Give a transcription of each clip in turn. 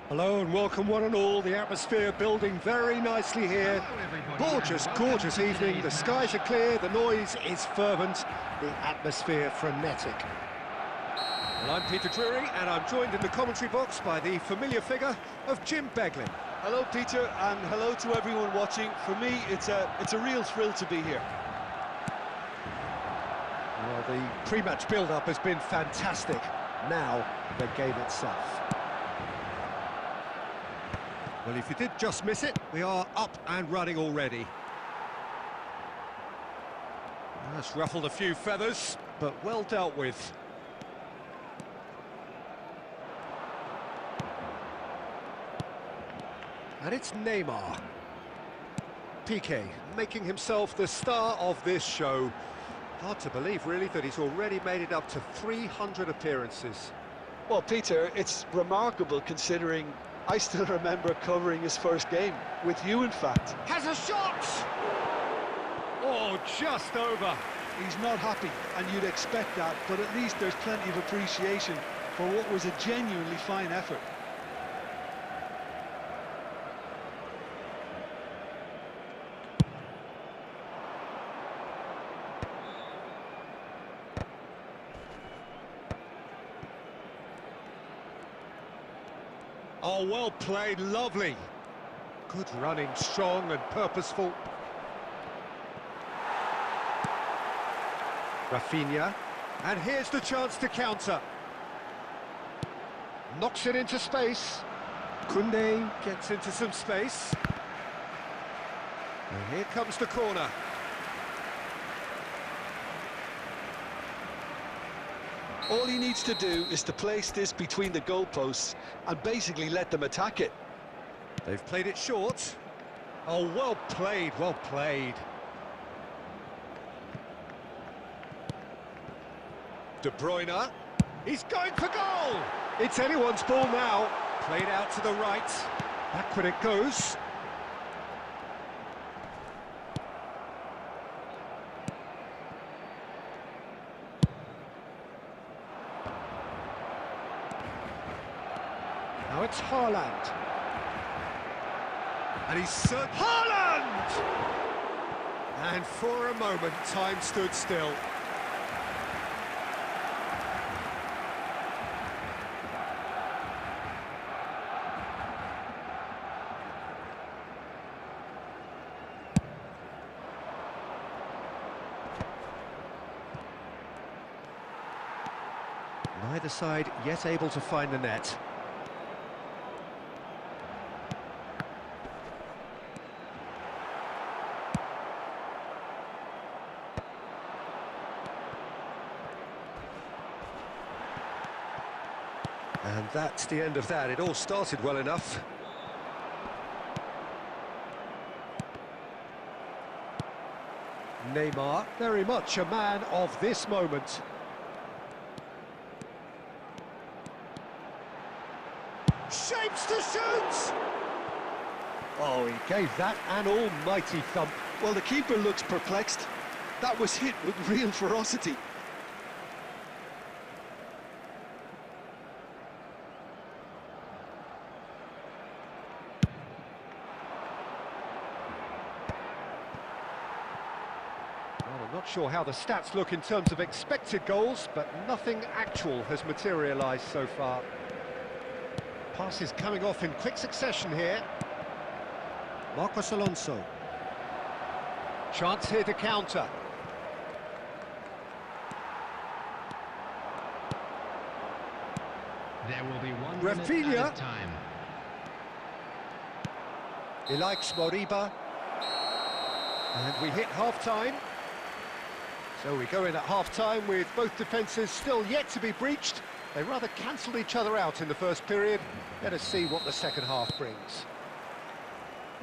Hello and welcome one and all. The atmosphere building very nicely here. Gorgeous, gorgeous evening. The skies are clear, the noise is fervent, the atmosphere frenetic. Well, I'm Peter Drury and I'm joined in the commentary box by the familiar figure of Jim Beglin. Hello Peter, and hello to everyone watching. For me, it's a real thrill to be here. Well, the pre-match build-up has been fantastic. Now, the game itself. Well, if you did just miss it, we are up and running already. That's ruffled a few feathers, but well dealt with. And it's Neymar. Piqué, making himself the star of this show. Hard to believe, really, that he's already made it up to 300 appearances. Well, Peter, it's remarkable considering I still remember covering his first game, with you in fact. Has a shot! Oh, just over. He's not happy, and you'd expect that, but at least there's plenty of appreciation for what was a genuinely fine effort. Oh, well played, lovely. Good running, strong and purposeful. Rafinha, and here's the chance to counter. Knocks it into space. Koundé gets into some space. And here comes the corner. All he needs to do is to place this between the goalposts and basically let them attack it. They've played it short. Oh, well played, well played. De Bruyne, he's going for goal! It's anyone's ball now. Played out to the right. Backward it goes. Now it's Haaland. And he's Haaland! And for a moment, time stood still. Neither side yet able to find the net. And that's the end of that. It all started well enough. Neymar, very much a man of this moment. Shapes to shoot! Oh, he gave that an almighty thump. Well, the keeper looks perplexed. That was hit with real ferocity. Well, I'm not sure how the stats look in terms of expected goals, but nothing actual has materialised so far. Passes coming off in quick succession here. Marcos Alonso. Chance here to counter. There will be 1 Rafinha. minute added time. He likes Moriba. And we hit half-time. So we go in at half-time with both defences still yet to be breached. They rather cancelled each other out in the first period. Let us see what the second half brings.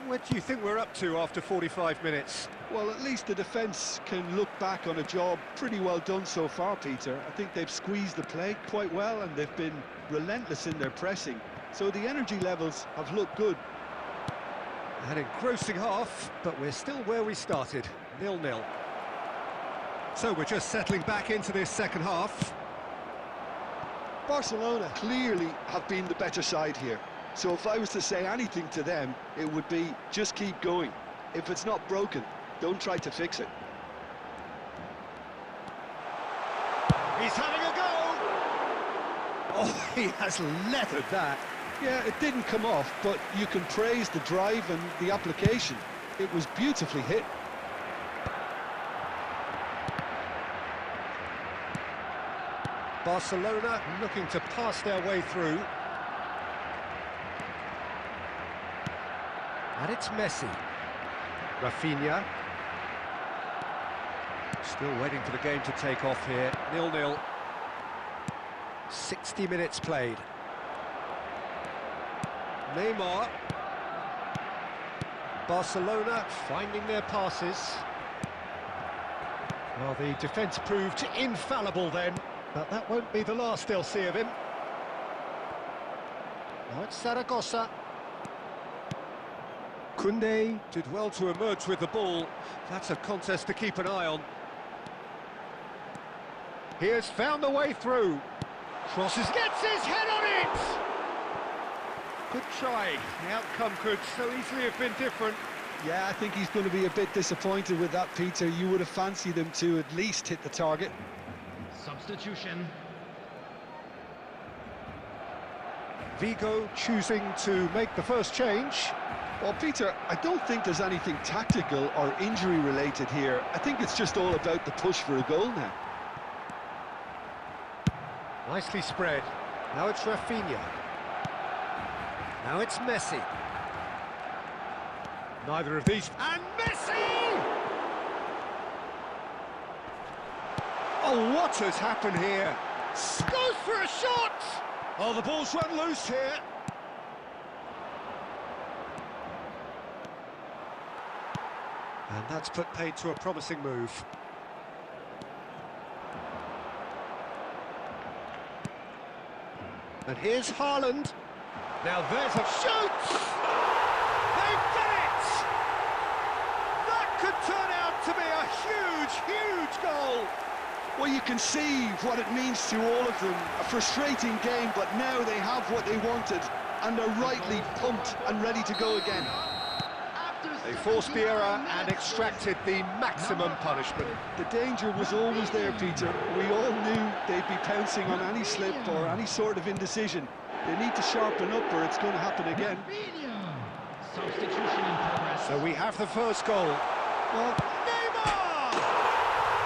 What do you think we're up to after 45 minutes? Well, at least the defence can look back on a job pretty well done so far, Peter. I think they've squeezed the play quite well and they've been relentless in their pressing. So the energy levels have looked good. An engrossing half, but we're still where we started, 0-0. So we're just settling back into this second half. Barcelona clearly have been the better side here. So if I was to say anything to them, it would be just keep going. If it's not broken, don't try to fix it. He's having a go! Oh, he has leathered that. Yeah, it didn't come off, but you can praise the drive and the application. It was beautifully hit. Barcelona looking to pass their way through. And it's Messi. Rafinha. Still waiting for the game to take off here. 0-0. 60 minutes played. Neymar. Barcelona finding their passes. Well, the defence proved infallible then, but that won't be the last they'll see of him. Now it's Zaragoza. Koundé did well to emerge with the ball. That's a contest to keep an eye on. He has found the way through. Crosses, gets his head on it! Good try. The outcome could so easily have been different. Yeah, I think he's going to be a bit disappointed with that, Peter. You would have fancied him to at least hit the target. Substitution. Vigo choosing to make the first change. Well, Peter, I don't think there's anything tactical or injury-related here. I think it's just all about the push for a goal now. Nicely spread. Now it's Rafinha. Now it's Messi. Neither of these... And Messi! Oh, what has happened here? Goes for a shot! Oh, the ball's run loose here. And that's put paid to a promising move. And here's Haaland. Now there's a shoot! They've done it! That could turn out to be a huge, huge goal! Well, you can see what it means to all of them. A frustrating game, but now they have what they wanted, and they're rightly pumped and ready to go again. They forced the error and extracted the maximum punishment. The danger was always there, Peter. We all knew they'd be pouncing on any slip or any sort of indecision. They need to sharpen up or it's going to happen again. Substitution in progress. So we have the first goal. Well, Neymar!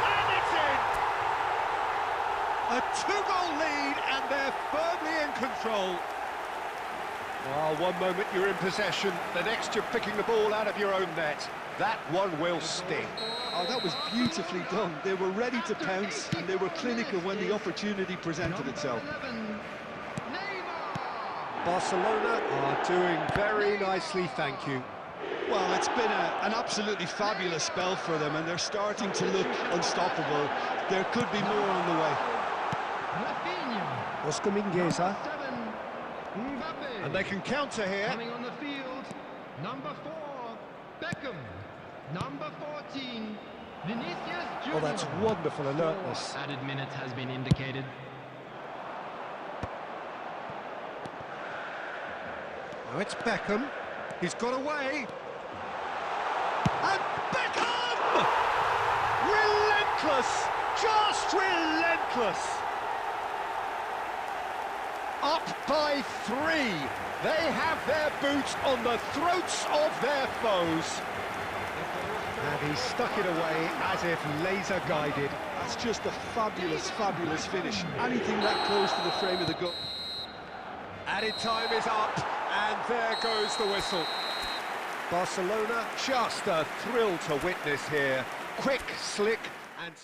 And it's in! A two-goal lead, and they're firmly in control. Well, one moment you're in possession, the next you're picking the ball out of your own net. That one will sting. Oh, that was beautifully done. They were ready to pounce, and they were clinical when the opportunity presented itself. Barcelona are doing very nicely, thank you. Well, it's been an absolutely fabulous spell for them, and they're starting to look unstoppable. There could be more on the way. Oscar Mingueza. And they can counter here. Coming on the field, number 4, Beckham. Number 14, Vinicius Junior. Oh, that's wonderful alertness. Added minute has been indicated. Now it's Beckham. He's got away. And Beckham! Relentless! Just relentless! Up by 3. They have their boots on the throats of their foes. And he stuck it away as if laser-guided. That's just a fabulous, fabulous finish. Anything that close to the frame of the goal. Added time is up, and there goes the whistle. Barcelona, just a thrill to witness here. Quick, slick, and...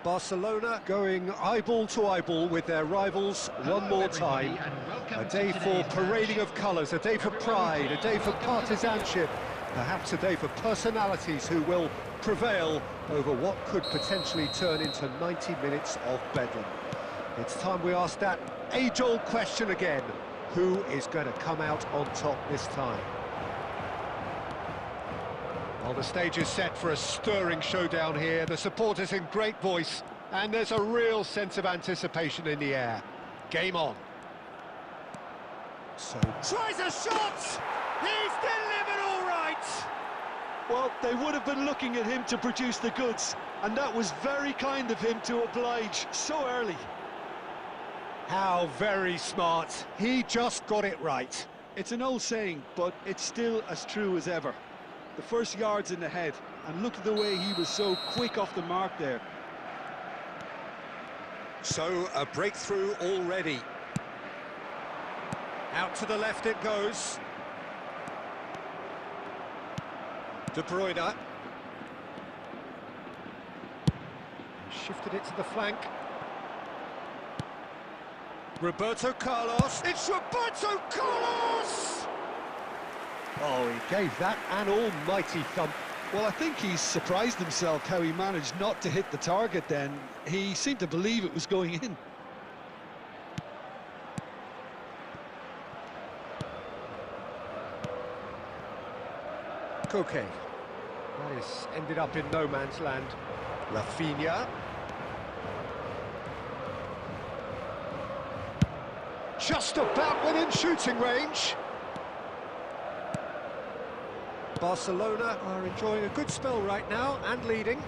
Barcelona going eyeball to eyeball with their rivals one more time. A day for parading of colours, a day for pride, a day for partisanship, perhaps a day for personalities who will prevail over what could potentially turn into 90 minutes of bedlam. It's time we ask that age-old question again. Who is going to come out on top this time? Well, the stage is set for a stirring showdown here. The supporters in great voice, and there's a real sense of anticipation in the air. Game on. So, tries a shot! He's delivered all right! Well, they would have been looking at him to produce the goods, and that was very kind of him to oblige so early. How very smart. He just got it right. It's an old saying, but it's still as true as ever. The first yard's in the head, and look at the way he was so quick off the mark there. So, a breakthrough already. Out to the left it goes. De Bruyne. Shifted it to the flank. Roberto Carlos. It's Roberto Carlos! Oh, he gave that an almighty thump. Well, I think he's surprised himself how he managed not to hit the target then. He seemed to believe it was going in. Koke. That is ended up in no man's land. Rafinha. Just about within shooting range. Barcelona are enjoying a good spell right now and leading.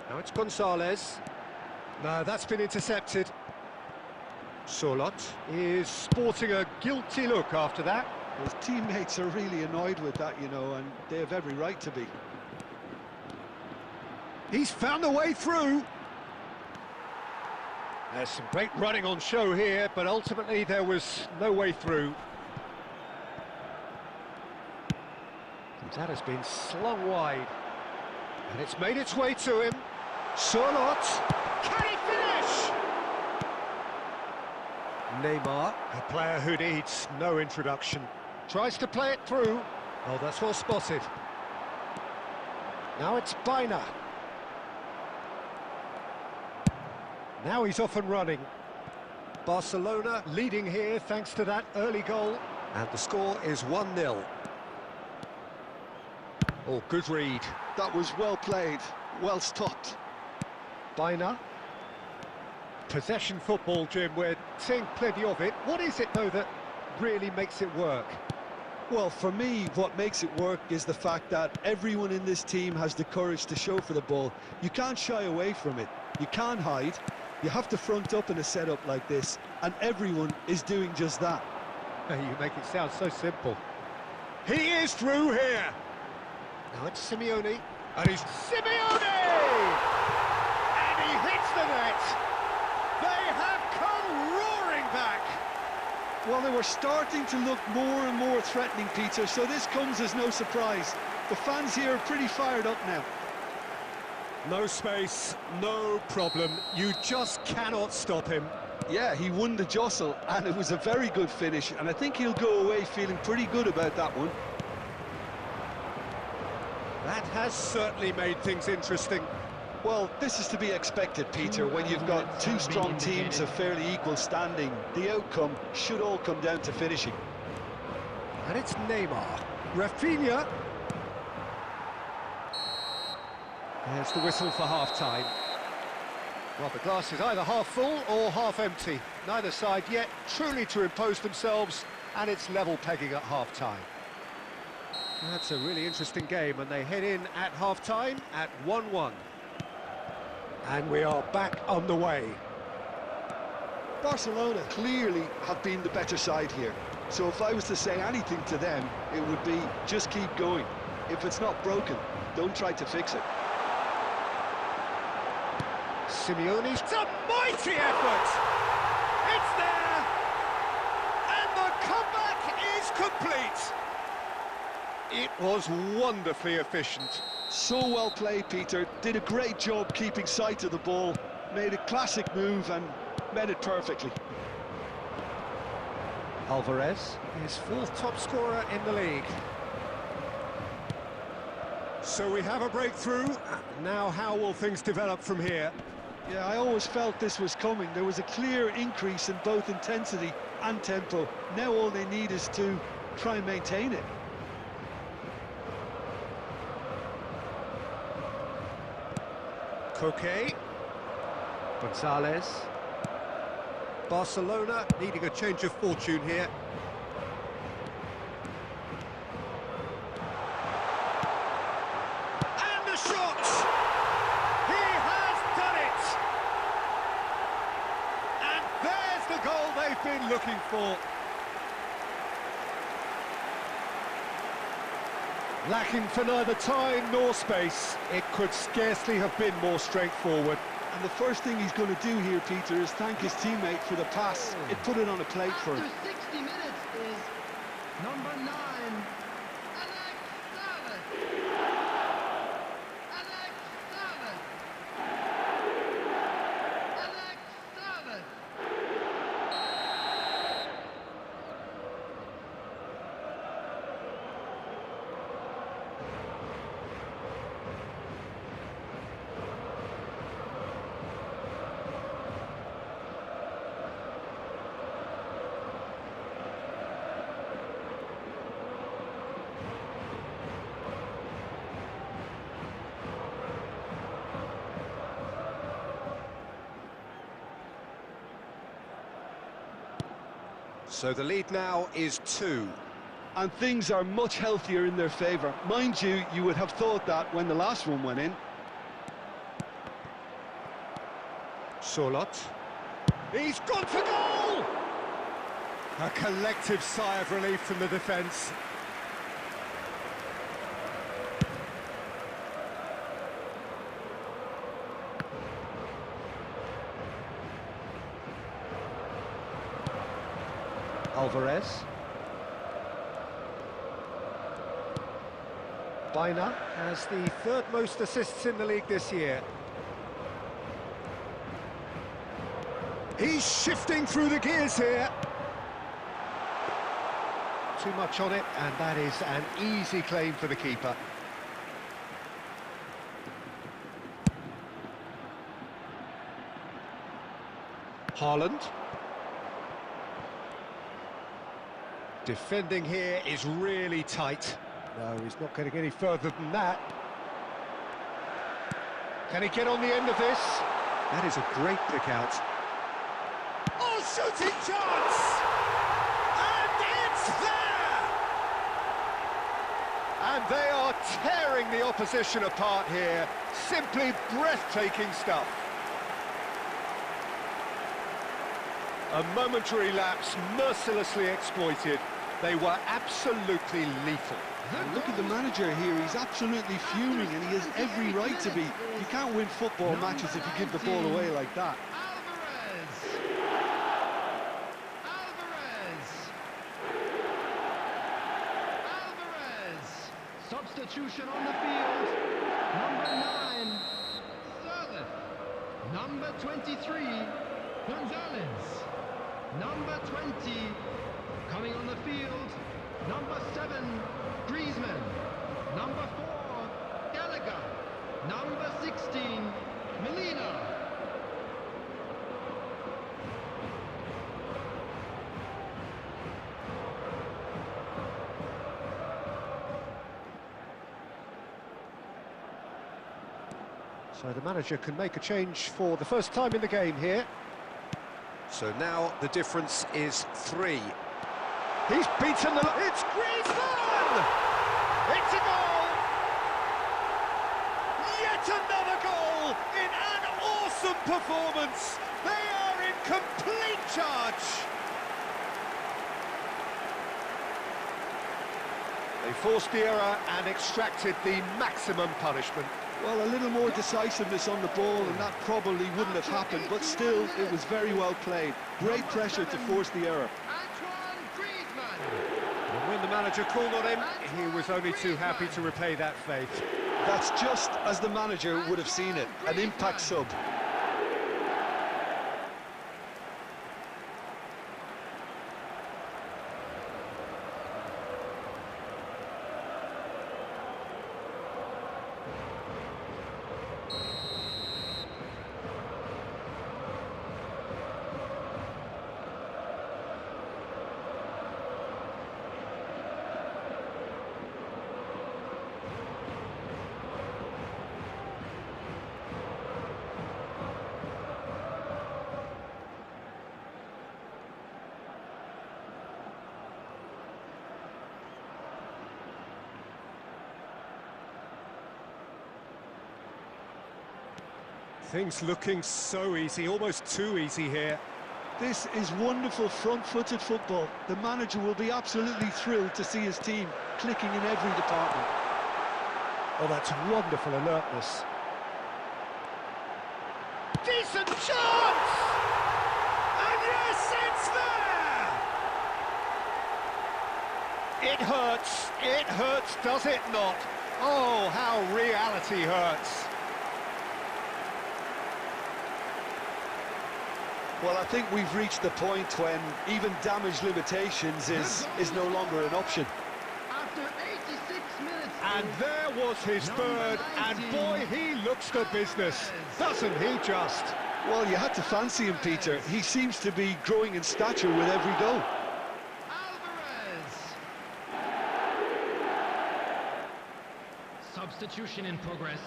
Now it's Gonzalez. No, that's been intercepted. Solot is sporting a guilty look after that. His teammates are really annoyed with that, you know, and they have every right to be. He's found a way through. There's some great running on show here, but ultimately there was no way through. And that has been slung wide. And it's made its way to him. Solot. Can he finish? Neymar, a player who needs no introduction. Tries to play it through. Oh, that's well spotted. Now it's Baina. Now he's off and running. Barcelona leading here thanks to that early goal. And the score is 1-0. Oh, good read. That was well played, well stopped. Biner. Possession football, Jim, we're seeing plenty of it. What is it, though, that really makes it work? Well, for me, what makes it work is the fact that everyone in this team has the courage to show for the ball. You can't shy away from it. You can't hide. You have to front up in a setup like this, and everyone is doing just that. You make it sound so simple. He is through here. Now it's Simeone, and he's Simeone! And he hits the net. They have come roaring back. Well, they were starting to look more and more threatening, Peter, so this comes as no surprise. The fans here are pretty fired up now. No space, no problem. You just cannot stop him. Yeah, he won the jostle, and it was a very good finish, and I think he'll go away feeling pretty good about that one. That has certainly made things interesting. Well, this is to be expected, Peter, when you've got two strong teams of fairly equal standing. The outcome should all come down to finishing. And it's Neymar. Rafinha. There's the whistle for half-time. Well, the glass is either half full or half empty. Neither side yet truly to impose themselves, and it's level pegging at half-time. That's a really interesting game, and they head in at half-time at 1-1. And we are back on the way. Barcelona clearly have been the better side here. So if I was to say anything to them, it would be just keep going. If it's not broken, don't try to fix it. Simeone's a mighty effort! It's there! And the comeback is complete! It was wonderfully efficient. So well played, Peter. Did a great job keeping sight of the ball. Made a classic move and met it perfectly. Alvarez, his fourth top scorer in the league. So we have a breakthrough. Now how will things develop from here? Yeah, I always felt this was coming. There was a clear increase in both intensity and tempo. Now all they need is to try and maintain it. Koke. Gonzalez. Barcelona needing a change of fortune here. And the shot! He has done it! And there's the goal they've been looking for. Lacking for neither time nor space, it could scarcely have been more straightforward. And the first thing he's going to do here, Peter, is thank his teammate for the pass. It put it on a plate for him. After 60 minutes is number 9, Alex Salah. Alex Salah. Alex Salah. So the lead now is 2. And things are much healthier in their favour. Mind you, you would have thought that when the last one went in. Sorlot. He's gone for goal! A collective sigh of relief from the defence. Alvarez. Biner has the third most assists in the league this year. He's shifting through the gears here. Too much on it, and that is an easy claim for the keeper. Haaland. Defending here is really tight. No, he's not getting any further than that. Can he get on the end of this? That is a great pick out. Oh, shooting chance! And it's there! And they are tearing the opposition apart here. Simply breathtaking stuff. A momentary lapse mercilessly exploited. They were absolutely lethal. And look at the manager here, he's absolutely fuming and he has every right to be. You can't win football matches if you give the ball away like that. Alvarez. Substitution on the field. Number 9, Salah. Number 23, Gonzalez. Number 20, coming on the field. Number 7, Griezmann. Number 4, Gallagher. Number 16, Molina. So the manager can make a change for the first time in the game here. So now the difference is 3. He's beaten the... It's Griezmann! It's a goal! Yet another goal in an awesome performance! They are in complete charge! They forced the error and extracted the maximum punishment. Well, a little more decisiveness on the ball and that probably wouldn't have happened, but still, it was very well played. Great pressure to force the error. And when the manager called on him, he was only too happy to repay that fate. That's just as the manager would have seen it, an impact sub. Things looking so easy, almost too easy here. This is wonderful front-footed football. The manager will be absolutely thrilled to see his team clicking in every department. Oh, that's wonderful alertness. Decent chance! And yes, it's there! It hurts, does it not? Oh, how reality hurts. Well, I think we've reached the point when even damage limitations is no longer an option. After 86 minutes. And there was his third, and boy, he looks the business, doesn't he just? Well, you had to fancy him, Peter. He seems to be growing in stature with every goal. Alvarez. Substitution in progress.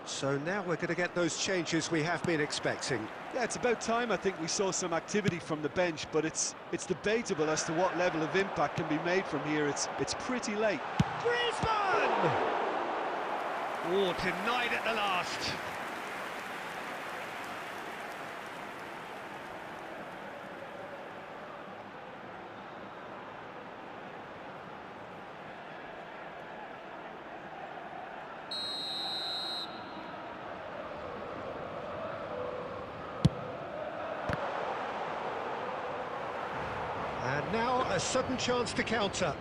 So now we're going to get those changes we have been expecting. Yeah, it's about time I think we saw some activity from the bench, but it's debatable as to what level of impact can be made from here. It's pretty late. Griezmann! Oh, denied at the last. And now a sudden chance to counter.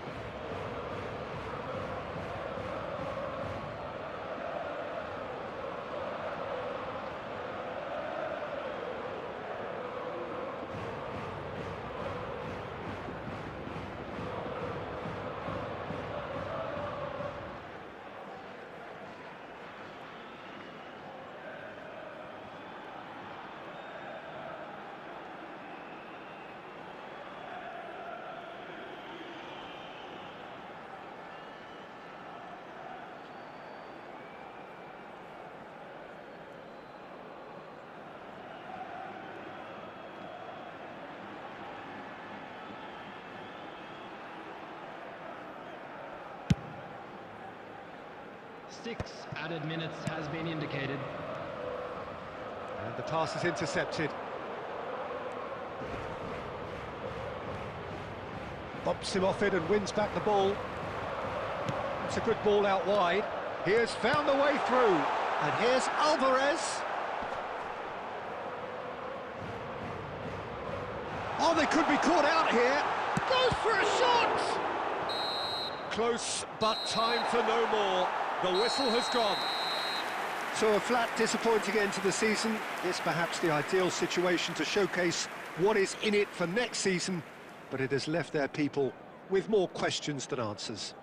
6 added minutes has been indicated. And the pass is intercepted. Bumps him off it and wins back the ball. It's a good ball out wide. He has found the way through. And here's Alvarez. Oh, they could be caught out here. Goes for a shot! Close, but time for no more. The whistle has gone. So a flat, disappointing end to the season. It's perhaps the ideal situation to showcase what is in it for next season, but it has left their people with more questions than answers.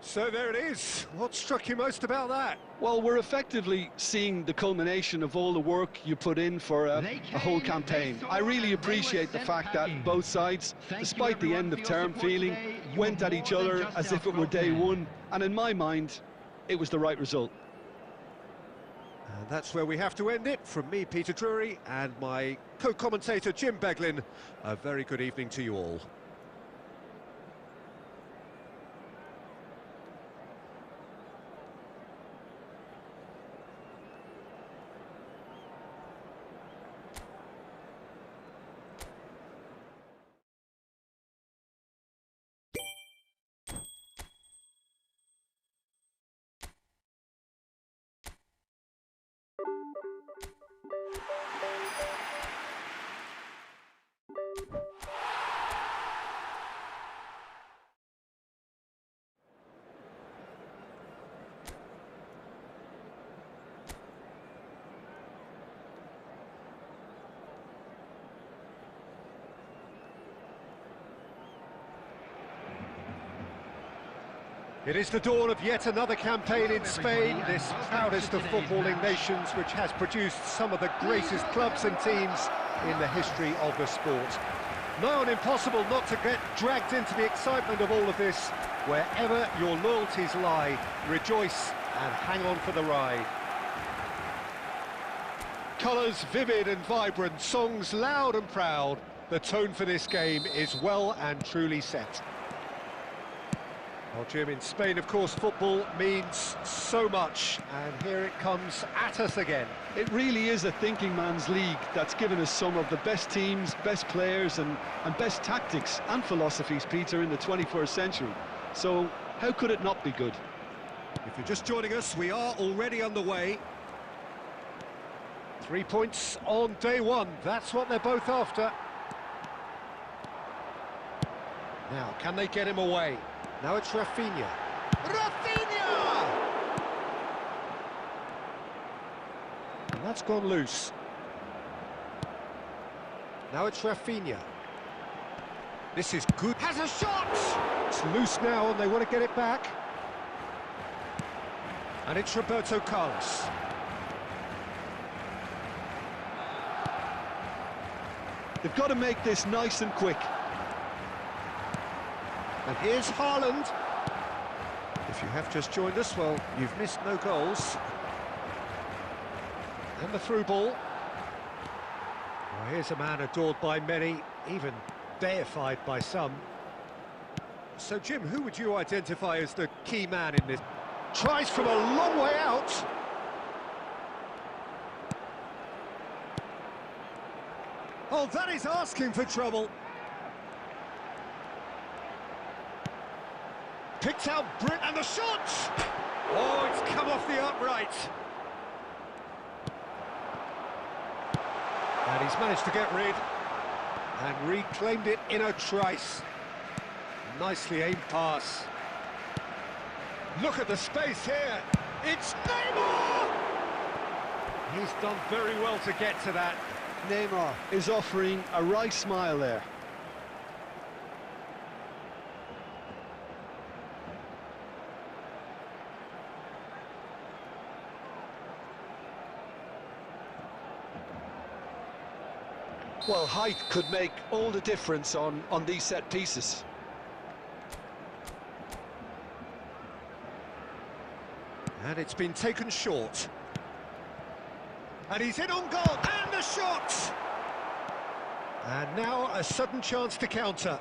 So there it is. What struck you most about that? Well, we're effectively seeing the culmination of all the work you put in for a whole campaign. I really appreciate the fact that both sides, despite the end-of-term feeling, went at each other as if it were day one, and in my mind, it was the right result. And that's where we have to end it. From me, Peter Drury, and my co-commentator, Jim Beglin, a very good evening to you all. It is the dawn of yet another campaign in Spain, this proudest of footballing nations, which has produced some of the greatest clubs and teams in the history of the sport. Nigh on impossible not to get dragged into the excitement of all of this. Wherever your loyalties lie, rejoice and hang on for the ride. Colours vivid and vibrant, songs loud and proud. The tone for this game is well and truly set. Well, Jim, in Spain, of course, football means so much, and here it comes at us again. It really is a thinking man's league that's given us some of the best teams, best players and best tactics and philosophies, Peter, in the 21st century. So, how could it not be good? If you're just joining us, we are already underway. 3 points on day one, that's what they're both after. Now, can they get him away? Now it's Rafinha. Rafinha! And that's gone loose. Now it's Rafinha. This is good. Has a shot! It's loose now and they want to get it back. And it's Roberto Carlos. They've got to make this nice and quick. And here's Haaland. If you have just joined us, well, you've missed no goals. And the through ball. Well, here's a man adored by many, even deified by some. So, Jim, who would you identify as the key man in this? Tries from a long way out. Oh, that is asking for trouble. Picked out Brit and the shot! Oh, it's come off the upright. And he's managed to get rid and reclaimed it in a trice. Nicely aimed pass. Look at the space here. It's Neymar! He's done very well to get to that. Neymar is offering a wry smile there. Well, height could make all the difference on these set pieces. And it's been taken short. And he's in on goal, and the shot! And now a sudden chance to counter.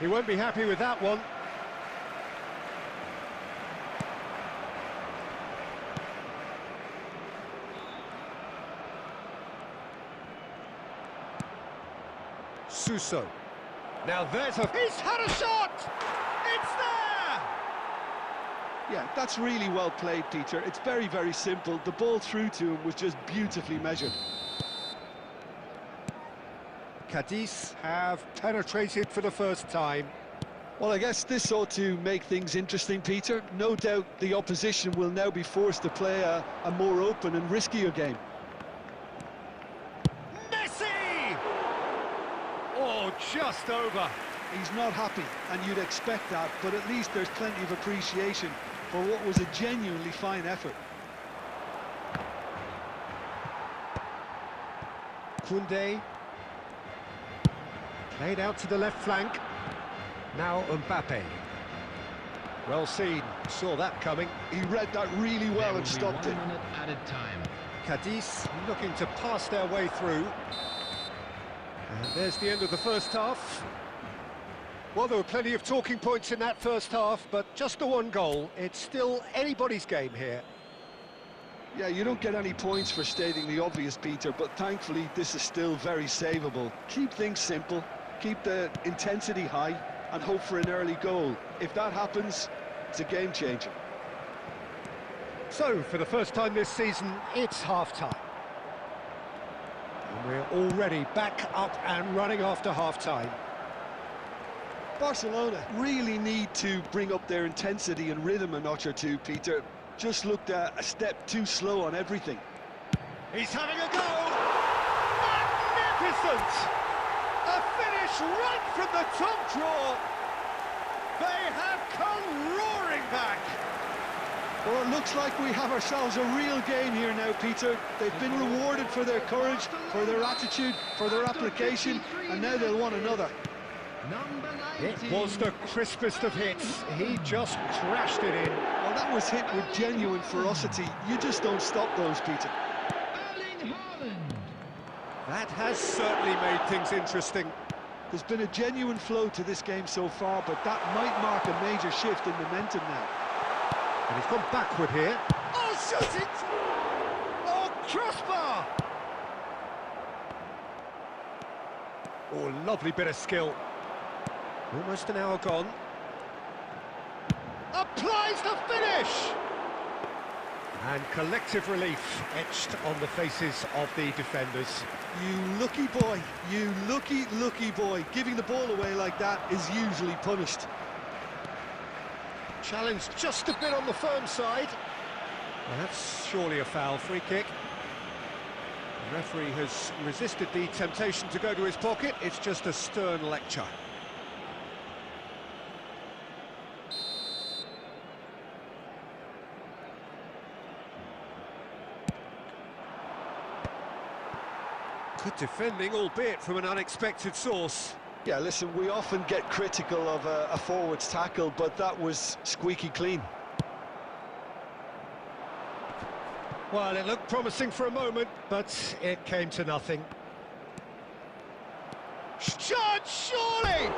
He won't be happy with that one. Suso. Now there's a... He's had a shot! It's there! Yeah, that's really well played, Peter. It's very, very simple. The ball through to him was just beautifully measured. Cadiz have penetrated for the first time. Well, I guess this ought to make things interesting, Peter. No doubt the opposition will now be forced to play a more open and riskier game. Messi! Oh, just over. He's not happy, and you'd expect that, but at least there's plenty of appreciation for what was a genuinely fine effort. Koundé. Played out to the left flank. Now Mbappe. Well seen, saw that coming. He read that really well and stopped it. 1 minute added time. Cadiz looking to pass their way through. And there's the end of the first half. Well, there were plenty of talking points in that first half, but just the one goal. It's still anybody's game here. Yeah, you don't get any points for stating the obvious, Peter, but thankfully this is still very savable. Keep things simple, keep the intensity high, and hope for an early goal. If that happens, it's a game changer. So, for the first time this season, it's half-time. And we're already back up and running after half-time. Barcelona really need to bring up their intensity and rhythm a notch or two, Peter. Just looked a step too slow on everything. He's having a go! Magnificent! A finish right from the top drawer! They have come roaring back! Well, it looks like we have ourselves a real game here now, Peter. They've been rewarded for their courage, for their attitude, for their application, and now they'll want another. Number It 19. was the crispest of hits. He just crashed it in. Well, that was hit with genuine ferocity. You just don't stop those, Peter. Haaland. That has certainly made things interesting. There's been a genuine flow to this game so far, but that might mark a major shift in momentum now. And he's gone backward here. Oh, shoot it! Oh, crossbar! Oh, lovely bit of skill. Almost an hour gone. Applies the finish! And collective relief etched on the faces of the defenders. You lucky boy, you lucky boy. Giving the ball away like that is usually punished. Challenge just a bit on the firm side. Well, that's surely a foul. Free kick. The referee has resisted the temptation to go to his pocket. It's just a stern lecture. Good defending, albeit from an unexpected source. Yeah, listen, we often get critical of a forward's tackle, but that was squeaky clean. Well, it looked promising for a moment, but it came to nothing. Shot, surely!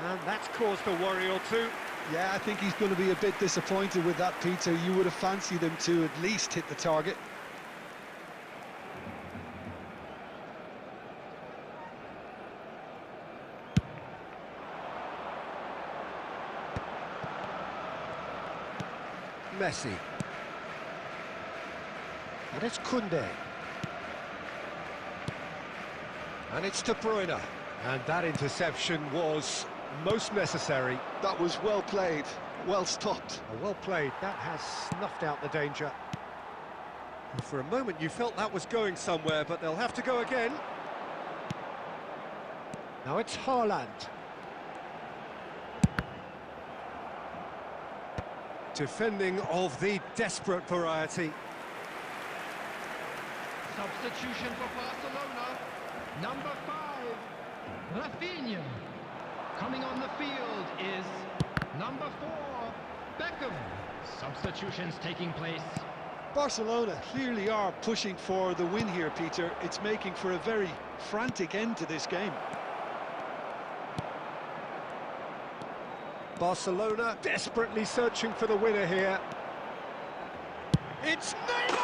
And that's caused a worry or two. Yeah, I think he's going to be a bit disappointed with that, Peter. You would have fancied him to at least hit the target. Messi. And it's Koundé. And it's De Bruyne. And that interception was most necessary. That was well played, well stopped. Well played. That has snuffed out the danger. And for a moment you felt that was going somewhere, but they'll have to go again. Now it's Haaland. Defending of the desperate variety. Substitution for Barcelona. Number 5, Rafinha. Coming on the field is number 4, Beckham. Substitutions taking place. Barcelona clearly are pushing for the win here, Peter. It's making for a very frantic end to this game. Barcelona desperately searching for the winner here. It's Neymar!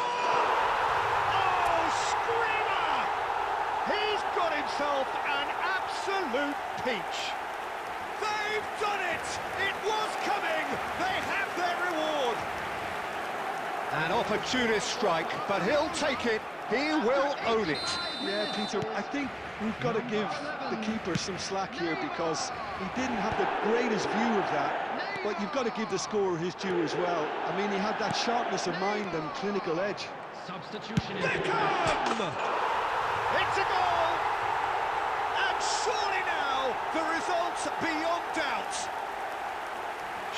Oh, screamer! He's got himself an absolute peach. They've done it! It was coming! They have their reward! An opportunist strike, but he'll take it. He will own it. Yeah, Peter, I think we've got to give the keeper some slack here because he didn't have the greatest view of that, but you've got to give the scorer his due as well. I mean, he had that sharpness of mind and clinical edge. Substitution. Beckham! It's a goal! And surely now, the result's beyond doubt.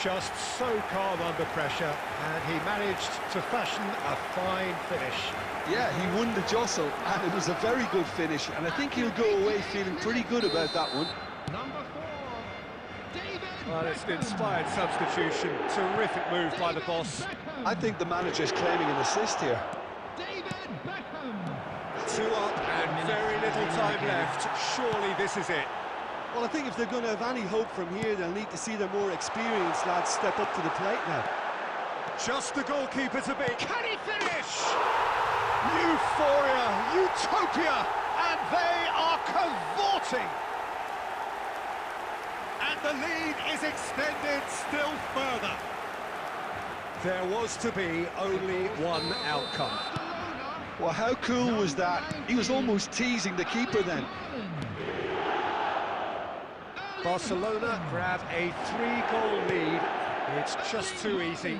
Just so calm under pressure, and he managed to fashion a fine finish. Yeah, he won the jostle, and it was a very good finish, and I think he'll go away feeling pretty good about that one. Number 4, David Well, it's an inspired substitution. Terrific move by the boss. I think the manager's claiming an assist here. David Beckham. 2 up and very little time left. Surely this is it. Well, I think if they're going to have any hope from here, they'll need to see their more experienced lads step up to the plate now. Just the goalkeeper to beat. Can he finish? Euphoria, utopia, and they are cavorting. And the lead is extended still further. There was to be only one outcome. Well, how cool was that? He was almost teasing the keeper then. Barcelona grab a 3-goal lead. It's just too easy.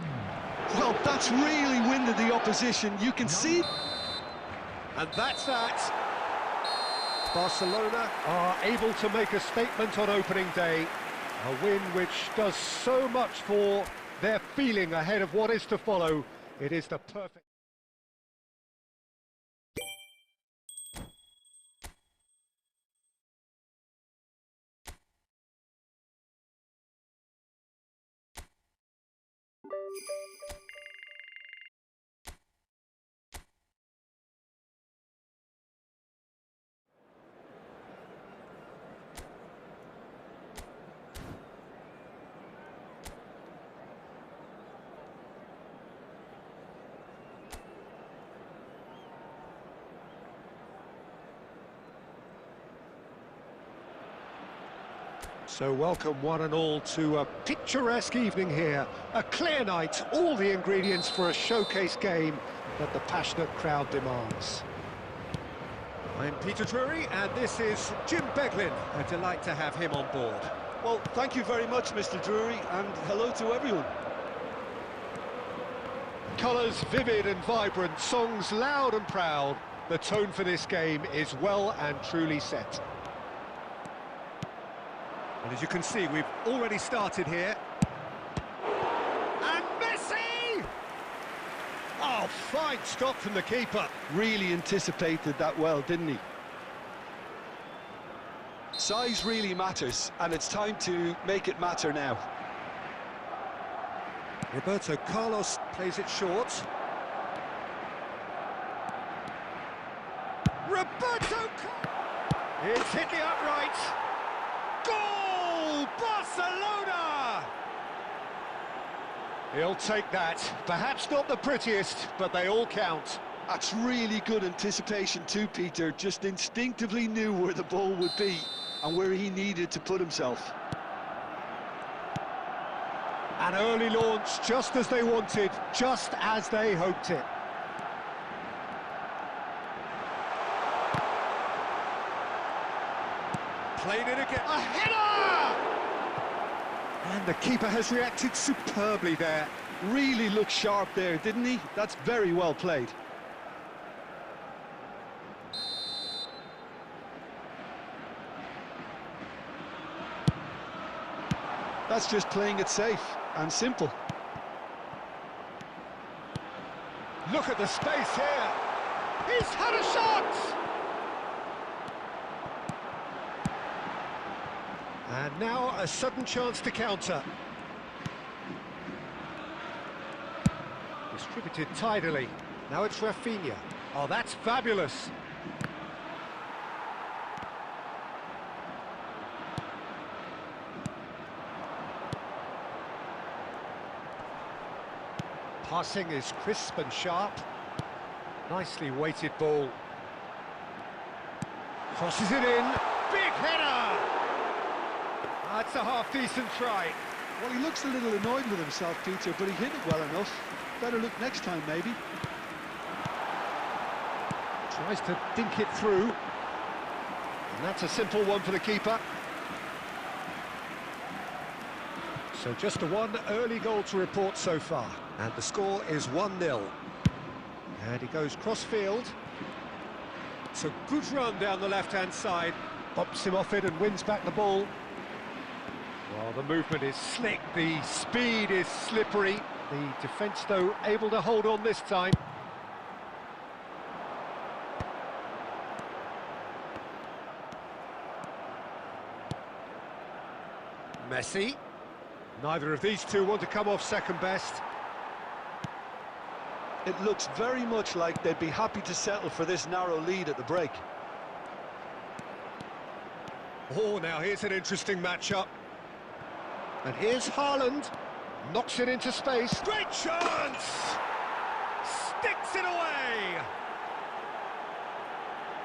Well, that's really winded the opposition. You can see. And that's that. Barcelona are able to make a statement on opening day. A win which does so much for their feeling ahead of what is to follow. It is the perfect... So welcome one and all to a picturesque evening here. A clear night, all the ingredients for a showcase game that the passionate crowd demands. I'm Peter Drury and this is Jim Beglin. A delight to have him on board. Well, thank you very much, Mr. Drury, and hello to everyone. Colours vivid and vibrant, songs loud and proud. The tone for this game is well and truly set. And as you can see, we've already started here. And Messi! Oh, fine stop from the keeper. Really anticipated that well, didn't he? Size really matters, and it's time to make it matter now. Roberto Carlos plays it short. Roberto It's hit the upright. Goal! Barcelona! He'll take that. Perhaps not the prettiest, but they all count. That's really good anticipation too, Peter. Just instinctively knew where the ball would be and where he needed to put himself. An early launch, just as they wanted, just as they hoped it. Played it again. A header! And the keeper has reacted superbly there. Really looked sharp there, didn't he? That's very well played. That's just playing it safe and simple. Look at the space here. He's had a shot! And now a sudden chance to counter. Distributed tidily. Now it's Rafinha. Oh, that's fabulous. Passing is crisp and sharp. Nicely weighted ball. Crosses it in. Big header! That's a half-decent try. Well, he looks a little annoyed with himself, Peter, but he hit it well enough. Better look next time, maybe. Tries to dink it through. And that's a simple one for the keeper. So just the one early goal to report so far. And the score is 1-0. And he goes cross-field. It's a good run down the left-hand side. Bumps him off it and wins back the ball. Well, the movement is slick, the speed is slippery. The defence, though, able to hold on this time. Messi. Neither of these two want to come off second best. It looks very much like they'd be happy to settle for this narrow lead at the break. Oh, now here's an interesting matchup. And here's Haaland. Knocks it into space. Great chance! Sticks it away!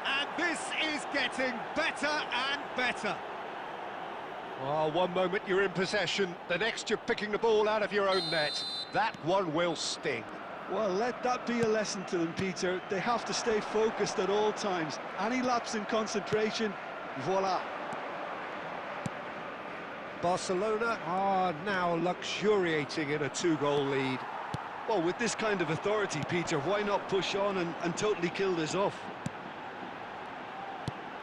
And this is getting better and better. Oh, one moment you're in possession, the next you're picking the ball out of your own net. That one will sting. Well, let that be a lesson to them, Peter. They have to stay focused at all times. Any lapse in concentration, voila. Barcelona are now luxuriating in a two-goal lead. Well, with this kind of authority, Peter, why not push on and totally kill this off?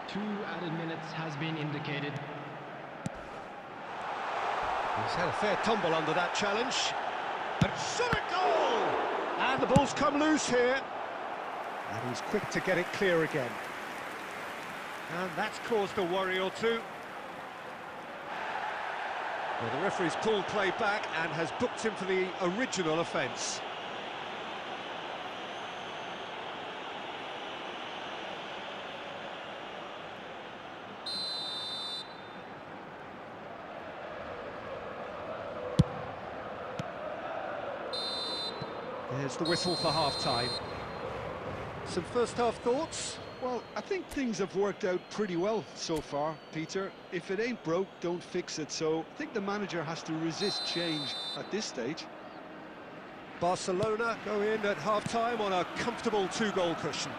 2 added minutes has been indicated. He's had a fair tumble under that challenge. And shot a goal! And the ball's come loose here. And he's quick to get it clear again. And that's caused a worry or two. Well, the referee's pulled play back and has booked him for the original offence. There's the whistle for half-time. Some first-half thoughts? Well, I think things have worked out pretty well so far, Peter. If it ain't broke, don't fix it. So I think the manager has to resist change at this stage. Barcelona go in at half-time on a comfortable two-goal cushion.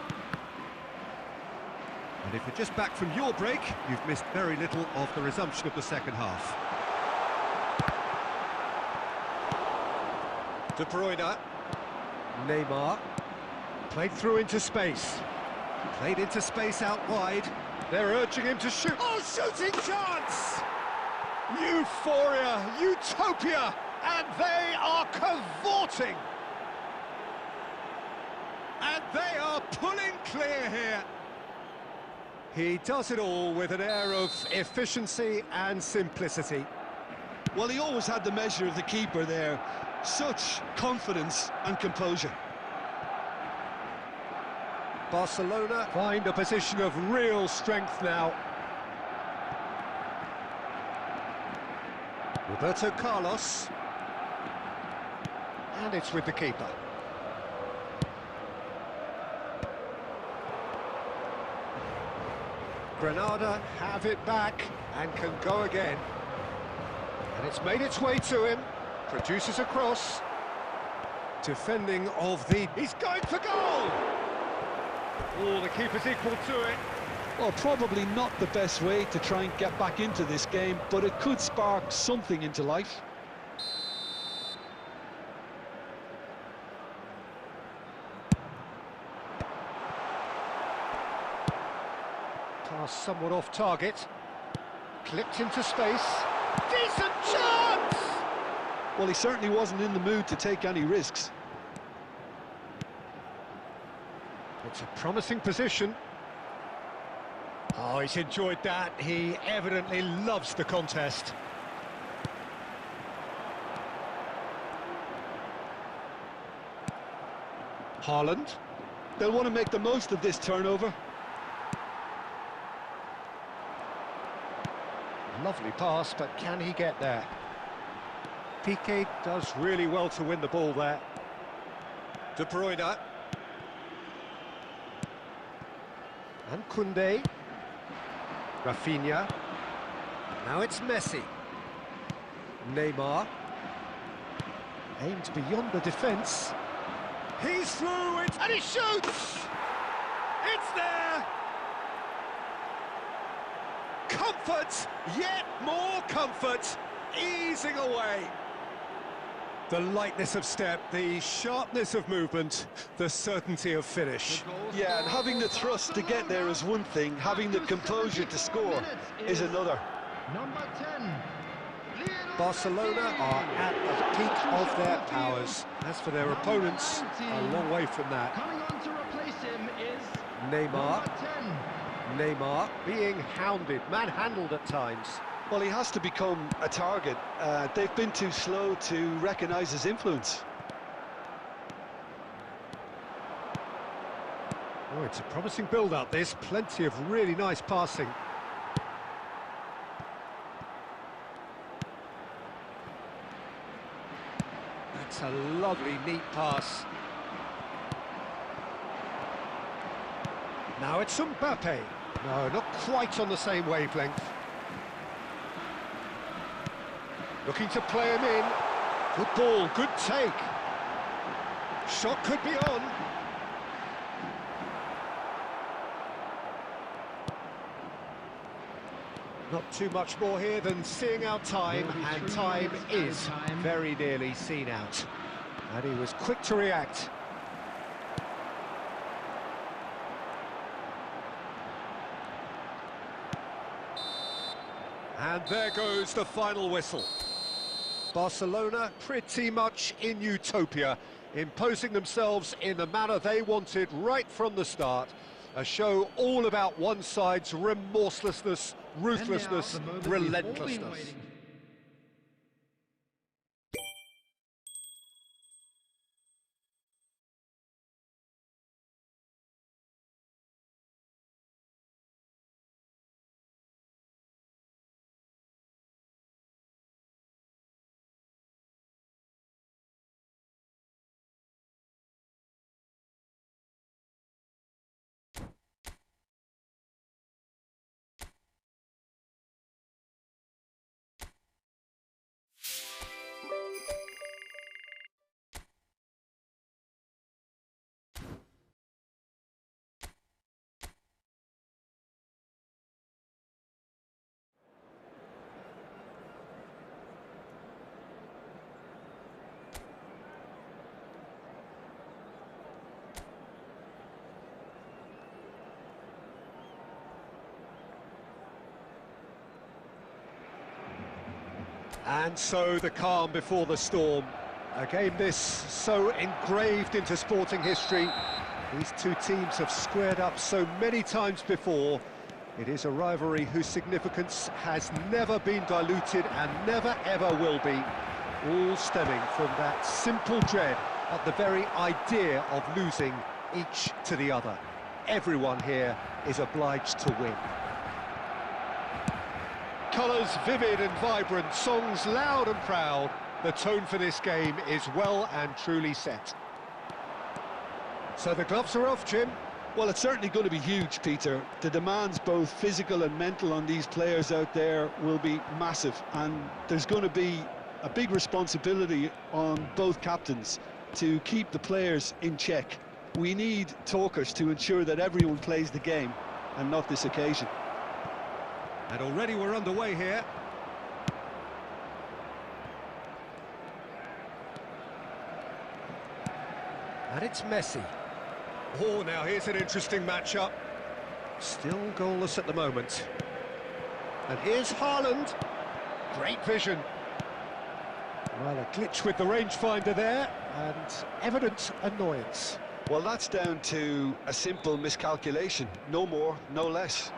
And if you're just back from your break, you've missed very little of the resumption of the second half. De Bruyne. Neymar. Played through into space. Played into space out wide. They're urging him to shoot. Oh, shooting chance! Euphoria, utopia, and they are cavorting. And they are pulling clear here. He does it all with an air of efficiency and simplicity. Well, he always had the measure of the keeper there. Such confidence and composure. Barcelona find a position of real strength now. Roberto Carlos. And it's with the keeper. Granada have it back and can go again. And it's made its way to him. Produces a cross. Defending of the... He's going for goal! Oh, the keeper's equal to it. Well, probably not the best way to try and get back into this game, but it could spark something into life. Pass somewhat off target. Clipped into space. Decent chance! Well, he certainly wasn't in the mood to take any risks. It's a promising position. Oh, he's enjoyed that. He evidently loves the contest. Haaland. They'll want to make the most of this turnover. Lovely pass, but can he get there? Piqué does really well to win the ball there. De Bruyne. And Koundé. Rafinha. Now it's Messi. Neymar. Aimed beyond the defence. He's through it, and he shoots! It's there! Comfort, yet more comfort, easing away. The lightness of step, the sharpness of movement, the certainty of finish. Yeah, and having the thrust to get there is one thing, having the composure to score is another. Number 10. Barcelona are at the peak of their powers. As for their opponents, a long way from that. Coming on to replace him is Neymar. number 10. Neymar being hounded, manhandled at times. Well, he has to become a target. They've been too slow to recognise his influence. Oh, it's a promising build-up, this. Plenty of really nice passing. That's a lovely, neat pass. Now it's Mbappe. No, not quite on the same wavelength. Looking to play him in. Good ball, good take. Shot could be on. Not too much more here than seeing out time, and time is very nearly seen out. And he was quick to react. And there goes the final whistle. Barcelona pretty much in utopia, imposing themselves in the manner they wanted right from the start. A show all about one side's remorselessness, ruthlessness, relentlessness. And so the calm before the storm. A game this so engraved into sporting history. These two teams have squared up so many times before. It is a rivalry whose significance has never been diluted and never ever will be. All stemming from that simple dread at the very idea of losing each to the other. Everyone here is obliged to win. Colours vivid and vibrant, songs loud and proud. The tone for this game is well and truly set. So the gloves are off, Jim. Well, it's certainly going to be huge, Peter. The demands, both physical and mental, on these players out there will be massive, and there's going to be a big responsibility on both captains to keep the players in check. We need talkers to ensure that everyone plays the game, and not this occasion. And already we're underway here. And it's Messi. Oh, now here's an interesting matchup. Still goalless at the moment. And here's Haaland. Great vision. Well, a glitch with the rangefinder there, and evident annoyance. Well, that's down to a simple miscalculation. No more, no less.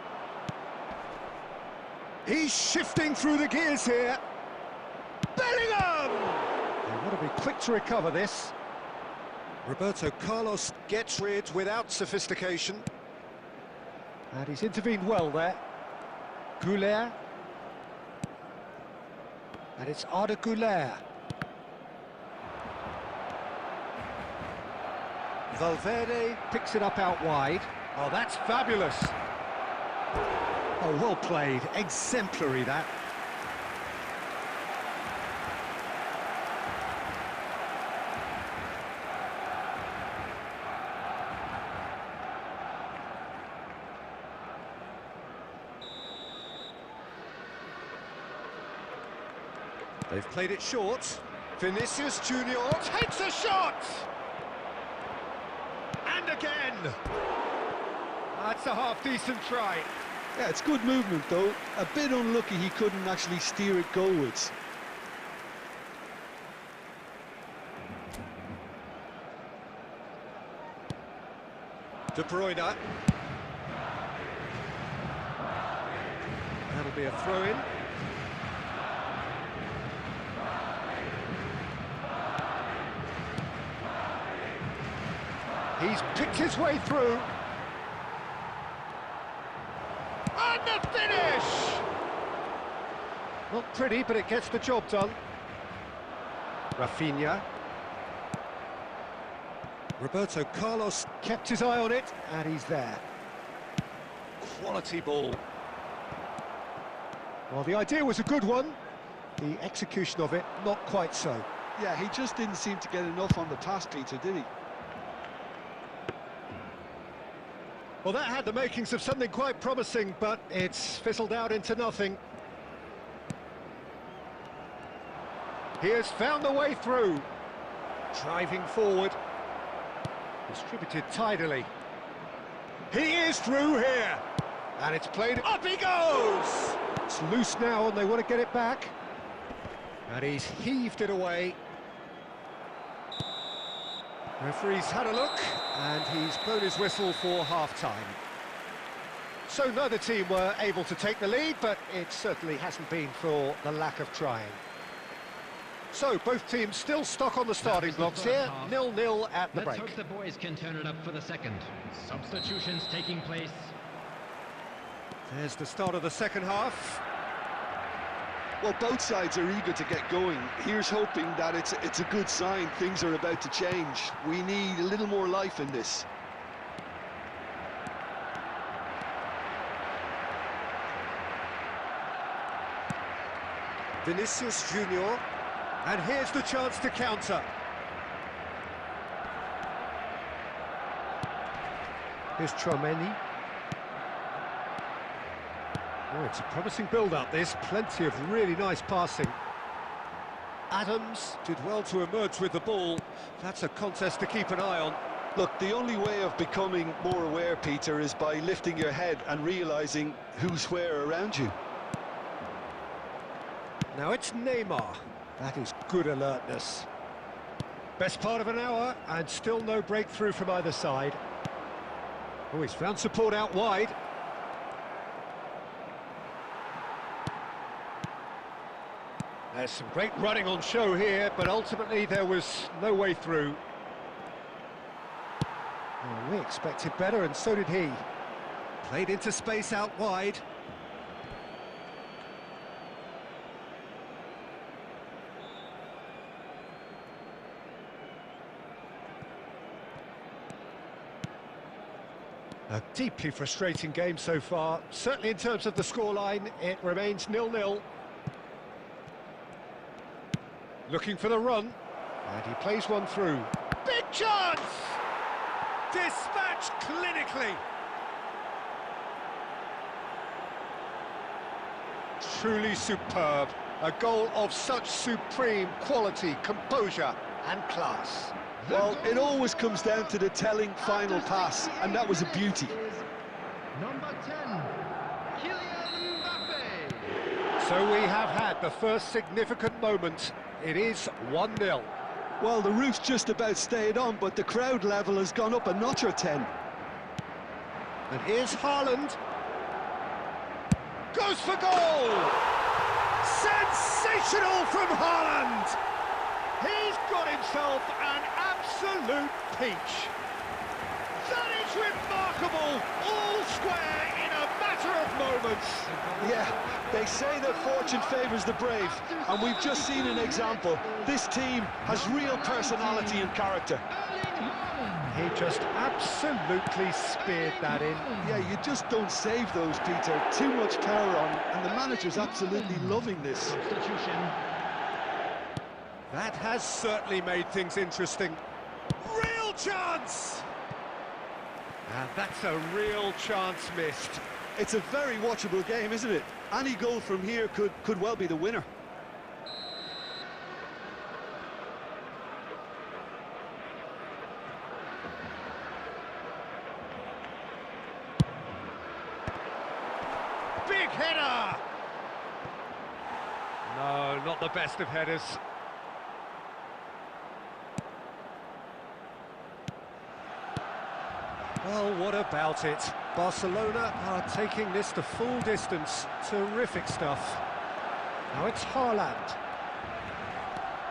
He's shifting through the gears here. Bellingham! They want to be quick to recover this. Roberto Carlos gets rid without sophistication. And he's intervened well there. Goulet. And it's Arda Goulet. Valverde picks it up out wide. Oh, that's fabulous. Oh, well played. Exemplary, that. They've played it short. Vinicius Junior takes a shot! And again! That's a half-decent try. Yeah, it's good movement, though. A bit unlucky he couldn't actually steer it goalwards. De Bruyne. That'll be a throw-in. He's picked his way through. And the finish! Not pretty, but it gets the job done. Rafinha. Roberto Carlos kept his eye on it, and he's there. Quality ball. Well, the idea was a good one. The execution of it, not quite so. Yeah, he just didn't seem to get enough on the pass, Peter, did he? Well, that had the makings of something quite promising, but it's fizzled out into nothing. He has found the way through. Driving forward. Distributed tidily. He is through here. And it's played... Up he goes! It's loose now and they want to get it back. And he's heaved it away. Referee's had a look, and he's blown his whistle for half-time. So neither team were able to take the lead, but it certainly hasn't been for the lack of trying. So both teams still stuck on the starting blocks here, 0-0 at the break. Let's hope the boys can turn it up for the second. Substitutions taking place. There's the start of the second half. Well, both sides are eager to get going. Here's hoping that it's a good sign. Things are about to change. We need a little more life in this. Vinicius Junior, and here's the chance to counter. Here's Tchouaméni. Oh, it's a promising build-up, this. Plenty of really nice passing. Adams did well to emerge with the ball. That's a contest to keep an eye on. Look, the only way of becoming more aware, Peter, is by lifting your head and realising who's where around you. Now it's Neymar. That is good alertness. Best part of an hour, and still no breakthrough from either side. Oh, he's found support out wide. There's some great running on show here, but ultimately there was no way through. Well, we expected better, and so did he. Played into space out wide. A deeply frustrating game so far. Certainly in terms of the scoreline, it remains 0-0. Looking for the run, and he plays one through. Big chance! Dispatched clinically. Truly superb. A goal of such supreme quality, composure and class. Well, it always comes down to the telling final pass, and that was a beauty. Number 10, Kylian Mbappe. So we have had the first significant moment. It is 1-0. Well, the roof's just about stayed on, but the crowd level has gone up a notch or 10. And here's Haaland. Goes for goal! Sensational from Haaland! He's got himself an absolute peach. That is remarkable, all square in a matter of moments. Yeah, they say that fortune favours the brave, and we've just seen an example. This team has real personality and character. Early He just absolutely speared that in. Yeah, you just don't save those, Peter. Too much power on, and the manager's absolutely loving this. Substitution. That has certainly made things interesting. Real chance! And that's a real chance missed. It's a very watchable game, isn't it? Any goal from here could well be the winner. Big header! No, not the best of headers. Well, what about it? Barcelona are taking this to full distance. Terrific stuff. Now it's Haaland.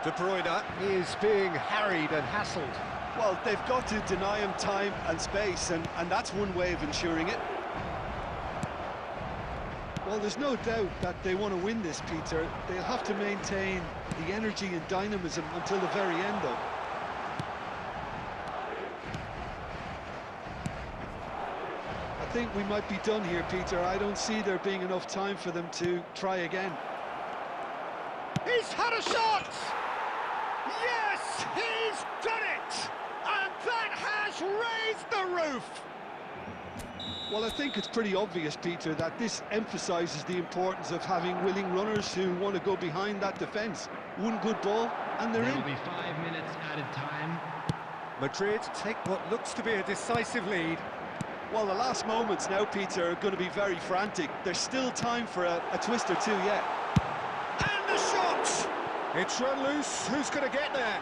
De Bruyne is being harried and hassled. Well, they've got to deny him time and space, and that's one way of ensuring it. Well, there's no doubt that they want to win this, Peter. They'll have to maintain the energy and dynamism until the very end, though. I think we might be done here, Peter. I don't see there being enough time for them to try again. He's had a shot! Yes, he's done it! And that has raised the roof! Well, I think it's pretty obvious, Peter, that this emphasises the importance of having willing runners who want to go behind that defence. One good ball, and they're in. There will be 5 minutes added time. Madrid take what looks to be a decisive lead. Well, the last moments now, Peter, are going to be very frantic. There's still time for a twist or two yet. And the shot! It's run loose. Who's going to get there?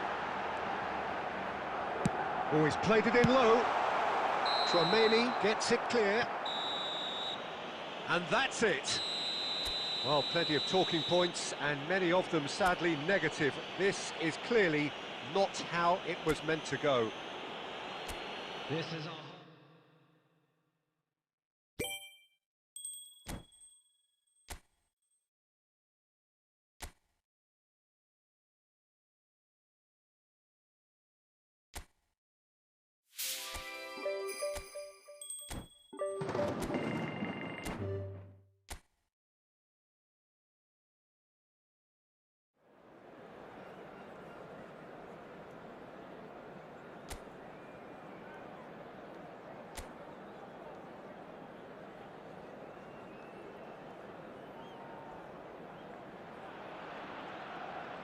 Oh, he's played it in low. Tchouaméni gets it clear. And that's it. Well, plenty of talking points, and many of them sadly negative. This is clearly not how it was meant to go. This is all.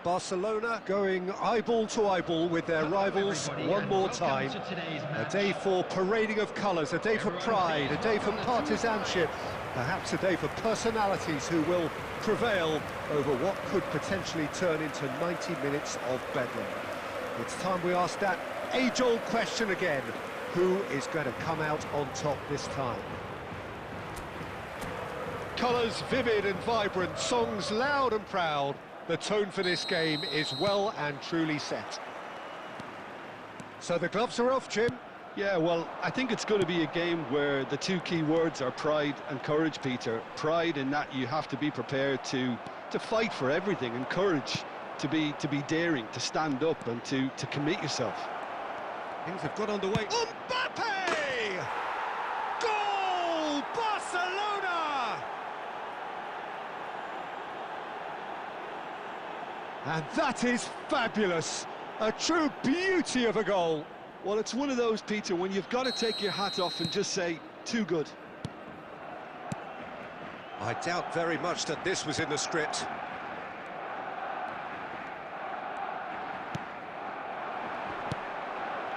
Barcelona going eyeball to eyeball with their rivals one more time. A day for parading of colours, a day for pride, a day for partisanship, perhaps a day for personalities who will prevail over what could potentially turn into 90 minutes of bedlam. It's time we ask that age-old question again: who is going to come out on top this time? Colours vivid and vibrant, songs loud and proud. The tone for this game is well and truly set. So the gloves are off, Jim. Yeah, well, I think it's going to be a game where the two key words are pride and courage, Peter. Pride in that you have to be prepared to fight for everything, and courage to be daring, to stand up and to commit yourself. Things have got underway. Mbappe! Goal! Barcelona! And that is fabulous. A true beauty of a goal. Well, it's one of those, Peter, when you've got to take your hat off and just say, too good. I doubt very much that this was in the script.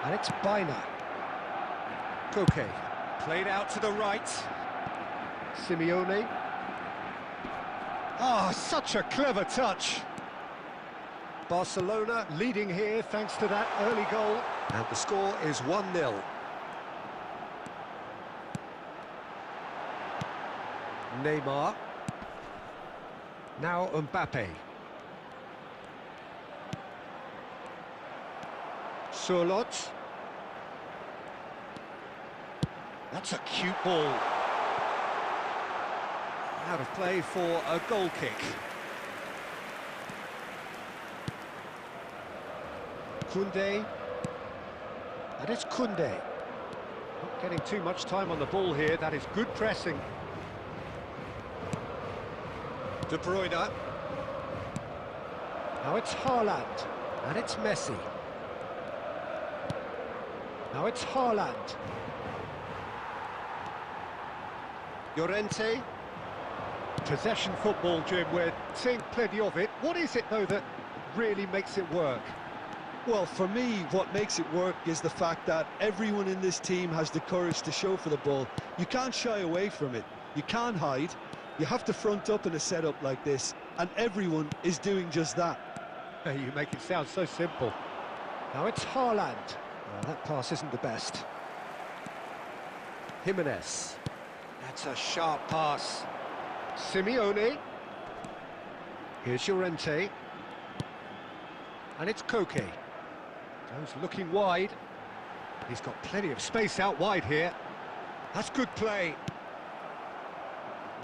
And it's Baina. Koke. Played out to the right. Simeone. Ah, such a clever touch. Barcelona leading here thanks to that early goal. And the score is 1-0. Neymar. Now Mbappe. Surlot. That's a cute ball. Out of play for a goal kick. Koundé. And it's Koundé. Not getting too much time on the ball here. That is good pressing. De Bruyne. Now it's Haaland. And it's Messi. Now it's Haaland. Llorente. Possession football, Jim. We're seeing plenty of it. What is it, though, that really makes it work? Well, for me, what makes it work is the fact that everyone in this team has the courage to show for the ball. You can't shy away from it. You can't hide. You have to front up in a setup like this, and everyone is doing just that. You make it sound so simple. Now it's Haaland. Well, that pass isn't the best. Jimenez. That's a sharp pass. Simeone. Here's Llorente. And it's Koke. Goes looking wide. He's got plenty of space out wide here. That's good play.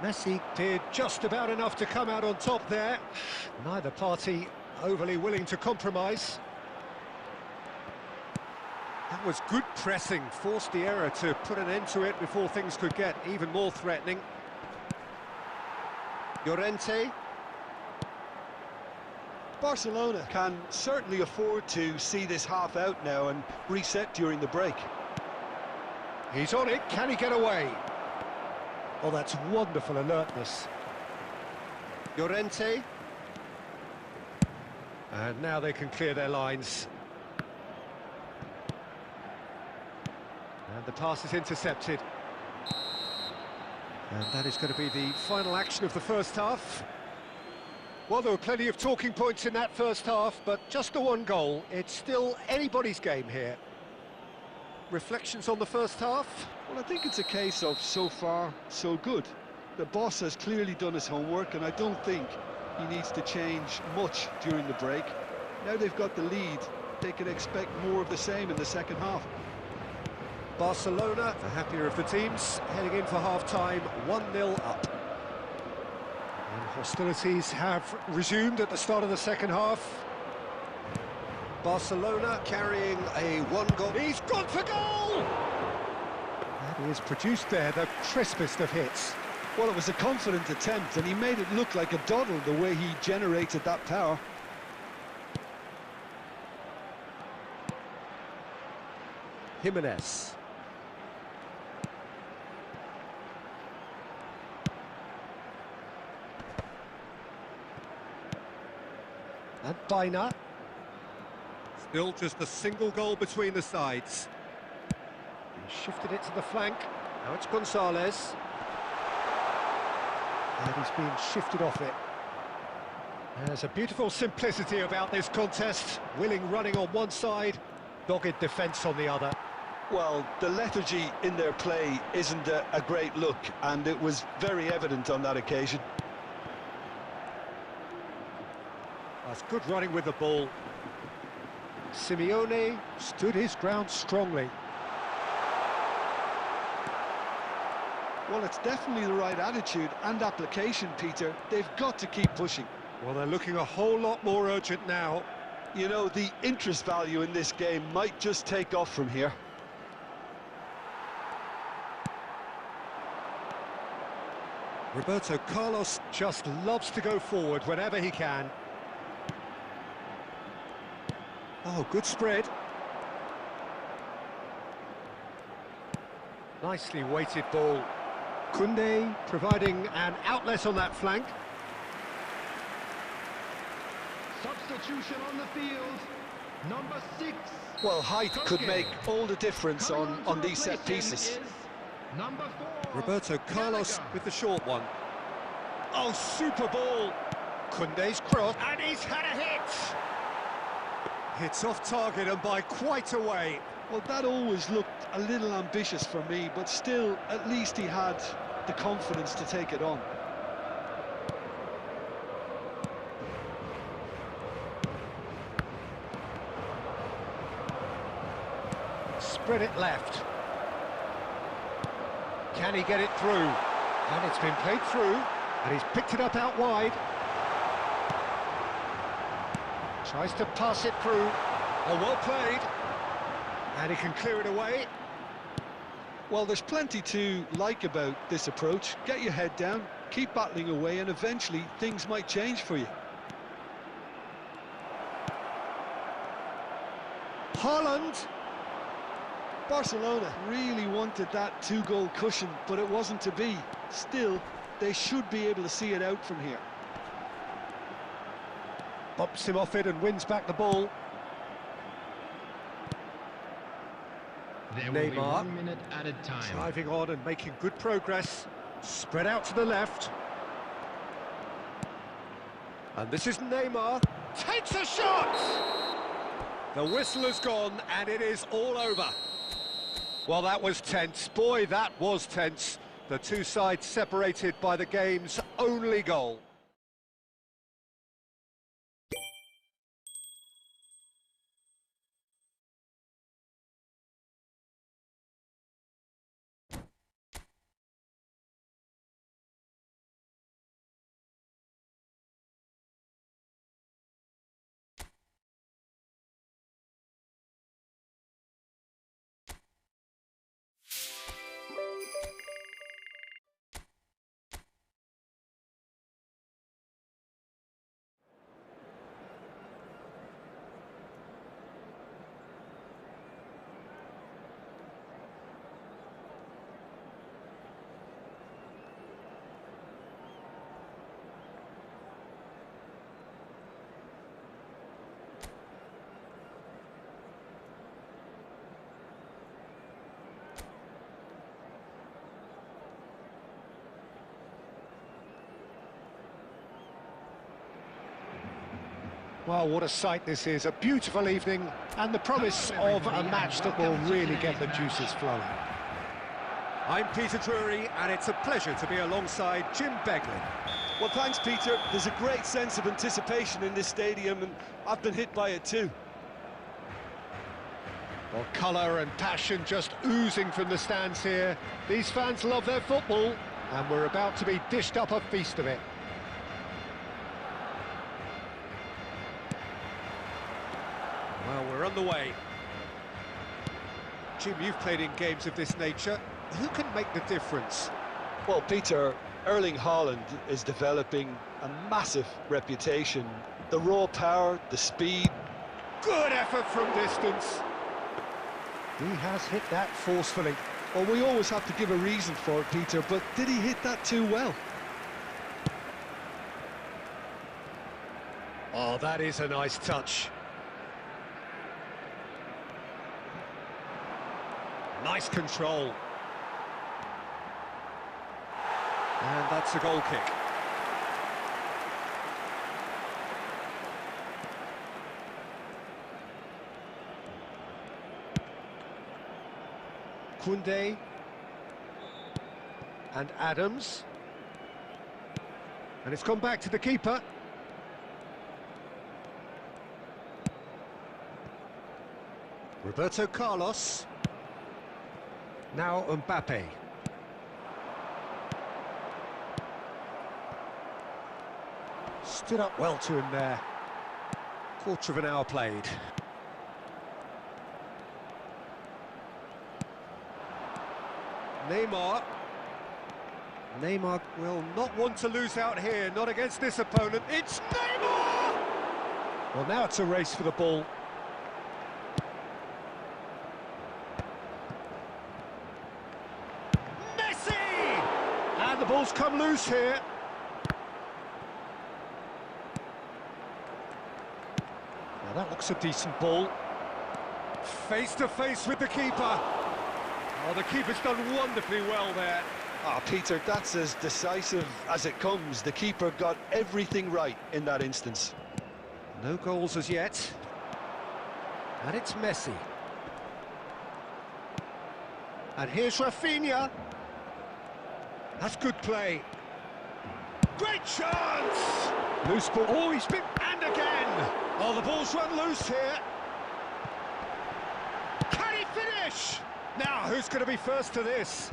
Messi did just about enough to come out on top there. Neither party overly willing to compromise. That was good pressing, forced the error to put an end to it before things could get even more threatening. Llorente. Barcelona can certainly afford to see this half out now and reset during the break. He's on it, can he get away? Oh, that's wonderful alertness. Llorente. And now they can clear their lines. And the pass is intercepted. And that is going to be the final action of the first half. Well, there were plenty of talking points in that first half, but just the one goal. It's still anybody's game here. Reflections on the first half? Well, I think it's a case of so far, so good. The boss has clearly done his homework, and I don't think he needs to change much during the break. Now they've got the lead, they can expect more of the same in the second half. Barcelona, the happier of the teams, heading in for half-time, 1-0 up. And hostilities have resumed at the start of the second half. Barcelona carrying a one-goal... He's gone for goal! And he has produced there the crispest of hits. Well, it was a confident attempt, and he made it look like a doddle the way he generated that power. Jimenez. And Baina. Still just a single goal between the sides. He shifted it to the flank. Now it's Gonzalez. And he's been shifted off it. There's a beautiful simplicity about this contest. Willing running on one side, dogged defence on the other. Well, the lethargy in their play isn't a great look, and it was very evident on that occasion. That's good running with the ball. Simeone stood his ground strongly. Well, it's definitely the right attitude and application, Peter. They've got to keep pushing. Well, they're looking a whole lot more urgent now. You know, the interest value in this game might just take off from here. Roberto Carlos just loves to go forward whenever he can. Oh, good spread. Nicely weighted ball. Koundé providing an outlet on that flank. Substitution on the field. Number 6. Well, height could make all the difference on these set pieces. Number 4. Roberto Carlos with the short one. Oh, super ball. Koundé's cross, and he's had a hit. Hits off target and by quite a way. Well, that always looked a little ambitious for me, but still, at least he had the confidence to take it on. Spread it left. Can he get it through? And it's been played through, and he's picked it up out wide. Tries to pass it through. Oh, well played. And he can clear it away. Well, there's plenty to like about this approach. Get your head down, keep battling away, and eventually things might change for you. Haaland. Barcelona really wanted that two-goal cushion, but it wasn't to be. Still, they should be able to see it out from here. Bumps him off it and wins back the ball. There will be 1 minute added time. Driving on and making good progress. Spread out to the left. And this is Neymar. Takes a shot! The whistle has gone and it is all over. Well, that was tense. Boy, that was tense. The two sides separated by the game's only goal. Well, what a sight this is. A beautiful evening and the promise of a match that will really get the juices flowing. I'm Peter Drury and it's a pleasure to be alongside Jim Beglin. Well, thanks, Peter. There's a great sense of anticipation in this stadium, and I've been hit by it too. Well, colour and passion just oozing from the stands here. These fans love their football and we're about to be dished up a feast of it. Well, we're on the way. Jim, you've played in games of this nature. Who can make the difference? Well, Peter, Erling Haaland is developing a massive reputation. The raw power, the speed. Good effort from distance. He has hit that forcefully. Well, we always have to give a reason for it, Peter, but did he hit that too well? Oh, that is a nice touch. Nice control. And that's a goal kick. Koundé. And Adams. And it's gone back to the keeper. Roberto Carlos. Now Mbappe. Stood up well to him there. Quarter of an hour played. Neymar. Neymar will not want to lose out here, not against this opponent. It's Neymar! Well, now it's a race for the ball. And the ball's come loose here. Now that looks a decent ball. Face to face with the keeper. Oh, the keeper's done wonderfully well there. Ah, Peter, that's as decisive as it comes. The keeper got everything right in that instance. No goals as yet. And it's Messi. And here's Rafinha. That's good play. Great chance! Loose ball. Oh, he's been... And again! Oh, the ball's run loose here. Can he finish? Now, who's going to be first to this?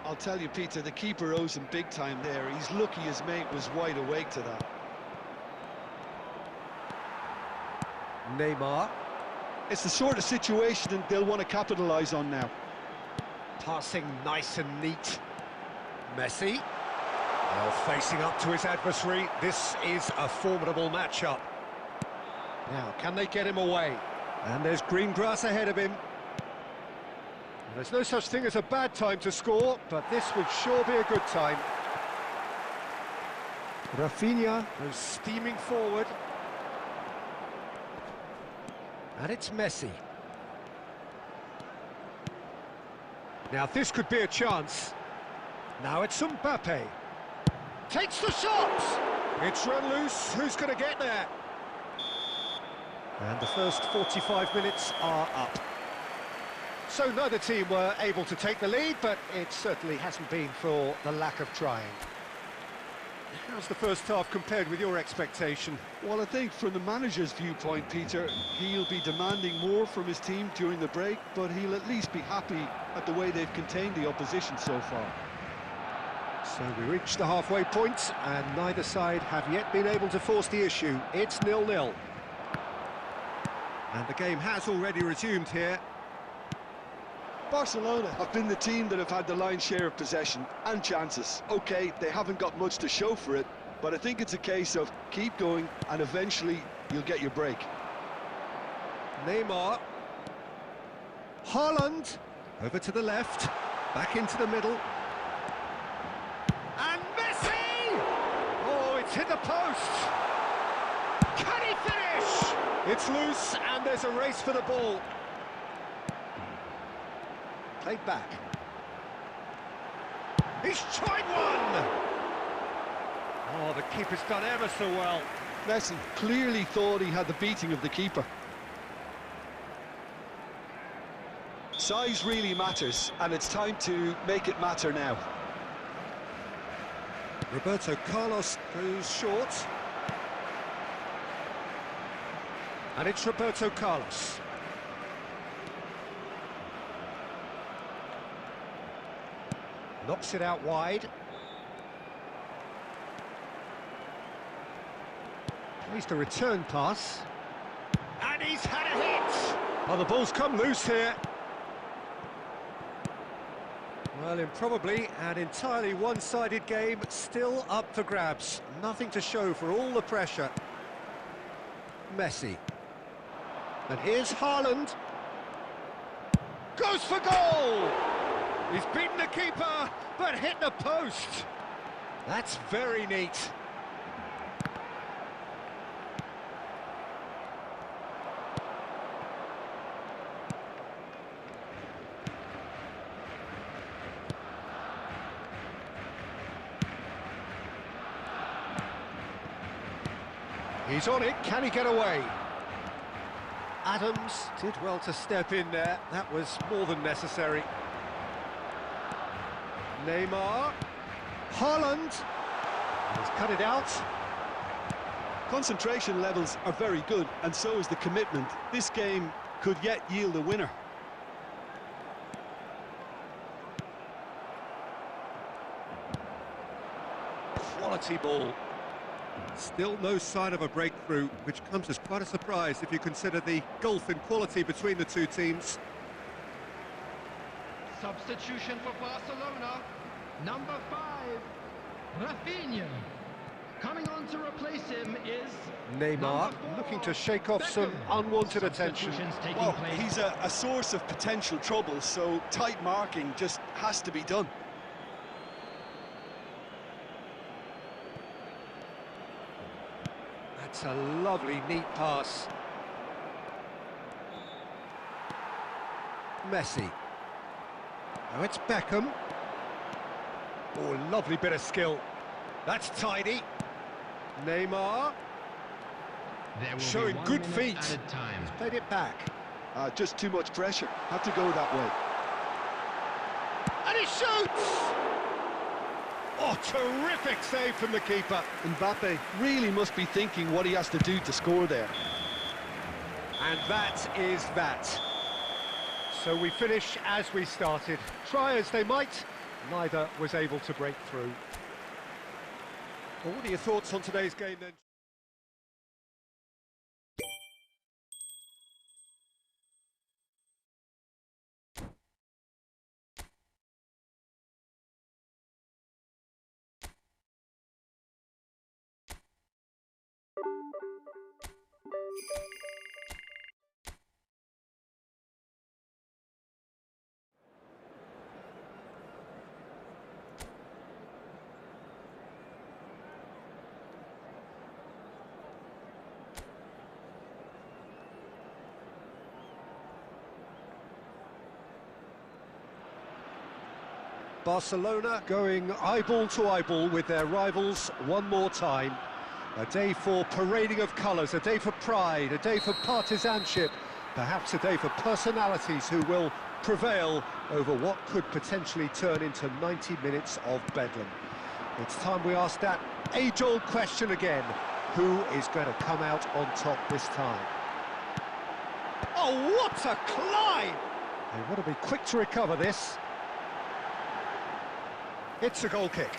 I'll tell you, Peter, the keeper owes him big time there. He's lucky his mate was wide awake to that. Neymar. It's the sort of situation they'll want to capitalise on now. Passing nice and neat. Messi. Well, facing up to his adversary, this is a formidable matchup. Now, can they get him away? And there's green grass ahead of him. There's no such thing as a bad time to score, but this would sure be a good time. Rafinha goes steaming forward. And it's Messi. Now this could be a chance. Now it's Mbappe. Takes the shot! It's run loose. Who's going to get there? And the first 45 minutes are up. So neither team were able to take the lead, but it certainly hasn't been for the lack of trying. How's the first half compared with your expectation? Well, I think from the manager's viewpoint, Peter, he'll be demanding more from his team during the break, but he'll at least be happy at the way they've contained the opposition so far. So we reach the halfway point, and neither side have yet been able to force the issue. It's 0-0. And the game has already resumed here. Barcelona have been the team that have had the lion's share of possession and chances. OK, they haven't got much to show for it, but I think it's a case of keep going and eventually you'll get your break. Neymar. Haaland. Over to the left. Back into the middle. And Messi! Oh, it's hit the post. Can he finish? It's loose and there's a race for the ball. Played back. He's tried one! Oh, the keeper's done ever so well. Messi clearly thought he had the beating of the keeper. Size really matters, and it's time to make it matter now. Roberto Carlos goes short. And it's Roberto Carlos. Knocks it out wide. Needs the return pass. And he's had a hit! Oh, the ball's come loose here. Well, in probably an entirely one-sided game, still up for grabs. Nothing to show for all the pressure. Messi. And here's Haaland. Goes for goal! He's beaten the keeper, but hit the post. That's very neat. He's on it, can he get away? Adams did well to step in there, that was more than necessary. Neymar, Haaland, he's cut it out. Concentration levels are very good, and so is the commitment. This game could yet yield a winner. Quality ball. Still no sign of a breakthrough, which comes as quite a surprise if you consider the gulf in quality between the two teams. Substitution for Barcelona. Number 5, Rafinha. Coming on to replace him is Neymar, 4, looking to shake off some unwanted attention. Well, he's a source of potential trouble, so tight marking just has to be done. That's a lovely, neat pass. Messi. Now it's Beckham. Oh, lovely bit of skill. That's tidy. Neymar. Showing good feet. He's played it back. Just too much pressure. Had to go that way. And he shoots! Oh, terrific save from the keeper. Mbappe really must be thinking what he has to do to score there. And that is that. So we finish as we started. Try as they might, neither was able to break through. Well, what are your thoughts on today's game then? Barcelona going eyeball to eyeball with their rivals one more time. A day for parading of colours, a day for pride, a day for partisanship, perhaps a day for personalities who will prevail over what could potentially turn into 90 minutes of bedlam. It's time we ask that age-old question again. Who is going to come out on top this time? Oh, what a climb! They want to be quick to recover this. It's a goal kick.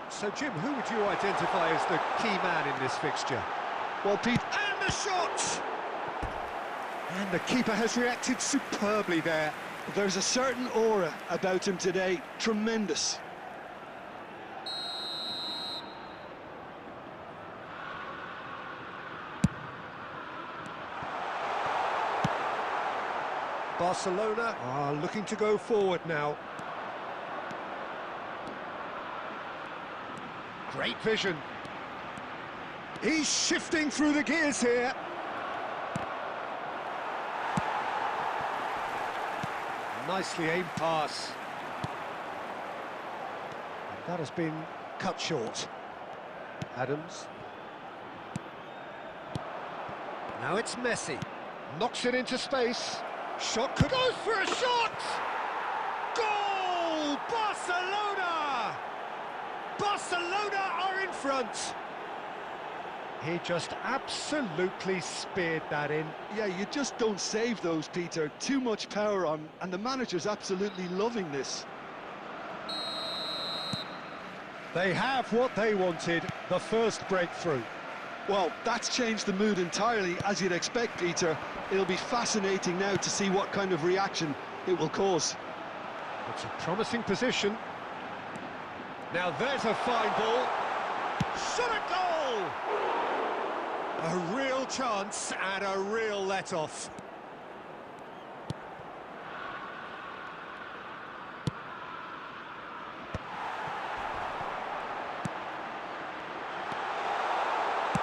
So, Jim, who would you identify as the key man in this fixture? Well, Pete... And the shot! And the keeper has reacted superbly there. There's a certain aura about him today. Tremendous. Barcelona are looking to go forward now. Great vision. He's shifting through the gears here. Nicely aimed pass. And that has been cut short. Adams. Now it's Messi. Knocks it into space. Shot could go for a shot! Goal! Barcelona! Barcelona are in front. He just absolutely speared that in. Yeah, you just don't save those, Peter. Too much power on, and the manager's absolutely loving this. They have what they wanted, the first breakthrough. Well, that's changed the mood entirely, as you'd expect, Peter. It'll be fascinating now to see what kind of reaction it will cause. It's a promising position. Now there's a fine ball. Shot a goal! A real chance and a real let-off.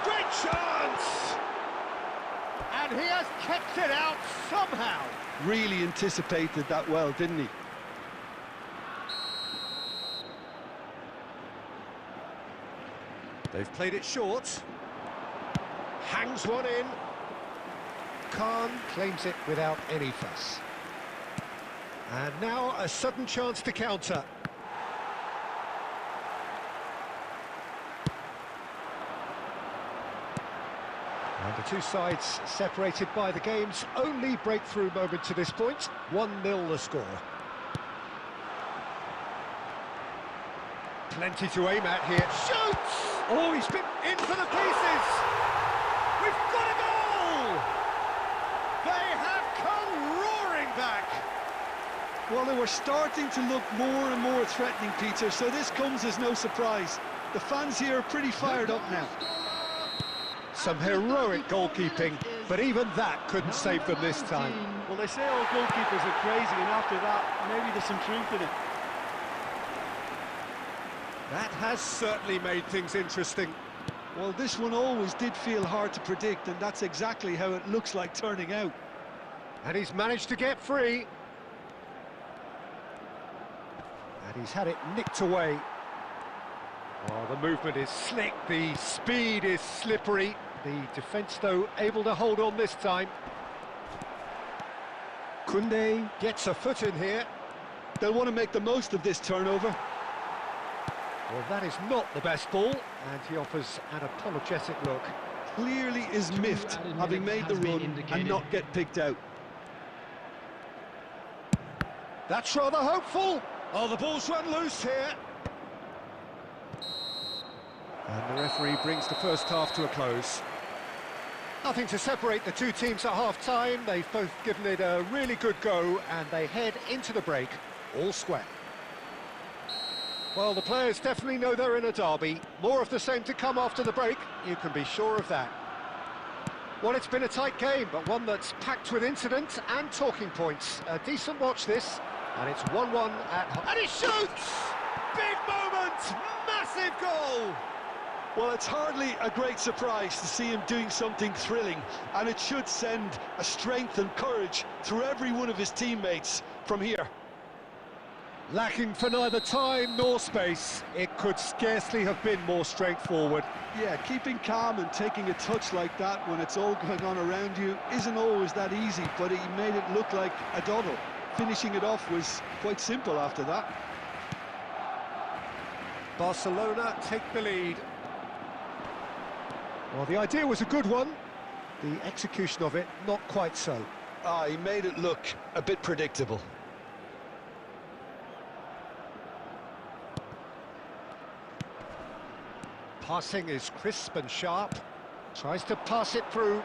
Great chance! And he has kept it out somehow. Really anticipated that well, didn't he? They've played it short. Hangs one in. Khan claims it without any fuss. And now a sudden chance to counter. And the two sides separated by the game's only breakthrough moment to this point. 1-0 the score. Plenty to aim at here. Shoots! Oh, he's been in for the pieces! We've got a goal! They have come roaring back! Well, they were starting to look more and more threatening, Peter, so this comes as no surprise. The fans here are pretty fired up now. Some heroic goalkeeping, but even that couldn't save them this time. Well, they say all goalkeepers are crazy, and after that, maybe there's some truth in it. That has certainly made things interesting. Well, this one always did feel hard to predict, and that's exactly how it looks like turning out. And he's managed to get free. And he's had it nicked away. Oh, the movement is slick, the speed is slippery. The defence, though, able to hold on this time. Koundé gets a foot in here. They'll want to make the most of this turnover. Well, that is not the best ball, and he offers an apologetic look. Clearly is miffed, having made the run and not get picked out. That's rather hopeful. Oh, the ball's run loose here. And the referee brings the first half to a close. Nothing to separate the two teams at half-time. They've both given it a really good go, and they head into the break all square. Well, the players definitely know they're in a derby. More of the same to come after the break, you can be sure of that. Well, it's been a tight game, but one that's packed with incident and talking points. A decent watch this, and it's 1-1 at home. And he shoots! Big moment! Massive goal! Well, it's hardly a great surprise to see him doing something thrilling, and it should send a strength and courage through every one of his teammates from here. Lacking for neither time nor space, it could scarcely have been more straightforward. Yeah, keeping calm and taking a touch like that when it's all going on around you isn't always that easy, but he made it look like a doddle. Finishing it off was quite simple after that. Barcelona take the lead. Well, the idea was a good one. The execution of it, not quite so. He made it look a bit predictable. Passing is crisp and sharp. Tries to pass it through.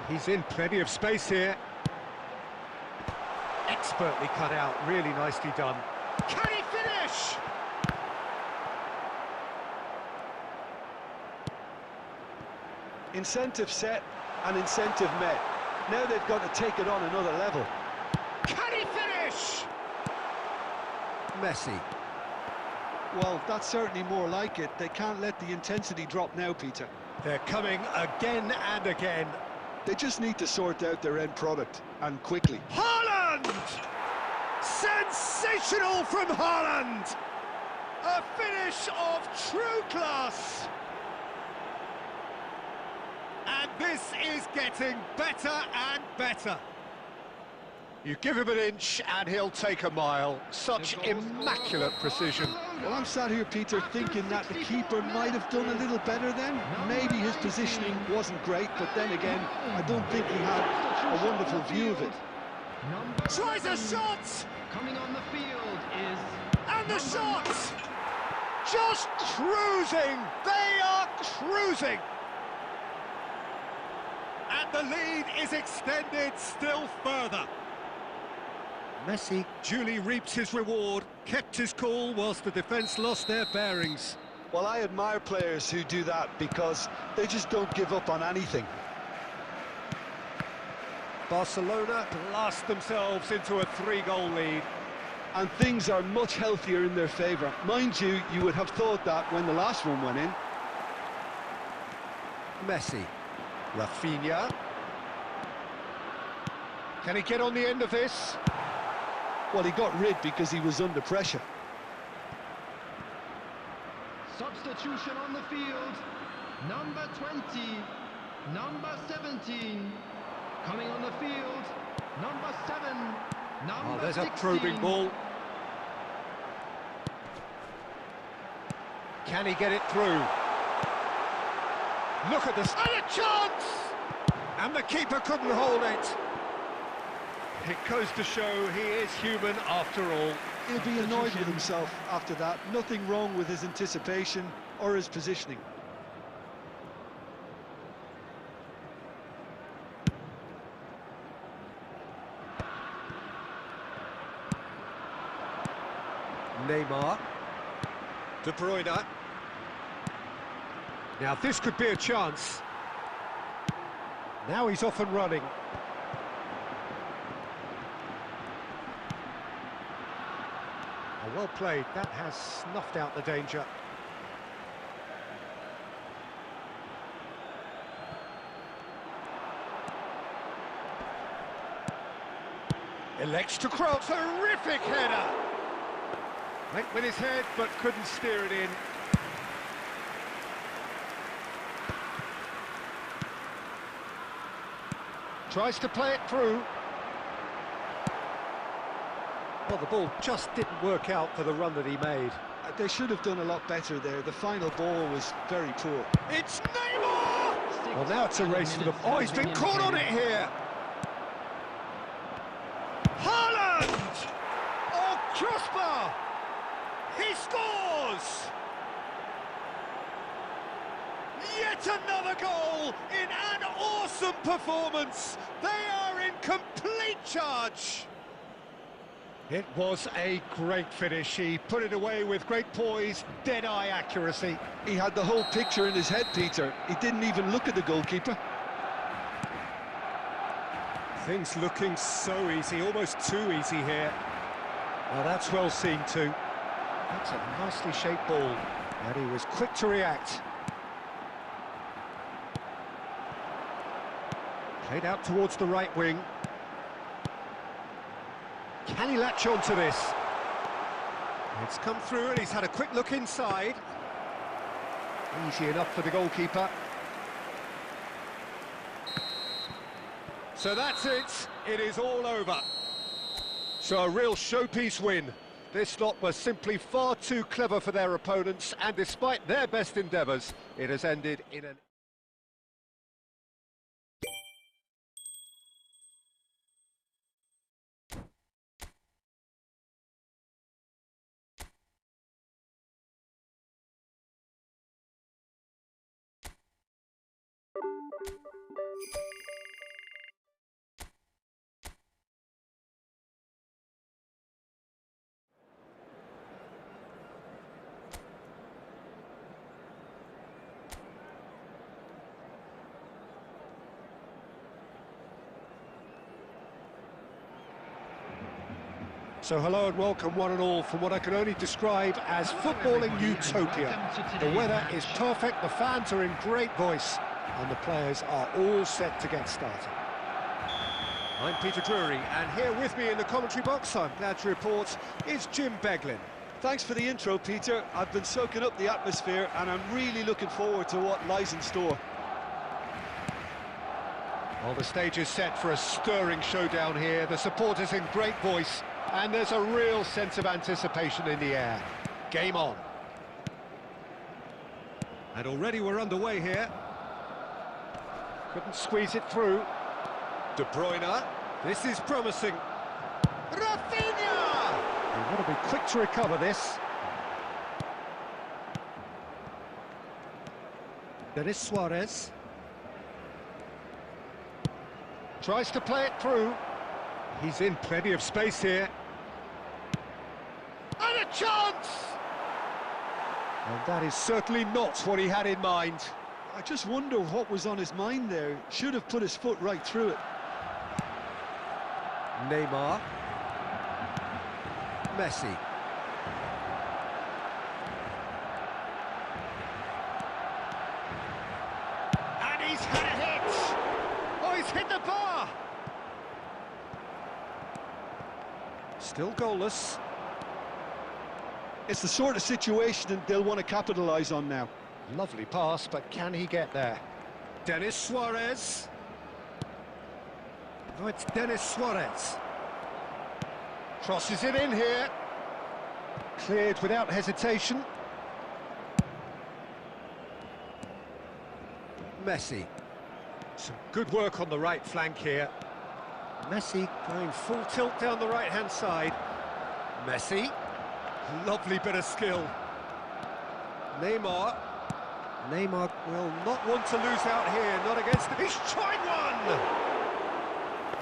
He's in plenty of space here. Expertly cut out, really nicely done. Can he finish? Incentive set and incentive met. Now they've got to take it on another level. Can he finish? Messi. Well, that's certainly more like it. They can't let the intensity drop now, Peter. They're coming again and again. They just need to sort out their end product, and quickly. Haaland! Sensational from Haaland! A finish of true class! And this is getting better and better. You give him an inch and he'll take a mile. Such immaculate precision. Well, I'm sat here, Peter, thinking that the keeper might have done a little better then. Maybe his positioning wasn't great, but then again, I don't think he had a wonderful view of it. Tries a shot! Coming on the field is... And the shot! Just cruising! They are cruising! And the lead is extended still further. Messi duly reaps his reward, kept his cool whilst the defence lost their bearings. Well, I admire players who do that because they just don't give up on anything. Barcelona blast themselves into a 3-goal lead. And things are much healthier in their favour. Mind you, you would have thought that when the last one went in. Messi. Rafinha. Can he get on the end of this? Well, he got rid because he was under pressure. Substitution on the field. Number 20, number 17. Coming on the field, number 7, number there's 16. a probing ball. Can he get it through? Look at this, and a chance! And the keeper couldn't hold it. It goes to show he is human after all. He'll be annoyed with himself after that. Nothing wrong with his anticipation or his positioning. Neymar. De Bruyne. Now this could be a chance. Now he's off and running. Well played, that has snuffed out the danger. Elects to cross, terrific header! Went with his head, but couldn't steer it in. Tries to play it through. Well, the ball just didn't work out for the run that he made. They should have done a lot better there. The final ball was very poor. It's Neymar! Well, now it's a race for the... Oh, he's been caught on it here! Haaland! Oh, crossbar! He scores! Yet another goal in an awesome performance. They are in complete charge. It was a great finish. He put it away with great poise, dead-eye accuracy. He had the whole picture in his head, Peter. He didn't even look at the goalkeeper. Things looking so easy, almost too easy here. Well, that's well seen too. That's a nicely shaped ball, and he was quick to react. Played out towards the right wing. Can he latch on to this? It's come through and he's had a quick look inside. Easy enough for the goalkeeper. So that's it. It is all over. So a real showpiece win. This lot was simply far too clever for their opponents, and despite their best endeavours, it has ended in an... So hello and welcome one and all from what I can only describe as footballing utopia. The weather is perfect, the fans are in great voice, and the players are all set to get started. I'm Peter Drury, and here with me in the commentary box, I'm glad to report, is Jim Beglin. Thanks for the intro, Peter. I've been soaking up the atmosphere, and I'm really looking forward to what lies in store. Well, the stage is set for a stirring showdown here, the supporters in great voice, and there's a real sense of anticipation in the air. Game on. And already we're underway here. Couldn't squeeze it through. De Bruyne. This is promising. Rafinha! You've got to be quick to recover this. Denis Suarez. Tries to play it through. He's in plenty of space here. And a chance! And that is certainly not what he had in mind. I just wonder what was on his mind there. Should have put his foot right through it. Neymar. Messi. And he's had a hit! Oh, he's hit the bar! Still goalless. It's the sort of situation that they'll want to capitalise on now. Lovely pass, but can he get there? Denis Suarez. Oh, it's Denis Suarez. Crosses it in here. Cleared without hesitation. Messi. Some good work on the right flank here. Messi going full tilt down the right-hand side. Messi. Lovely bit of skill. Neymar. Neymar will not want to lose out here, not against... He's tried one!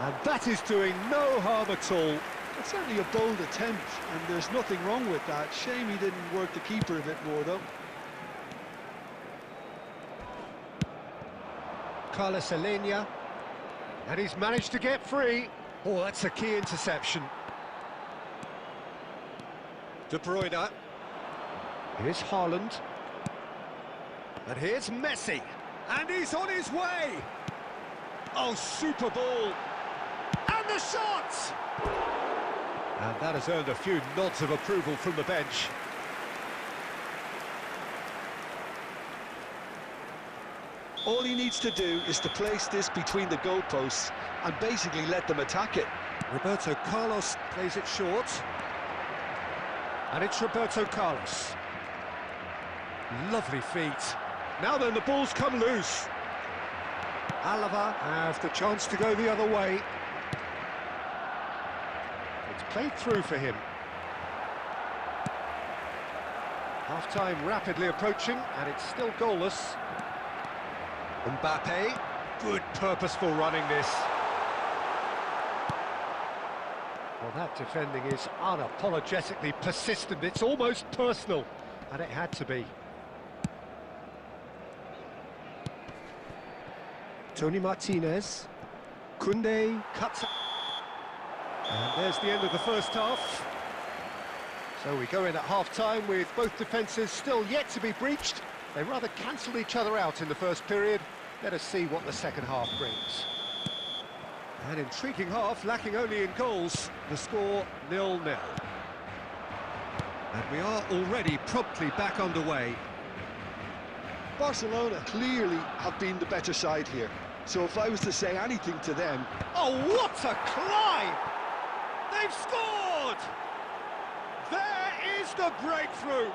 And that is doing no harm at all. It's certainly a bold attempt, and there's nothing wrong with that. Shame he didn't work the keeper a bit more, though. Carlos Alenia. And he's managed to get free. Oh, that's a key interception. De Bruyne. Here's Haaland. And here's Messi. And he's on his way. Oh, super ball. And the shot! And that has earned a few nods of approval from the bench. All he needs to do is to place this between the goalposts and basically let them attack it. Roberto Carlos plays it short. And it's Roberto Carlos. Lovely feet. Now then, the ball's come loose. Alava have the chance to go the other way. It's played through for him. Half-time rapidly approaching, and it's still goalless. Mbappe, good purposeful running this. Well, that defending is unapologetically persistent. It's almost personal, and it had to be. Tony Martinez. Koundé cuts. And there's the end of the first half. So we go in at half-time with both defences still yet to be breached. They rather cancelled each other out in the first period. Let us see what the second half brings. An intriguing half, lacking only in goals. The score 0-0. And we are already promptly back underway. Barcelona clearly have been the better side here. So if I was to say anything to them... Oh, what a climb! They've scored! There is the breakthrough!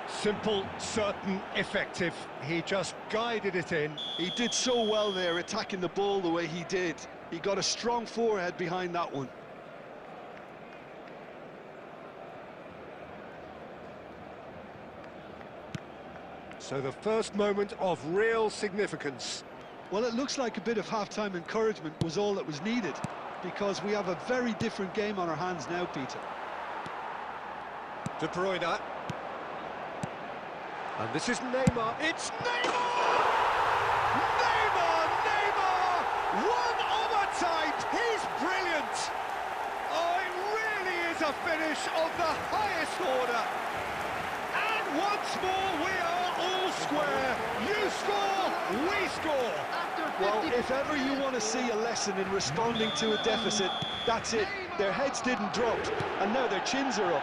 Simple, certain, effective. He just guided it in. He did so well there, attacking the ball the way he did. He got a strong forehead behind that one. So the first moment of real significance. Well, it looks like a bit of half-time encouragement was all that was needed, because we have a very different game on our hands now, Peter. De Bruyne. And this is Neymar. It's Neymar! Neymar! One of a type! He's brilliant! Oh, it really is a finish of the highest order. And once more, we are all square. You score, we score. Well, if ever you want to see a lesson in responding to a deficit, that's it. Their heads didn't drop, and now their chins are up.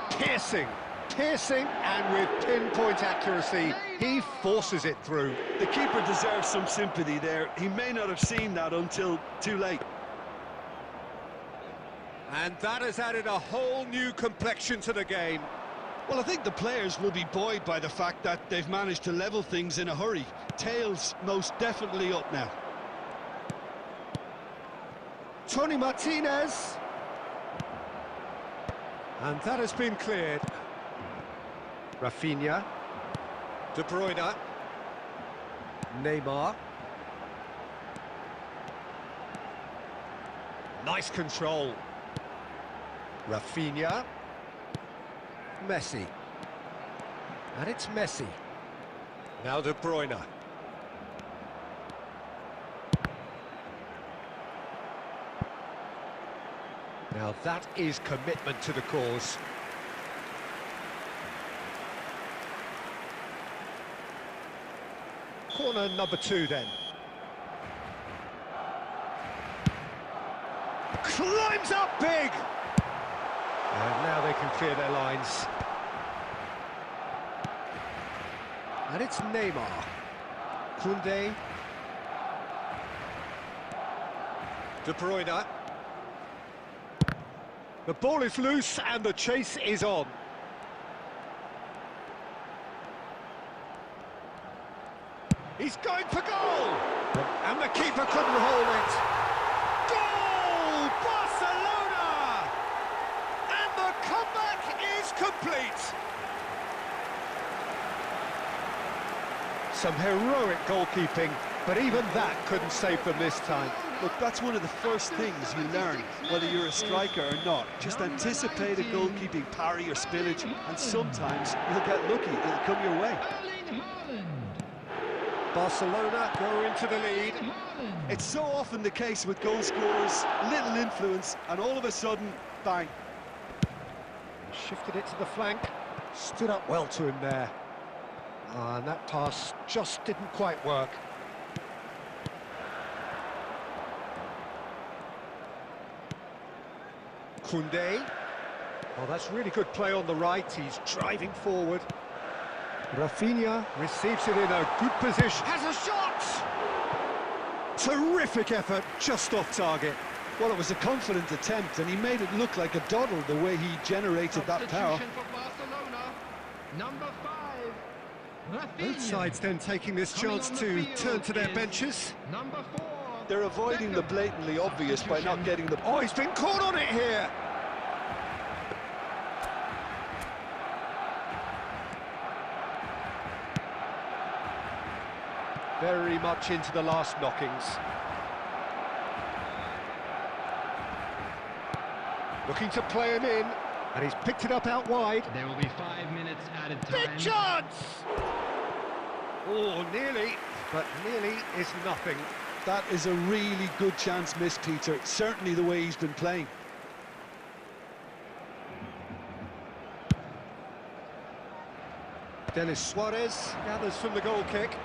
Piercing, and with pinpoint accuracy, he forces it through. The keeper deserves some sympathy there. He may not have seen that until too late. And that has added a whole new complexion to the game. Well, I think the players will be buoyed by the fact that they've managed to level things in a hurry. Tails most definitely up now. Tony Martinez. And that has been cleared. Rafinha. De Bruyne. Neymar. Nice control. Rafinha. Messi. And it's Messi. Now De Bruyne. Now that is commitment to the cause. Corner number 2 then. Climbs up big! And now they can clear their lines. And it's Neymar. Koundé. De Bruyne. The ball is loose and the chase is on. He's going for goal! And the keeper couldn't hold it. Goal! Barcelona! And the comeback is complete. Some heroic goalkeeping, but even that couldn't save them this time. Look, that's one of the first things you learn, whether you're a striker or not. Just anticipate a goalkeeping parry or spillage, and sometimes you'll get lucky, it'll come your way. Barcelona go into the lead. It's so often the case with goal scorers, little influence, and all of a sudden, bang. Shifted it to the flank, stood up well to him there. And that pass just didn't quite work. Koundé. Oh, that's really good play on the right. He's driving forward. Rafinha receives it in a good position. Has a shot! Terrific effort, just off target. Well, it was a confident attempt, and he made it look like a doddle the way he generated that power. For Barcelona, number 5, Both sides then taking this chance to turn to their benches. Number 4. They're avoiding the blatantly obvious by not getting the... Oh, he's been caught on it here! very much into the last knockings. Looking to play him in, and he's picked it up out wide. There will be 5 minutes added time. Big chance! Oh, nearly, but nearly is nothing. That is a really good chance missed, Peter. Certainly the way he's been playing. Denis Suarez gathers from the goal kick.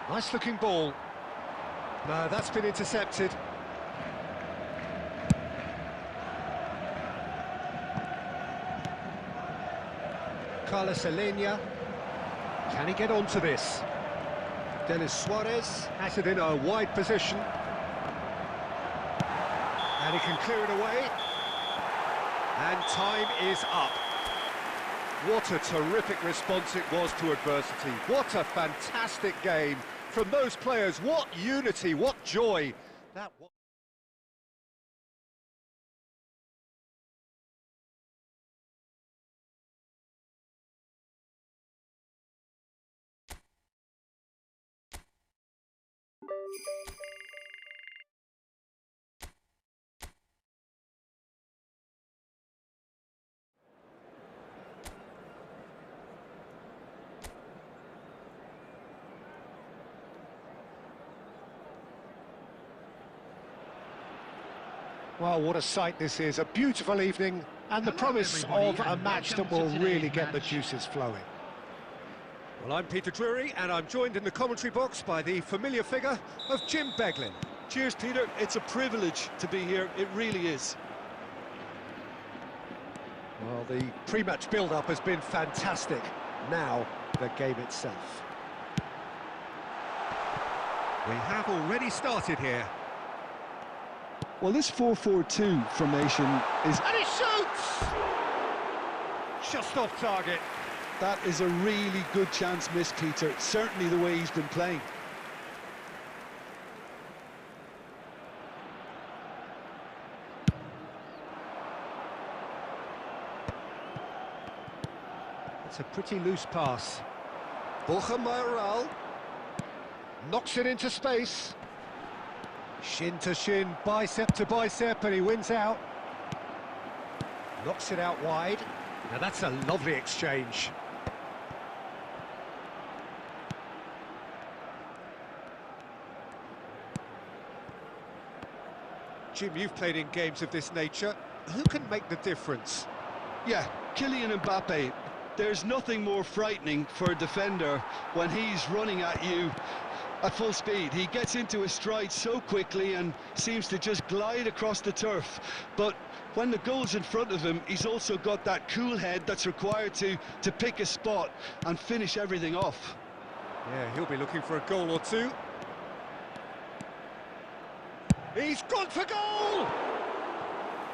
Nice looking ball. No, that's been intercepted. Carlos Alenia. Can he get onto this? Denis Suarez has it in a wide position. And he can clear it away. And time is up. What a terrific response it was to adversity. What a fantastic game from those players. What unity, what joy. That was... Well, what a sight this is. A beautiful evening and the promise of a match that will really get the juices flowing. Well, I'm Peter Drury, and I'm joined in the commentary box by the familiar figure of Jim Beglin. Cheers, Peter. It's a privilege to be here. It really is. Well, the pre-match build-up has been fantastic. Now, the game itself. We have already started here. Well, this 4-4-2 formation is... And he shoots! Just off target. That is a really good chance missed, Peter. Certainly the way he's been playing. It's a pretty loose pass. Borja Mayoral knocks it into space. Shin to shin, bicep to bicep, and he wins out. Knocks it out wide. Now that's a lovely exchange. Jim, you've played in games of this nature. Who can make the difference? Yeah, Kylian Mbappe. There's nothing more frightening for a defender when he's running at you at full speed. He gets into his stride so quickly and seems to just glide across the turf. But when the goal's in front of him, he's also got that cool head that's required to pick a spot and finish everything off. Yeah, he'll be looking for a goal or two. He's gone for goal!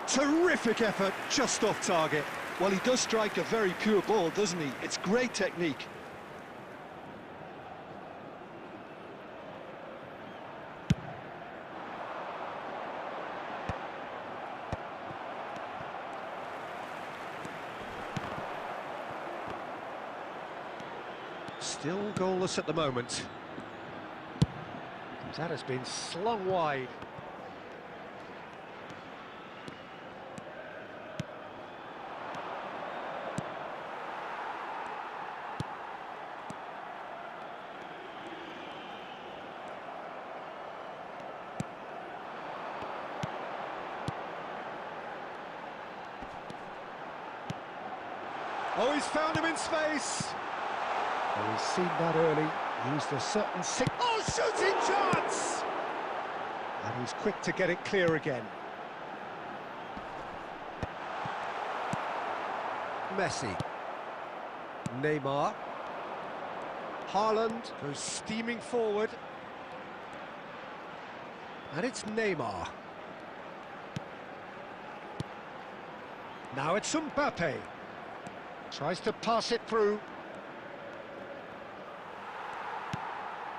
Terrific effort, just off target. Well, he does strike a very pure ball, doesn't he? It's great technique. Still goalless at the moment. That has been slung wide. Oh, he's found him in space. Well, he's seen that early, used a certain oh, shooting chance! And he's quick to get it clear again. Messi. Neymar. Haaland goes steaming forward. And it's Neymar. Now it's Mbappe. Tries to pass it through.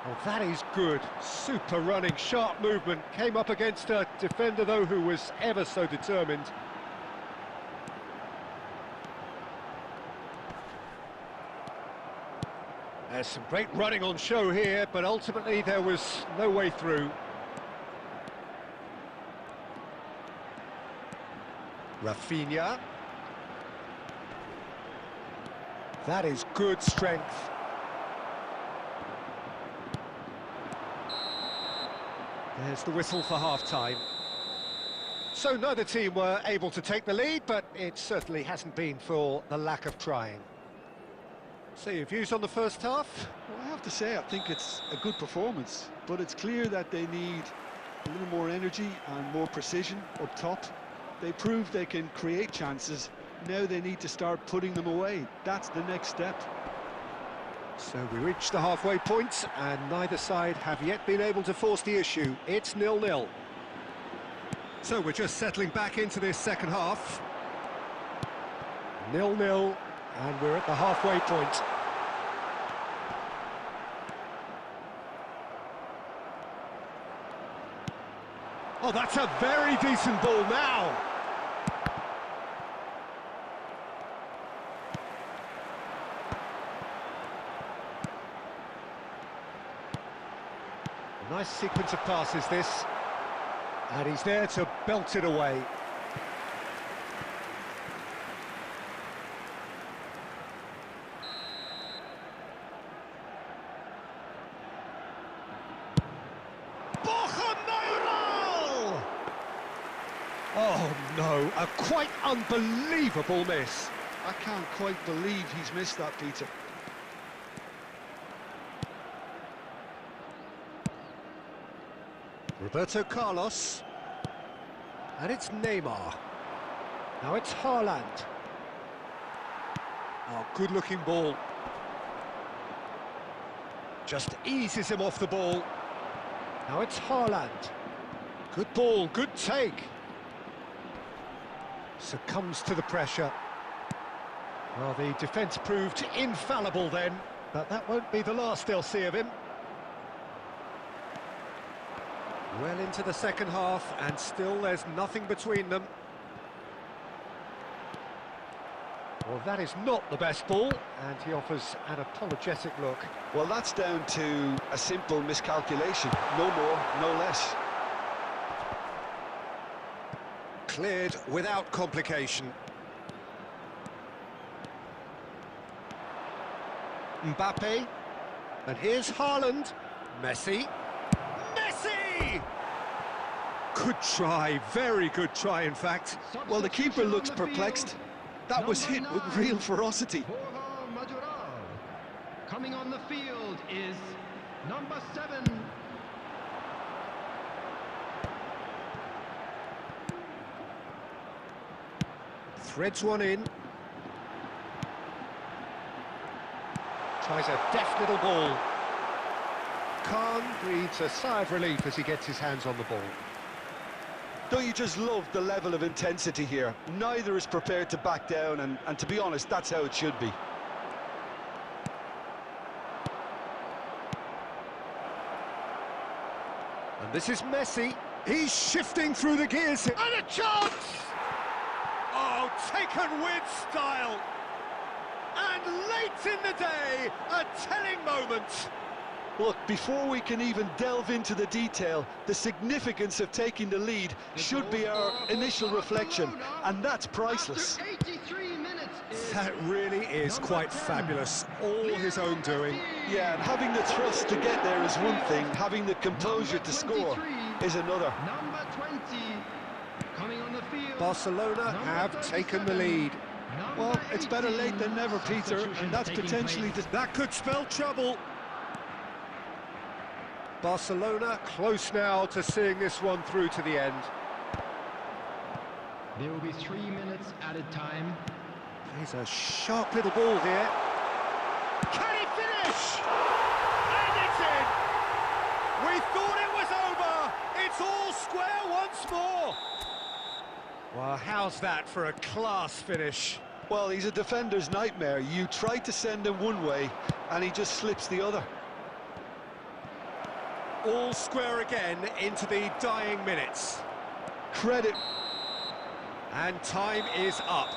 Oh, that is good. Super running, sharp movement. Came up against a defender, though, who was ever so determined. There's some great running on show here, but ultimately there was no way through. Rafinha. That is good strength. There's the whistle for half-time. So neither team were able to take the lead, but it certainly hasn't been for the lack of trying. So your views on the first half? Well, I have to say, I think it's a good performance, but it's clear that they need a little more energy and more precision up top. They proved they can create chances. Now they need to start putting them away. That's the next step. So we reach the halfway point, and neither side have yet been able to force the issue. It's 0-0. So we're just settling back into this second half. 0-0, and we're at the halfway point. Oh, that's a very decent ball now. A nice sequence of passes, this. And he's there to belt it away. Oh no, a quite unbelievable miss. I can't quite believe he's missed that, Peter. Roberto Carlos. And it's Neymar. Now it's Haaland. Oh, good-looking ball. Just eases him off the ball. Now it's Haaland. Good ball, good take. Succumbs to the pressure. Well, the defence proved infallible then, but that won't be the last they'll see of him. Well into the second half, and still there's nothing between them. Well, that is not the best ball, and he offers an apologetic look. Well, that's down to a simple miscalculation. No more, no less. Cleared without complication. Mbappe. And here's Haaland. Messi. Messi! Good try, very good try, in fact. Well, the keeper looks perplexed. That was hit with real ferocity. Coming on the field is number 7. Threads one in. Tries a deft little ball. Khan breathes a sigh of relief as he gets his hands on the ball. Don't you just love the level of intensity here? Neither is prepared to back down, and to be honest, that's how it should be. And this is Messi. He's shifting through the gears. And a chance! Oh, taken with style. And late in the day, a telling moment. Look, before we can even delve into the detail, the significance of taking the lead should be our initial reflection, and that's priceless. That really is quite fabulous, all his own doing. Yeah, and having the thrust to get there is one thing, having the composure to score is another. Number 20, coming on the field. Barcelona have taken the lead. Well, it's better late than never, Peter, and that's potentially... That could spell trouble. Barcelona close now to seeing this one through to the end. There will be 3 minutes added time. Here's a sharp little ball here. Can he finish? And it's in! We thought it was over! It's all square once more! Well, how's that for a class finish? Well, he's a defender's nightmare. You try to send him one way, and he just slips the other. All square again into the dying minutes. Credit. And time is up.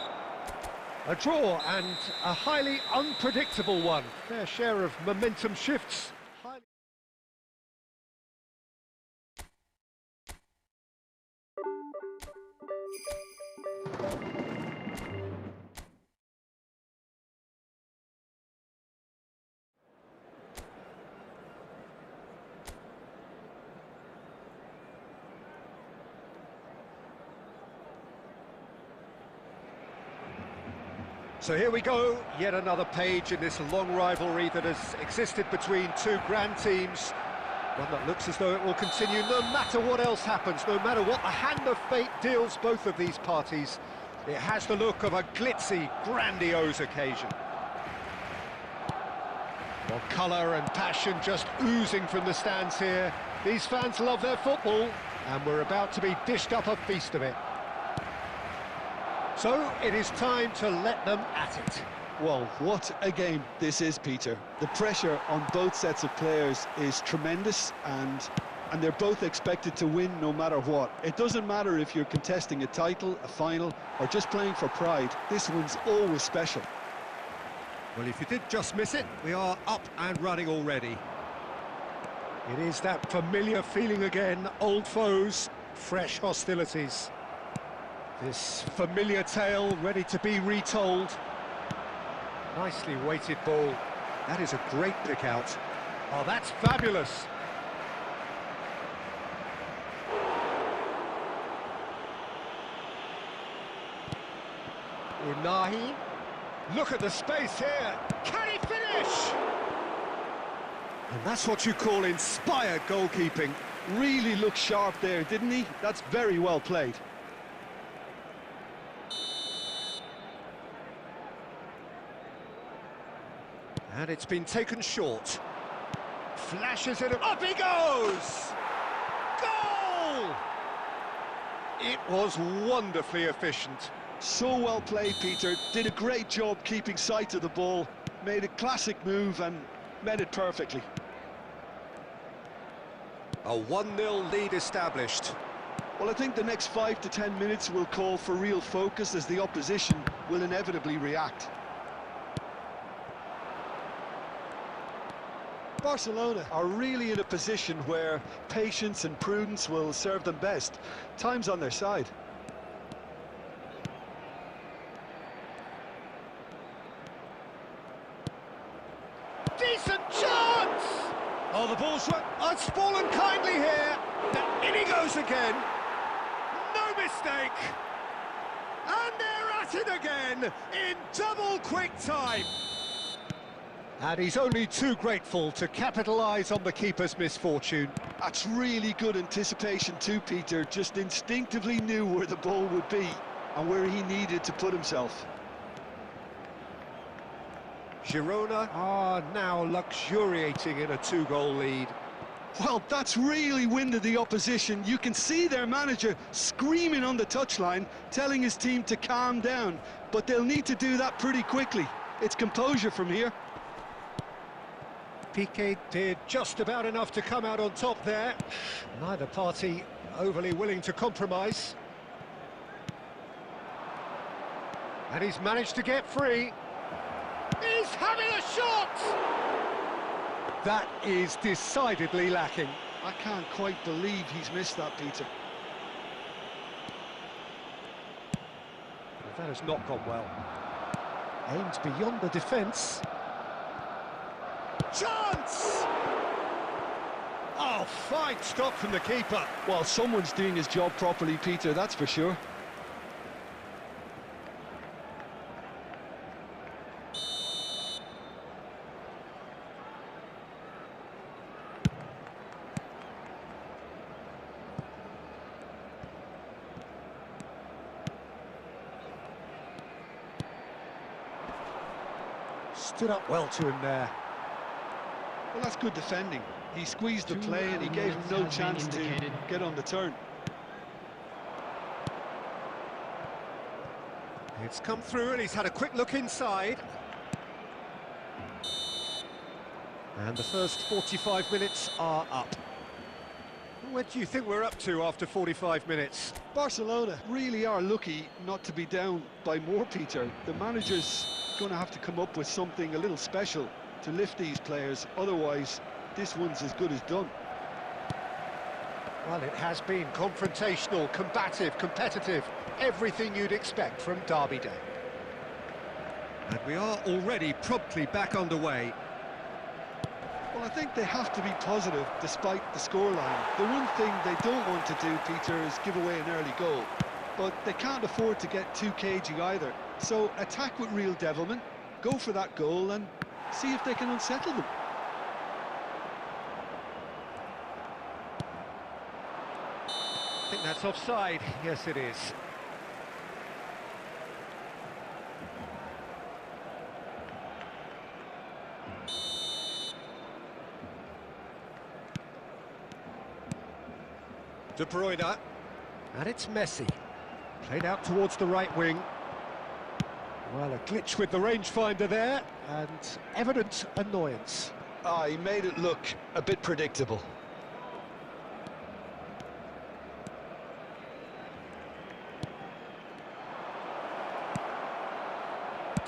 A draw and a highly unpredictable one. Fair share of momentum shifts. So here we go, yet another page in this long rivalry that has existed between two grand teams. One that looks as though it will continue no matter what else happens, no matter what the hand of fate deals both of these parties. It has the look of a glitzy, grandiose occasion. Well, colour and passion just oozing from the stands here. These fans love their football, and we're about to be dished up a feast of it. So, it is time to let them at it. Well, what a game this is, Peter. The pressure on both sets of players is tremendous, and they're both expected to win no matter what. It doesn't matter if you're contesting a title, a final, or just playing for pride. This one's always special. Well, if you did just miss it, we are up and running already. It is that familiar feeling again, old foes, fresh hostilities. This familiar tale ready to be retold. Nicely weighted ball. That is a great pick out. Oh, that's fabulous. Unahi. Look at the space here. Can he finish? And that's what you call inspired goalkeeping. Really looked sharp there, didn't he? That's very well played. And it's been taken short. Flashes it, up he goes! Goal! It was wonderfully efficient. So well played, Peter. Did a great job keeping sight of the ball. Made a classic move and met it perfectly. A 1-0 lead established. Well, I think the next 5 to 10 minutes will call for real focus as the opposition will inevitably react. Barcelona are really in a position where patience and prudence will serve them best. Time's on their side. Decent chance! Oh, the ball's right. It's fallen kindly here. In he goes again. No mistake. And they're at it again in double quick time. And he's only too grateful to capitalise on the keeper's misfortune. That's really good anticipation too, Peter. Just instinctively knew where the ball would be and where he needed to put himself. Girona are now luxuriating in a 2-goal lead. Well, that's really winded the opposition. You can see their manager screaming on the touchline, telling his team to calm down. But they'll need to do that pretty quickly. It's composure from here. Piqué did just about enough to come out on top there. Neither party overly willing to compromise. And he's managed to get free. He's having a shot! That is decidedly lacking. I can't quite believe he's missed that, Peter. That has not gone well. Aimed beyond the defence. Chance! Oh, fine stop from the keeper. Well, someone's doing his job properly, Peter, that's for sure. Stood up well to him there. Well, that's good defending. He squeezed the play and he gave him no chance to get on the turn. It's come through and he's had a quick look inside. And the first 45 minutes are up. What do you think we're up to after 45 minutes? Barcelona really are lucky not to be down by more, Peter. The manager's going to have to come up with something a little special to lift these players, otherwise this one's as good as done. Well, it has been confrontational, combative, competitive, everything you'd expect from Derby Day. And we are already promptly back underway. Well, I think they have to be positive despite the scoreline. The one thing they don't want to do, Peter, is give away an early goal. But they can't afford to get too cagey either. So attack with real devilment, go for that goal and see if they can unsettle them. I think that's offside. Yes, it is. De Bruyne, and it's Messi. Played out towards the right wing. Well, a glitch with the rangefinder there, and evident annoyance. He made it look a bit predictable.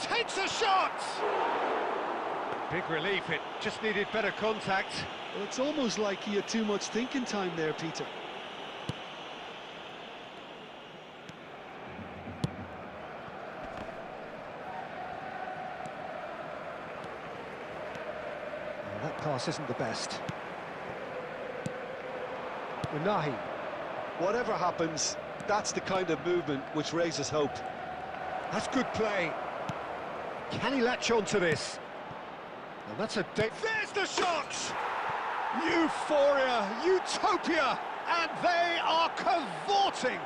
Takes a shot! Big relief, it just needed better contact. Well, it's almost like he had too much thinking time there, Peter. That pass isn't the best. Unahi. Whatever happens, that's the kind of movement which raises hope. That's good play. Can he latch on to this? And that's a... There's the shot! Euphoria, utopia, and they are cavorting.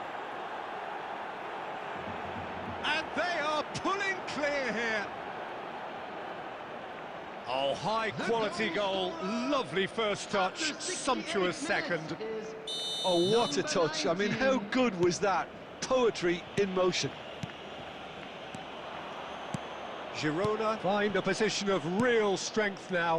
And they are pulling clear here. Oh, high-quality goal, lovely first touch, sumptuous second. Oh, what a touch. I mean, how good was that? Poetry in motion. Girona find a position of real strength now.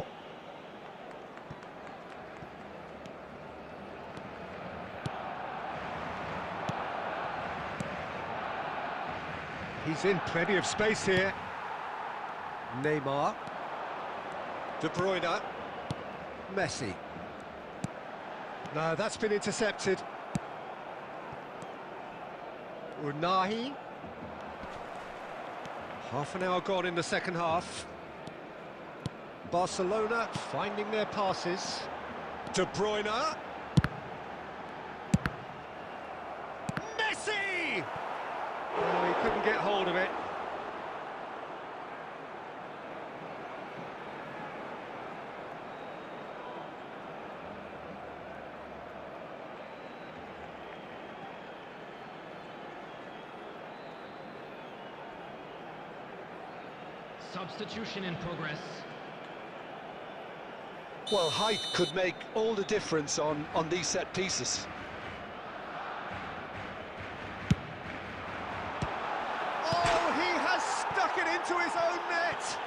He's in plenty of space here. Neymar. De Bruyne. Messi. No, that's been intercepted. Unahi. Half an hour gone in the second half. Barcelona finding their passes. De Bruyne. Messi! Oh, he couldn't get hold of it. Substitution in progress. Well, height could make all the difference on these set pieces. Oh, he has stuck it into his own net!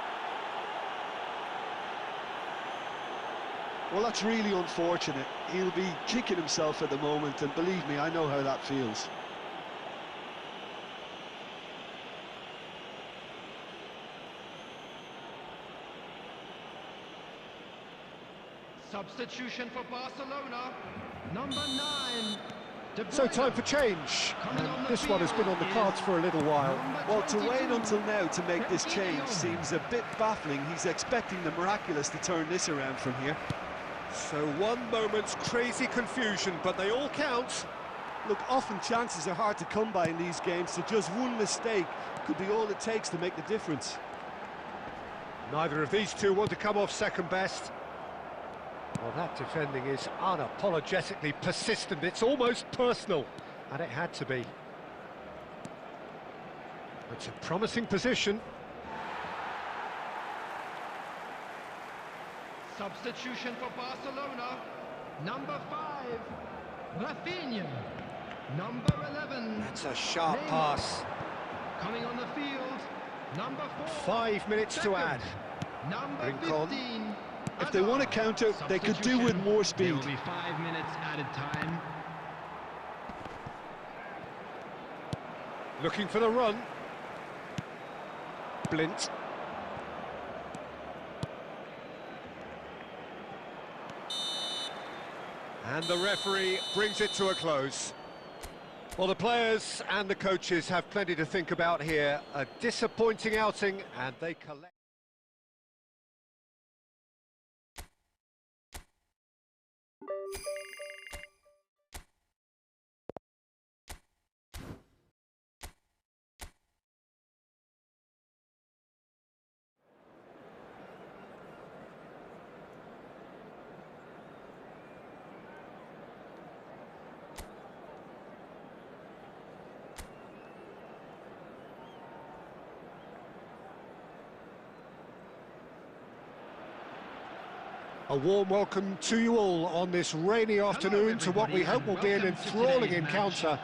Well, that's really unfortunate. He'll be kicking himself at the moment, and believe me, I know how that feels. Substitution for Barcelona, number 9. So time for change, and this one has been on the cards for a little while. Well, to wait until now to make this change seems a bit baffling. He's expecting the miraculous to turn this around from here. So one moment's crazy confusion, but they all count. Look, often chances are hard to come by in these games, so just one mistake could be all it takes to make the difference. Neither of these two want to come off second best. Well, that defending is unapologetically persistent. It's almost personal, and it had to be. It's a promising position. Substitution for Barcelona, number 5. Rafinha, number 11. That's a sharp Neymar. pass. Coming on the field, number 4. 5 minutes to add. Number Rincon. 15. If they want to counter, they could do with more speed. There will be 5 minutes added time. Looking for the run. Blint. And the referee brings it to a close. Well, the players and the coaches have plenty to think about here. A disappointing outing, and they collect. A warm welcome to you all on this rainy afternoon to what we hope will be an enthralling encounter.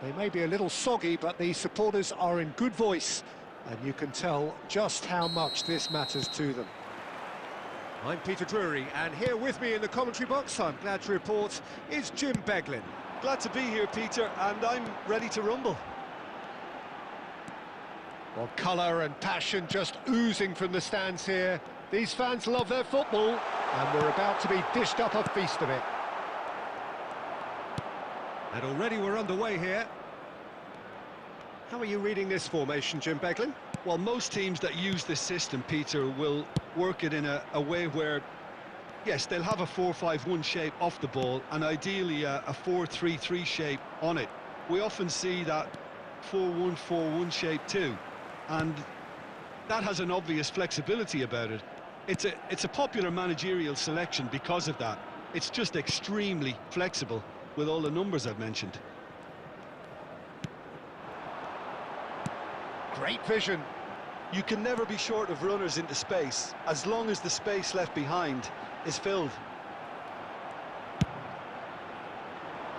They may be a little soggy, but the supporters are in good voice, and you can tell just how much this matters to them. I'm Peter Drury, and here with me in the commentary box, I'm glad to report, is Jim Beglin. Glad to be here, Peter, and I'm ready to rumble. Well, colour and passion just oozing from the stands here. These fans love their football, and we're about to be dished up a feast of it. And already we're underway here. How are you reading this formation, Jim Beglin? Well, most teams that use this system, Peter, will work it in a way where, yes, they'll have a 4-5-1 shape off the ball, and ideally a 4-3-3 shape on it. We often see that 4-1-4-1 shape too, and that has an obvious flexibility about it. It's a popular managerial selection because of that. It's just extremely flexible with all the numbers I've mentioned. Great vision. You can never be short of runners into space, as long as the space left behind is filled.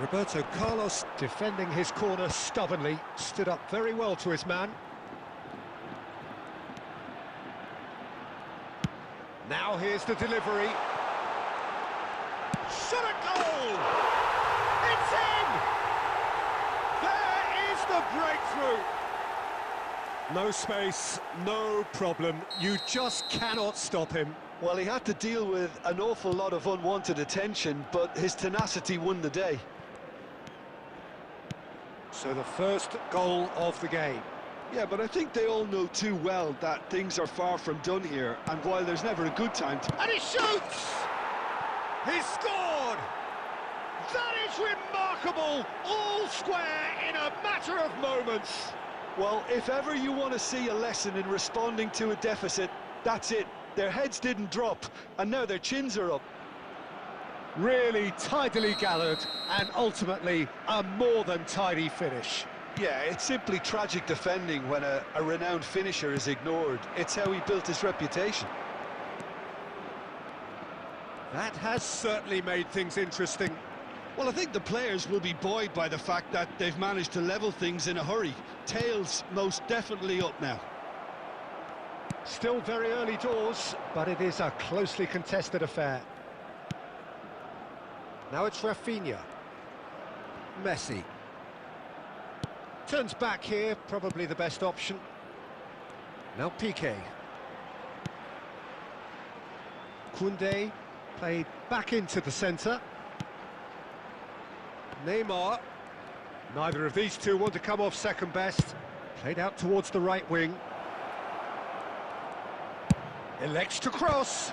Roberto Carlos defending his corner stubbornly, stood up very well to his man. Now here's the delivery. Shot a goal! It's in! There is the breakthrough! No space, no problem. You just cannot stop him. Well, he had to deal with an awful lot of unwanted attention, but his tenacity won the day. So the first goal of the game. Yeah, but I think they all know too well that things are far from done here, and while there's never a good time to... And he shoots! He scored! That is remarkable! All square in a matter of moments. Well, if ever you want to see a lesson in responding to a deficit, that's it. Their heads didn't drop, and now their chins are up. Really tidily gathered, and ultimately a more than tidy finish. Yeah, it's simply tragic defending when a renowned finisher is ignored. It's how he built his reputation. That has certainly made things interesting. Well, I think the players will be buoyed by the fact that they've managed to level things in a hurry. Tails most definitely up now. Still very early doors, but it is a closely contested affair. Now it's Rafinha. Messi. Turns back here, probably the best option. Now Piqué. Koundé played back into the centre. Neymar. Neither of these two want to come off second best. Played out towards the right wing. Elects to cross.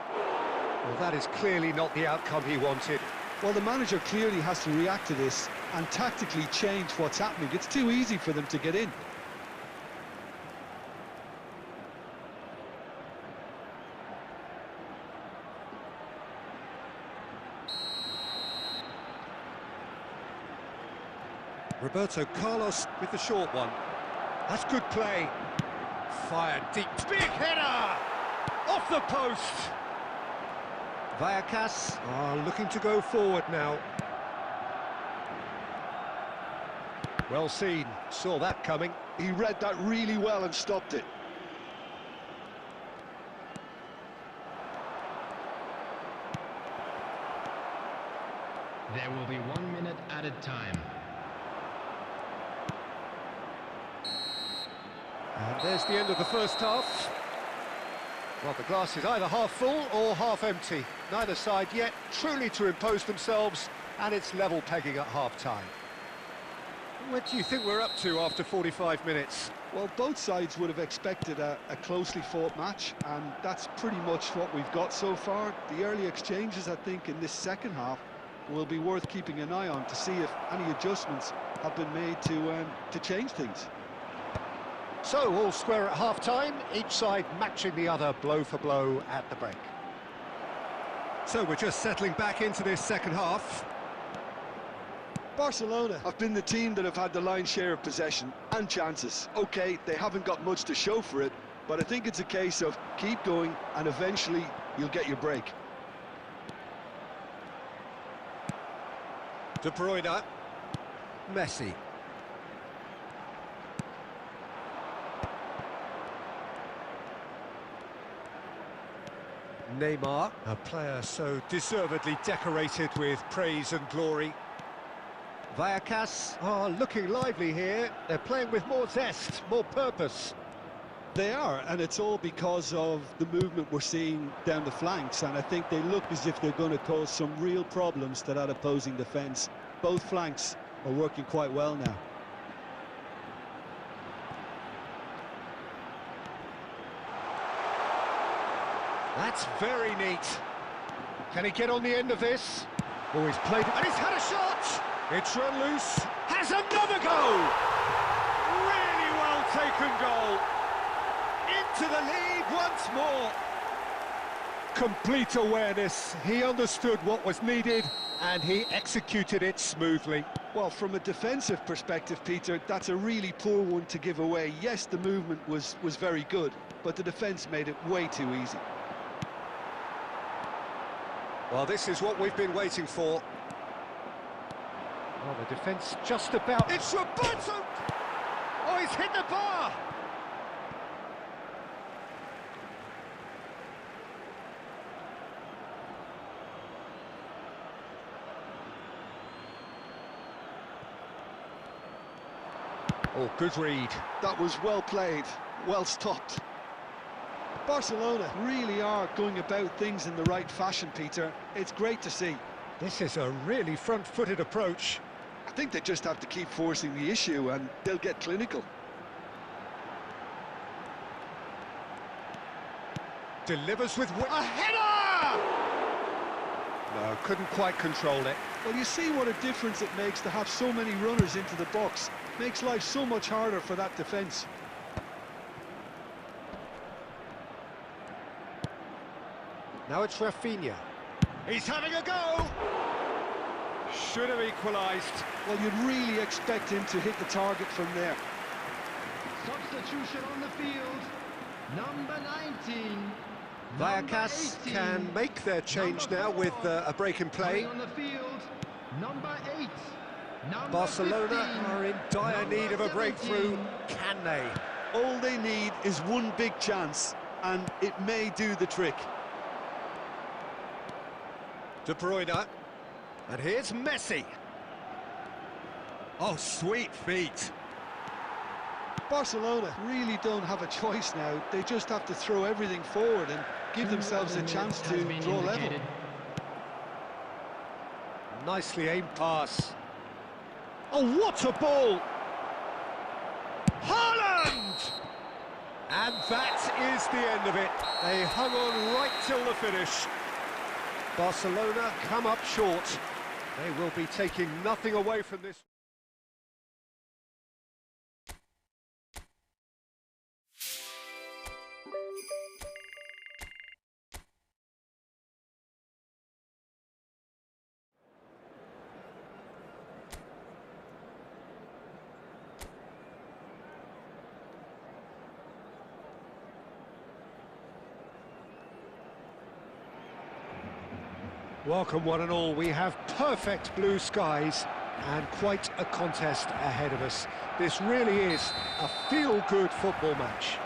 Well, that is clearly not the outcome he wanted. Well, the manager clearly has to react to this and tactically change what's happening. It's too easy for them to get in. Roberto Carlos with the short one. That's good play. Fired deep. Big header! Off the post! Vallecas are looking to go forward now. Well seen, saw that coming. He read that really well and stopped it. There will be 1 minute added time. And there's the end of the first half. Well, the glass is either half full or half empty. Neither side yet truly to impose themselves, and it's level pegging at half-time. What do you think we're up to after 45 minutes? Well, both sides would have expected a closely fought match, and that's pretty much what we've got so far. The early exchanges, I think, in this second half will be worth keeping an eye on to see if any adjustments have been made to change things. So, all square at half-time, each side matching the other blow for blow at the break. So we're just settling back into this second half. Barcelona have been the team that have had the lion's share of possession and chances. OK, they haven't got much to show for it, but I think it's a case of keep going and eventually you'll get your break. De Bruyne. Messi. Neymar, a player so deservedly decorated with praise and glory. Vallecas are looking lively here. They're playing with more zest, more purpose. They are, and it's all because of the movement we're seeing down the flanks, and I think they look as if they're going to cause some real problems to that opposing defence. Both flanks are working quite well now. That's very neat. Can he get on the end of this? Oh, he's played it, and he's had a shot! It's run loose, has another goal! Really well taken goal. Into the lead once more. Complete awareness. He understood what was needed, and he executed it smoothly. Well, from a defensive perspective, Peter, that's a really poor one to give away. Yes, the movement was very good, but the defence made it way too easy. Well, this is what we've been waiting for. Well, the defence just about... It's Roberto! Oh, he's hit the bar! Oh, good read. That was well played, well stopped. Barcelona really are going about things in the right fashion, Peter. It's great to see. This is a really front-footed approach. I think they just have to keep forcing the issue and they'll get clinical. Delivers with... A header! No, couldn't quite control it. Well, you see what a difference it makes to have so many runners into the box. Makes life so much harder for that defence. Now it's Rafinha. He's having a go! Should have equalised. Well, you'd really expect him to hit the target from there. Substitution on the field. Number 19. Vallecas can make their change now with a break in play. On the field. Number 8. Barcelona are in dire need of a breakthrough. Can they? All they need is one big chance, and it may do the trick. De Bruyne. And here's Messi. Oh, sweet feet. Barcelona really don't have a choice now. They just have to throw everything forward and give themselves a chance to draw level. Nicely aimed pass. Oh, what a ball! Haaland! And that is the end of it. They hung on right till the finish. Barcelona come up short. They will be taking nothing away from this. Welcome one and all. We have perfect blue skies and quite a contest ahead of us. This really is a feel-good football match.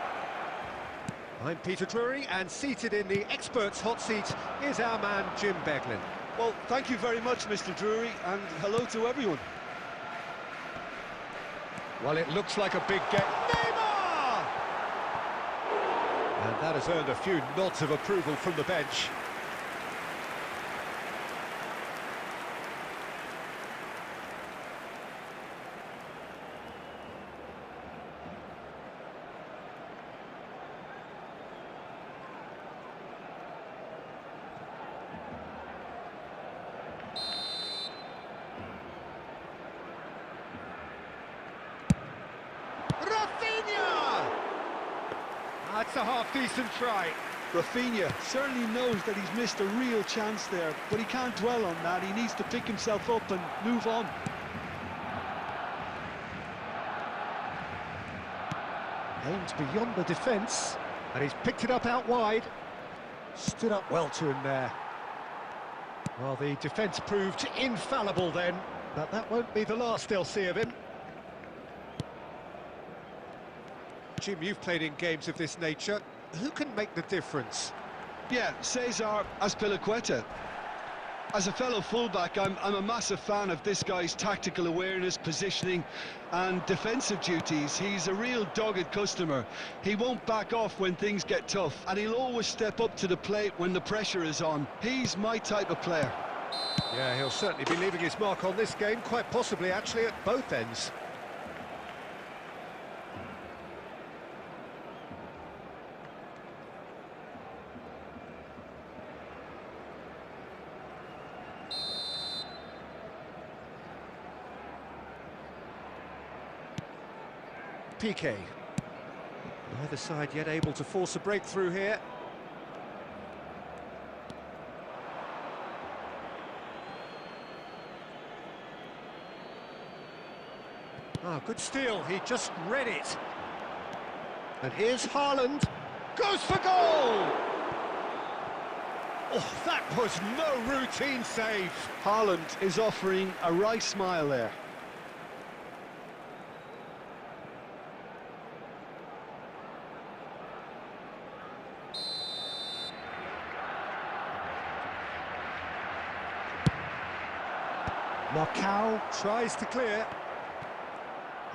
I'm Peter Drury, and seated in the experts' hot seat is our man Jim Beglin. Well, thank you very much, Mr. Drury, and hello to everyone. Well, it looks like a big game. Neymar! And that has earned a few nods of approval from the bench. That's a half-decent try. Rafinha certainly knows that he's missed a real chance there, but he can't dwell on that. He needs to pick himself up and move on. Aimed beyond the defence, and he's picked it up out wide. Stood up well to him there. Well, the defence proved infallible then, but that won't be the last they'll see of him. Jim, you've played in games of this nature. Who can make the difference? Yeah, Cesar Azpilicueta. As a fellow fullback, I'm a massive fan of this guy's tactical awareness, positioning and defensive duties. He's a real dogged customer. He won't back off when things get tough, and he'll always step up to the plate when the pressure is on. He's my type of player. Yeah, he'll certainly be leaving his mark on this game, quite possibly actually at both ends. Piqué. Neither side yet able to force a breakthrough here. Ah, good steal, he just read it. And here's Haaland, goes for goal! Oh, that was no routine save. Haaland is offering a wry smile there. Marcao tries to clear.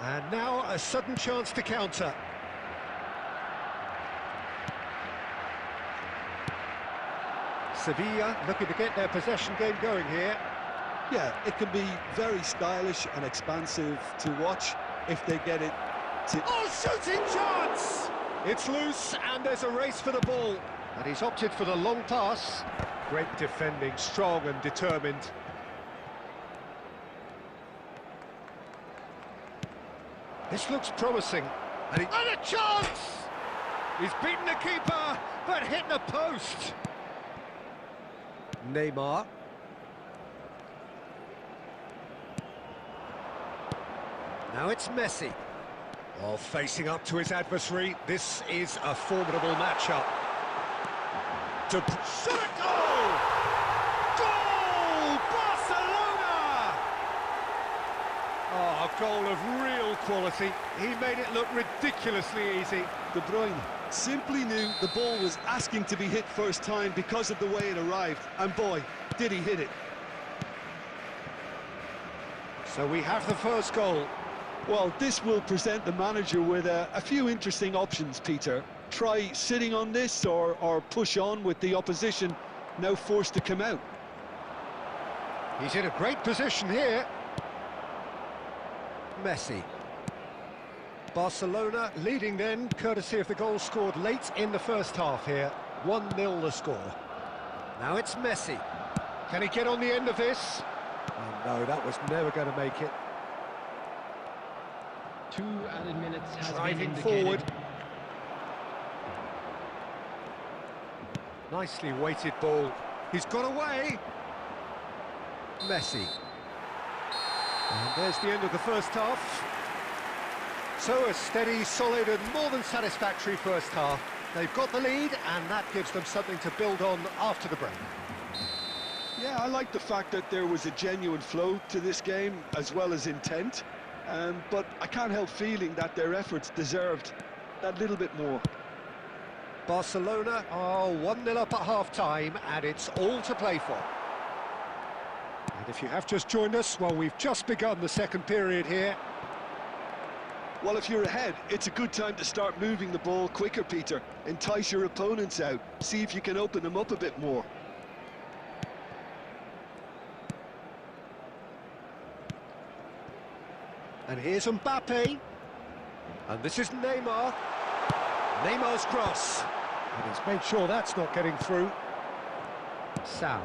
And now a sudden chance to counter. Sevilla looking to get their possession game going here. Yeah, it can be very stylish and expansive to watch if they get it to... Oh, shooting chance! It's loose and there's a race for the ball. And he's opted for the long pass. Great defending, strong and determined. This looks promising. And a chance! He's beaten the keeper, but hit the post. Neymar. Now it's Messi. While facing up to his adversary, this is a formidable matchup. To shot a goal! Goal! Barcelona! Oh, a goal of real quality. He made it look ridiculously easy. De Bruyne simply knew the ball was asking to be hit first time because of the way it arrived, and boy, did he hit it. So we have the first goal. Well, this will present the manager with a few interesting options, Peter. Try sitting on this or push on with the opposition now forced to come out. He's in a great position here. Messi. Barcelona leading then, courtesy of the goal scored late in the first half here. 1-0 the score. Now it's Messi. Can he get on the end of this? Oh no, that was never going to make it. 2 added minutes has Driving been indicated. forward. Nicely weighted ball. He's got away. Messi. And there's the end of the first half. So a steady, solid and more than satisfactory first half. They've got the lead and that gives them something to build on after the break. Yeah, I like the fact that there was a genuine flow to this game as well as intent. But I can't help feeling that their efforts deserved that little bit more. Barcelona are 1-0 up at half-time and it's all to play for. And if you have just joined us, well, we've just begun the second period here. Well, if you're ahead, it's a good time to start moving the ball quicker, Peter. Entice your opponents out. See if you can open them up a bit more. And here's Mbappe. And this is Neymar. Neymar's cross. And he's made sure that's not getting through. Salah.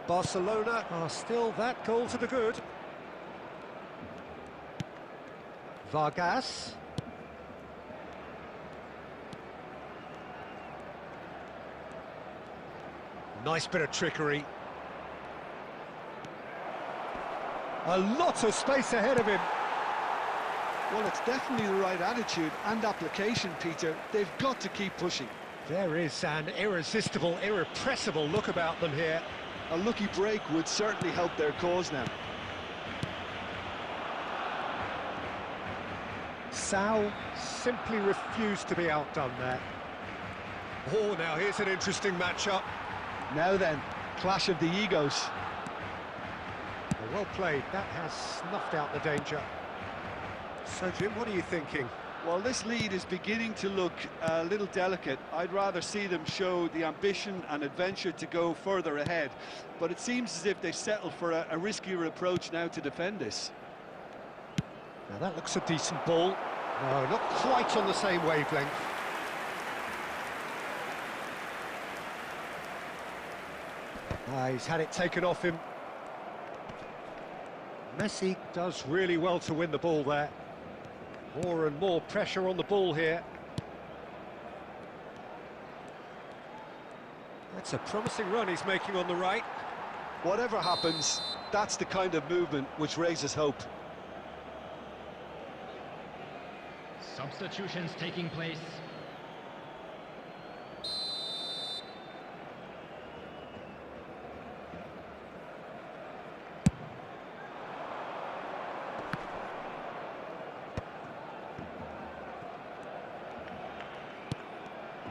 Barcelona are still that goal to the good. Vargas. Nice bit of trickery. A lot of space ahead of him. Well, it's definitely the right attitude and application, Peter. They've got to keep pushing. There is an irresistible, irrepressible look about them here. A lucky break would certainly help their cause now. Salah simply refused to be outdone there. Oh, now here's an interesting matchup. Now then, clash of the egos. Well played, that has snuffed out the danger. So, Jim, what are you thinking? Well, this lead is beginning to look a little delicate. I'd rather see them show the ambition and adventure to go further ahead. But it seems as if they've settled for a riskier approach now to defend this. Now that looks a decent ball. No, not quite on the same wavelength. He's had it taken off him. Messi does really well to win the ball there. More and more pressure on the ball here. That's a promising run he's making on the right. Whatever happens, that's the kind of movement which raises hope. Substitutions taking place.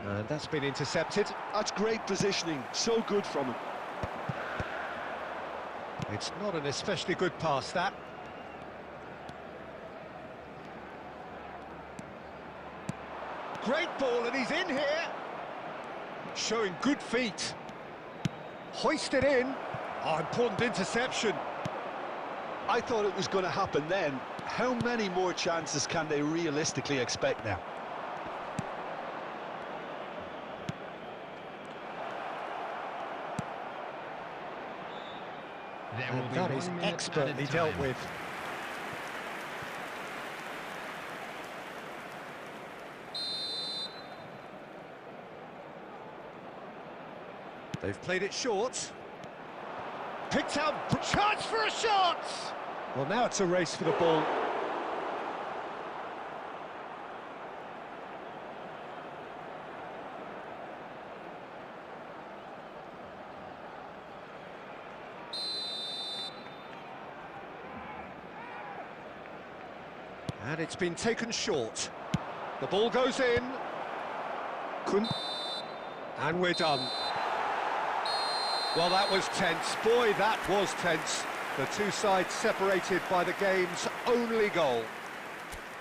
And that's been intercepted. That's great positioning, so good from him. It's not an especially good pass, that. Great ball, and he's in here. Showing good feet. Hoisted in. Oh, important interception. I thought it was going to happen then. How many more chances can they realistically expect now? And that is expertly dealt with. They've played it short. Picked out, chance for a shot! Well, now it's a race for the ball. And it's been taken short. The ball goes in. And we're done. Well, that was tense. Boy, that was tense. The two sides separated by the game's only goal.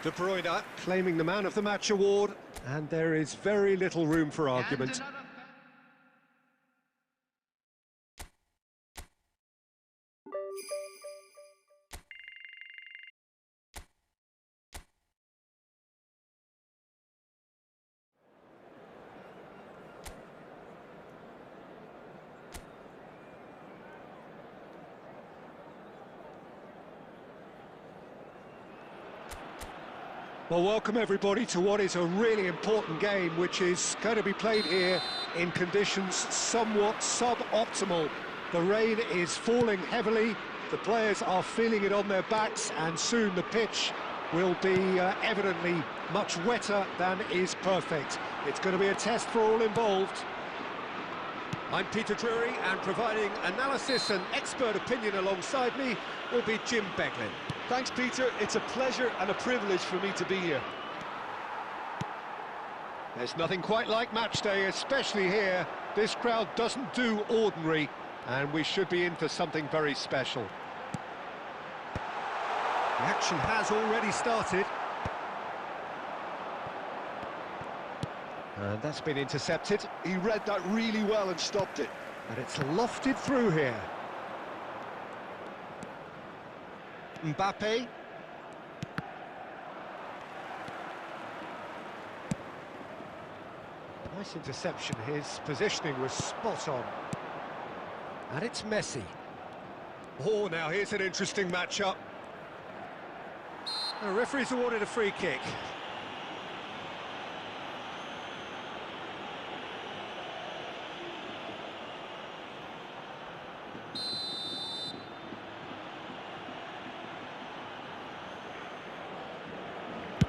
De Bruyne claiming the Man of the Match award, and there is very little room for argument. Well, welcome everybody to what is a really important game, which is going to be played here in conditions somewhat suboptimal. The rain is falling heavily, the players are feeling it on their backs, and soon the pitch will be evidently much wetter than is perfect. It's going to be a test for all involved. I'm Peter Drury, and providing analysis and expert opinion alongside me will be Jim Beglin. Thanks, Peter. It's a pleasure and a privilege for me to be here. There's nothing quite like match day, especially here. This crowd doesn't do ordinary. And we should be in for something very special. The action has already started. And that's been intercepted. He read that really well and stopped it. And it's lofted through here. Mbappe. Nice interception. His positioning was spot on. And it's Messi. Oh, now here's an interesting matchup. The referee's awarded a free kick.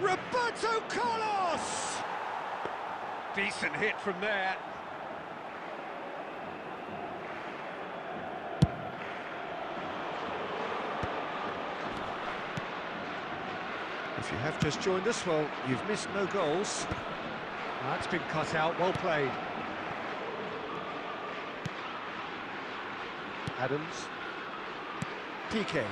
Roberto Carlos! Decent hit from there. If you have just joined us, well, you've missed no goals. That's been cut out, well played. Adams. Piqué.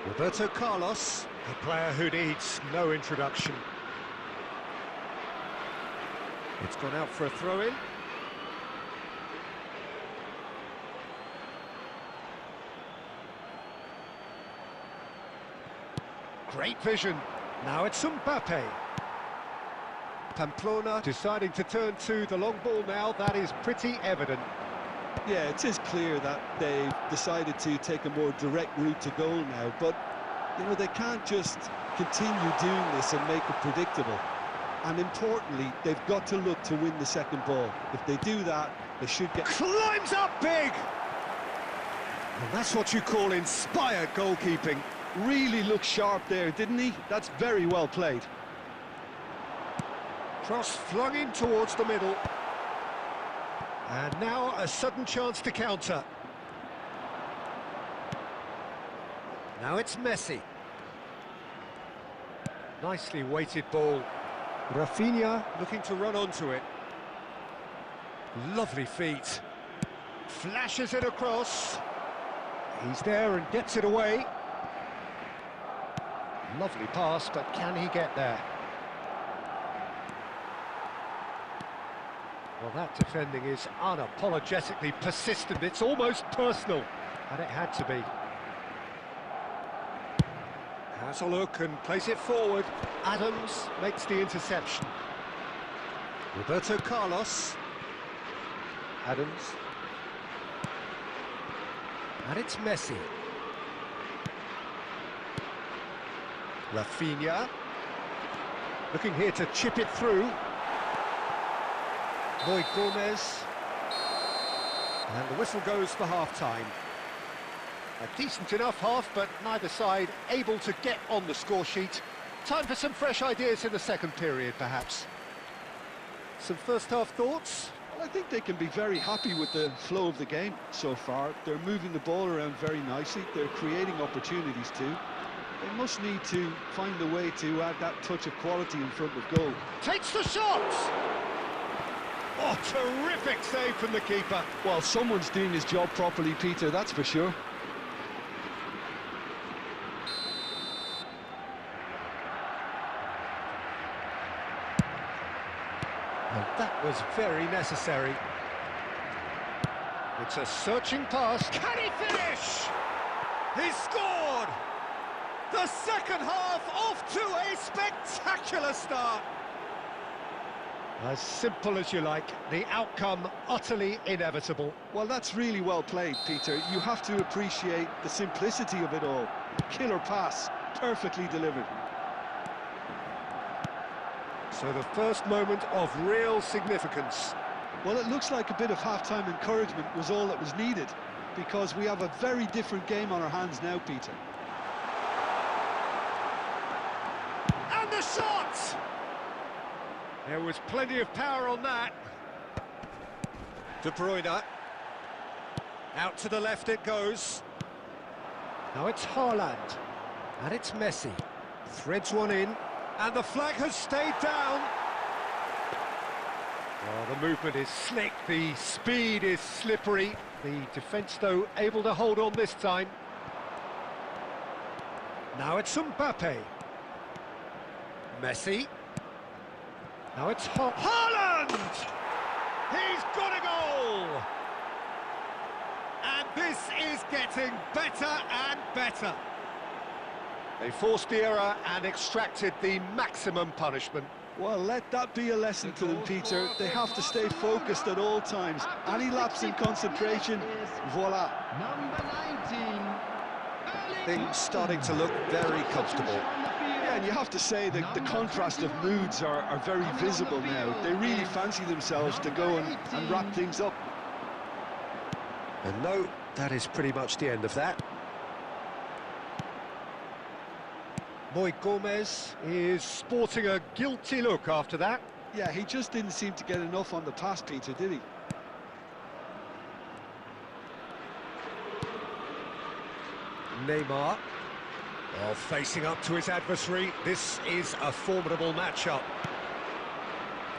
Roberto Carlos, a player who needs no introduction. It's gone out for a throw-in. Great vision. Now it's Mbappe. Pamplona deciding to turn to the long ball now. That is pretty evident. Yeah, it is clear that they've decided to take a more direct route to goal now, but, you know, they can't just continue doing this and make it predictable. And importantly, they've got to look to win the second ball. If they do that, they should get... Climbs up big! And that's what you call inspired goalkeeping. Really looked sharp there, didn't he? That's very well played. Cross flung in towards the middle. And now a sudden chance to counter. Now it's Messi. Nicely weighted ball. Rafinha looking to run onto it. Lovely feet. Flashes it across. He's there and gets it away. Lovely pass, but can he get there? Well, that defending is unapologetically persistent. It's almost personal, and it had to be. Has a look and plays it forward. Adams makes the interception. Roberto Carlos. Adams. And it's Messi. Rafinha. Looking here to chip it through. Lloyd Gomez. And the whistle goes for half-time. A decent enough half, but neither side able to get on the score sheet. Time for some fresh ideas in the second period, perhaps. Some first-half thoughts? Well, I think they can be very happy with the flow of the game so far. They're moving the ball around very nicely. They're creating opportunities too. They must need to find a way to add that touch of quality in front of goal. Takes the shot! Oh, terrific save from the keeper. Well, someone's doing his job properly, Peter, that's for sure. And that was very necessary. It's a searching pass. Can he finish? He scored! The second half off to a spectacular start. As simple as you like, the outcome utterly inevitable. Well, that's really well played, Peter. You have to appreciate the simplicity of it all. Killer pass, perfectly delivered. So the first moment of real significance. Well, it looks like a bit of half-time encouragement was all that was needed, because we have a very different game on our hands now, Peter. And the shot! There was plenty of power on that. De Bruyne. Out to the left it goes. Now it's Haaland. And it's Messi. Threads one in. And the flag has stayed down. Oh, the movement is slick, the speed is slippery. The defence, though, able to hold on this time. Now it's Mbappe. Messi. Now it's Haaland! He's got a goal! And this is getting better and better. They forced the error and extracted the maximum punishment. Well, let that be a lesson to them, Peter. They have to stay focused at all times. Any lapse in concentration, voila. Number 19. Things starting to look very comfortable. Yeah, and you have to say that the contrast of moods are very visible now. They really fancy themselves to go and wrap things up. And no, that is pretty much the end of that. Boy Gomez is sporting a guilty look after that. Yeah, he just didn't seem to get enough on the pass, Peter, did he? Neymar. Well, facing up to his adversary, this is a formidable matchup.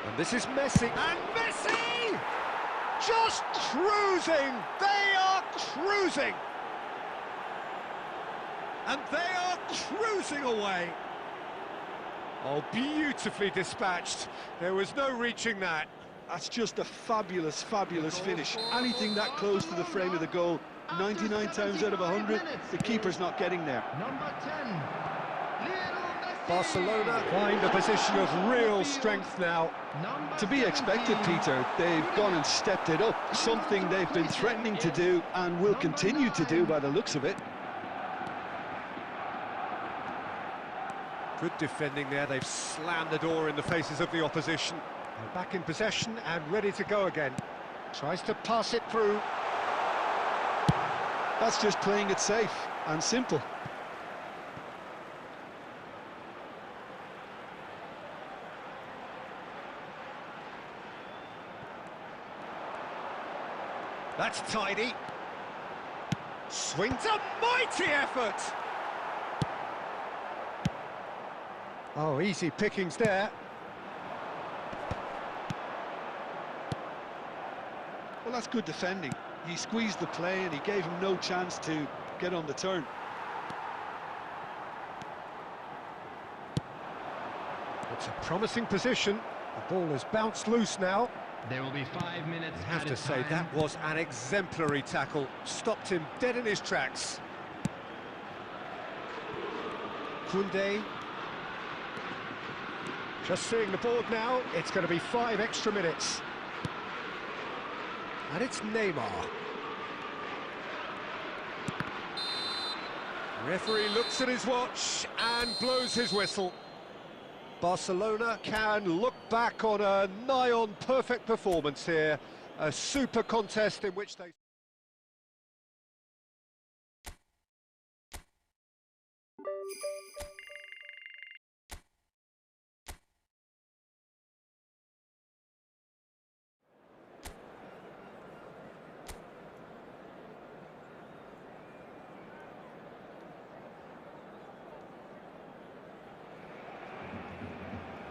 And this is Messi. And Messi! Just cruising! They are cruising! And they are cruising away. Oh, beautifully dispatched. There was no reaching that. That's just a fabulous, fabulous finish. Anything that close to the frame of the goal, 99 times out of 100, the keeper's not getting there. Number 10. Barcelona find a position of real strength now. To be expected, Peter. They've gone and stepped it up, something they've been threatening to do and will continue to do by the looks of it. Good defending there, they've slammed the door in the faces of the opposition. They're back in possession and ready to go again. Tries to pass it through. That's just playing it safe and simple. That's tidy. Swings a mighty effort. Oh, easy pickings there. Well, that's good defending. He squeezed the play and he gave him no chance to get on the turn. It's a promising position. The ball has bounced loose now. There will be 5 minutes. I have to say, that was an exemplary tackle. Stopped him dead in his tracks. Koundé. Just seeing the board now, it's going to be 5 extra minutes. And it's Neymar. Referee looks at his watch and blows his whistle. Barcelona can look back on a nigh-on perfect performance here. A super contest in which they...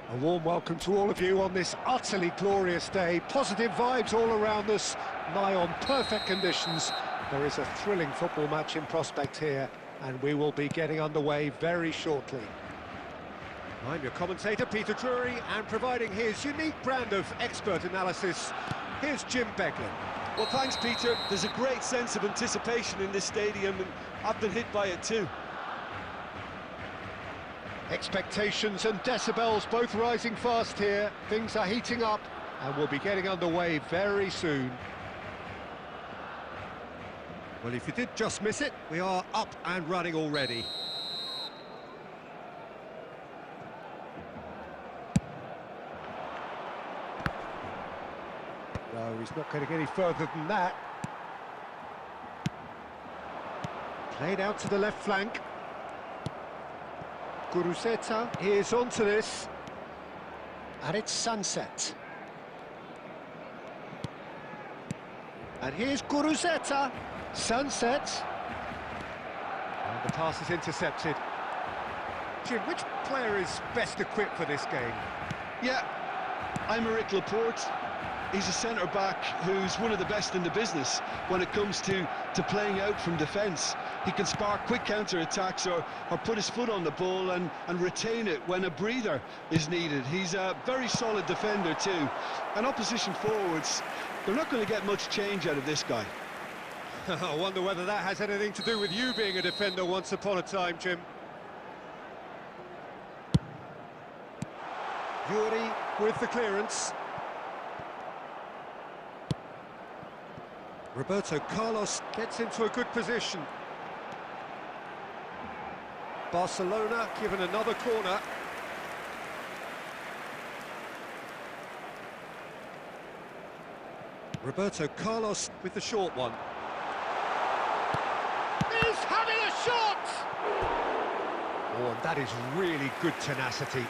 A warm welcome to all of you on this utterly glorious day. Positive vibes all around us, nigh on perfect conditions. There is a thrilling football match in prospect here, and we will be getting underway very shortly. I'm your commentator, Peter Drury, and providing his unique brand of expert analysis, here's Jim Beglin. Well, thanks, Peter. There's a great sense of anticipation in this stadium, and I've been hit by it too. Expectations and decibels both rising fast here. Things are heating up and we'll be getting underway very soon. Well, if you did just miss it, we are up and running already. No, he's not going to get any further than that. Played out to the left flank. Guruzeta is onto this, and it's Sunset. And here's Guruzeta, Sunset. And the pass is intercepted. Jim, which player is best equipped for this game? Yeah, I'm Laporte. he's a centre-back who's one of the best in the business when it comes to playing out from defence. He can spark quick counter-attacks or put his foot on the ball and retain it when a breather is needed. He's a very solid defender too. And opposition forwards, they're not going to get much change out of this guy. I wonder whether that has anything to do with you being a defender once upon a time, Jim. Yuri with the clearance. Roberto Carlos gets into a good position. Barcelona given another corner. Roberto Carlos with the short one. He's having a shot! Oh, and that is really good tenacity.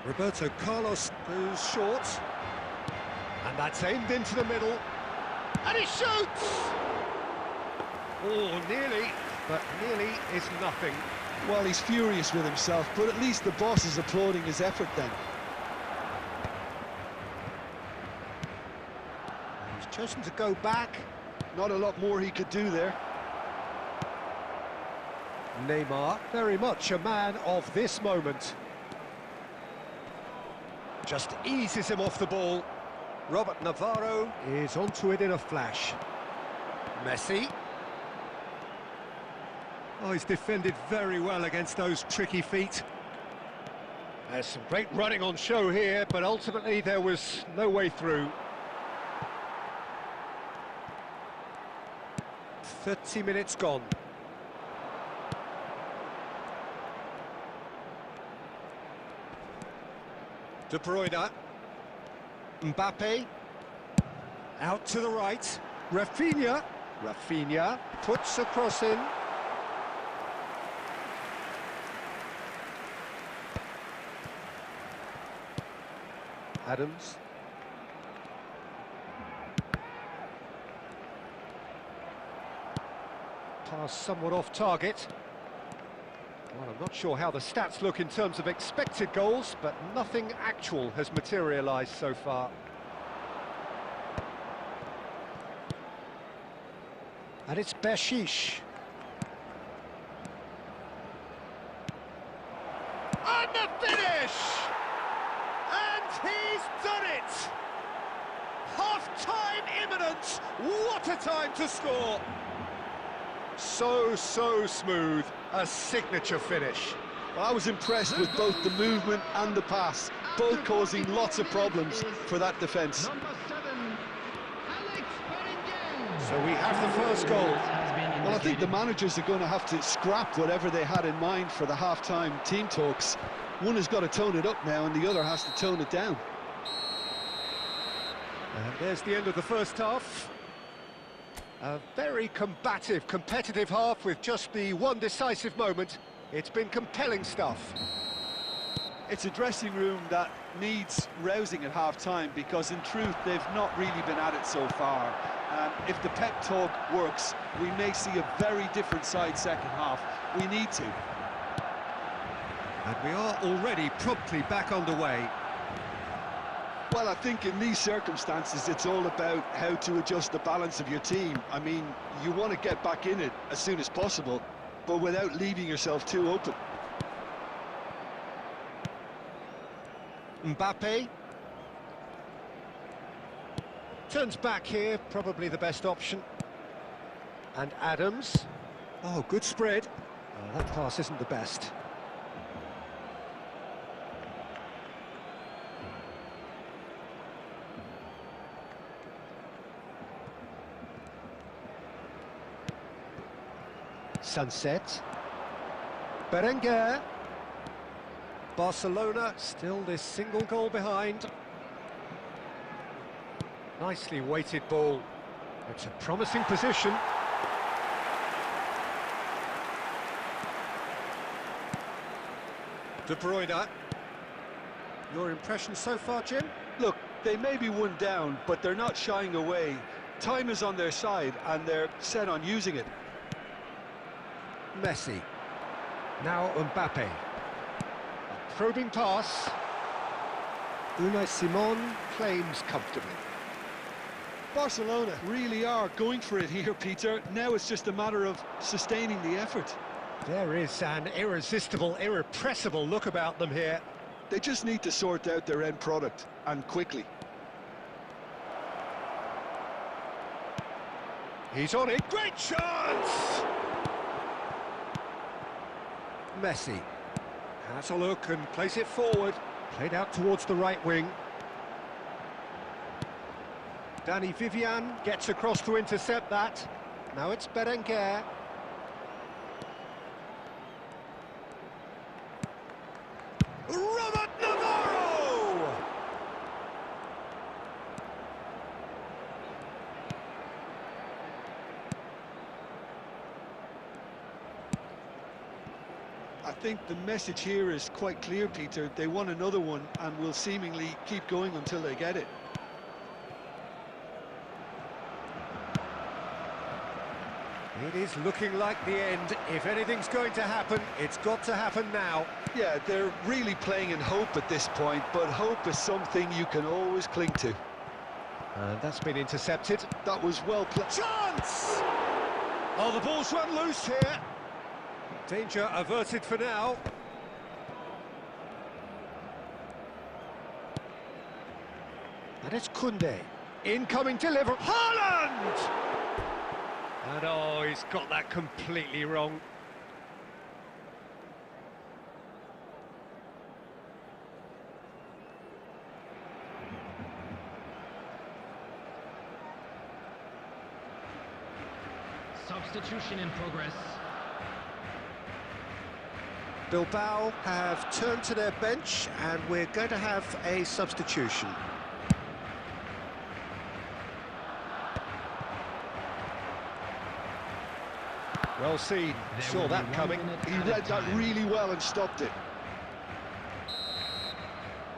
Roberto Carlos goes short, and that's aimed into the middle, and he shoots! Oh, nearly, but nearly is nothing. Well, he's furious with himself, but at least the boss is applauding his effort then. He's chosen to go back. Not a lot more he could do there. Neymar, very much a man of this moment. Just eases him off the ball. Robert Navarro is onto it in a flash. Messi. Oh, he's defended very well against those tricky feet. There's some great running on show here, but ultimately there was no way through. 30 minutes gone. De Bruyne. Mbappe. Out to the right. Rafinha. Rafinha puts a cross in. Adams. Pass somewhat off target. Well, I'm not sure how the stats look in terms of expected goals, but nothing actual has materialised so far. And it's Bershish. And the finish! And he's done it! Half-time imminent! What a time to score! So smooth. A signature finish. Well, I was impressed with both the movement and the pass, both causing lots of problems for that defence. Number 7, Alex Bellingham. So we have the first goal. Well, I think the managers are going to have to scrap whatever they had in mind for the half-time team talks. One has got to tone it up now and the other has to tone it down. And there's the end of the first half. A very combative, competitive half with just the one decisive moment. It's been compelling stuff. It's a dressing room that needs rousing at half-time because, in truth, they've not really been at it so far. If the pep talk works, we may see a very different side second half. We need to. And we are already promptly back underway. Well, I think in these circumstances, it's all about how to adjust the balance of your team. I mean, you want to get back in it as soon as possible, but without leaving yourself too open. Mbappe. Turns back here, probably the best option. And Adams. Oh, good spread. Oh, that pass isn't the best. Sunset. Berenguer. Barcelona still this single goal behind. Nicely weighted ball. It's a promising position. De Bruyne. Your impression so far, Jim? Look, They may be one down, but they're not shying away. Time is on their side, and they're set on using it. Messi. Now Mbappe. Probing pass. Unai Simon claims comfortably. Barcelona really are going for it here, Peter. Now it's just a matter of sustaining the effort. There is an irresistible, irrepressible look about them here. They just need to sort out their end product, and quickly. He's on it. Great chance! Messi has a look and plays it forward. Played out towards the right wing. Danny Vivian gets across to intercept that. Now it's Berenguer. Robert Navarro! I think the message here is quite clear, Peter. They want another one and will seemingly keep going until they get it. It is looking like the end. If anything's going to happen, it's got to happen now. Yeah, they're really playing in hope at this point, but hope is something you can always cling to. And that's been intercepted. That was well played. Chance! Oh, the ball's run loose here. Danger averted for now. And it's Koundé. Incoming delivery. Haaland! And oh, he's got that completely wrong. Substitution in progress. Bilbao have turned to their bench and we're going to have a substitution. Well seen, saw that coming. He read that really well and stopped it.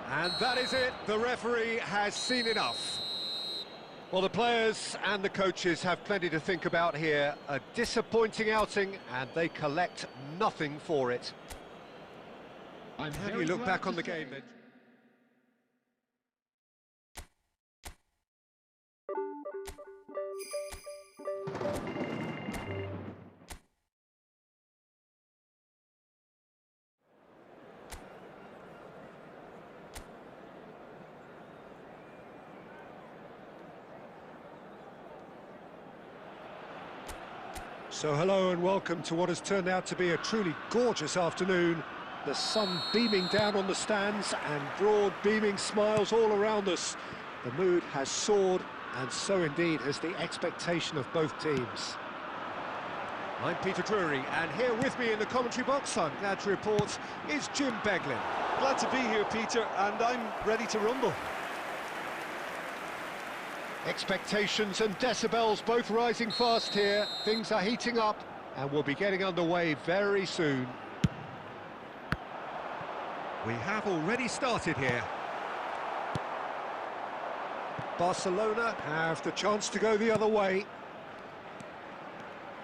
And that is it, the referee has seen enough. Well, the players and the coaches have plenty to think about here. A disappointing outing and they collect nothing for it. How do you look back on the game then? So hello and welcome to what has turned out to be a truly gorgeous afternoon. The sun beaming down on the stands and broad beaming smiles all around us. The mood has soared and so indeed has the expectation of both teams. I'm Peter Drury and here with me in the commentary box, I'm glad to report, is Jim Beglin. Glad to be here, Peter, and I'm ready to rumble. Expectations and decibels both rising fast here. Things are heating up and we'll be getting underway very soon. We have already started here. Barcelona have the chance to go the other way.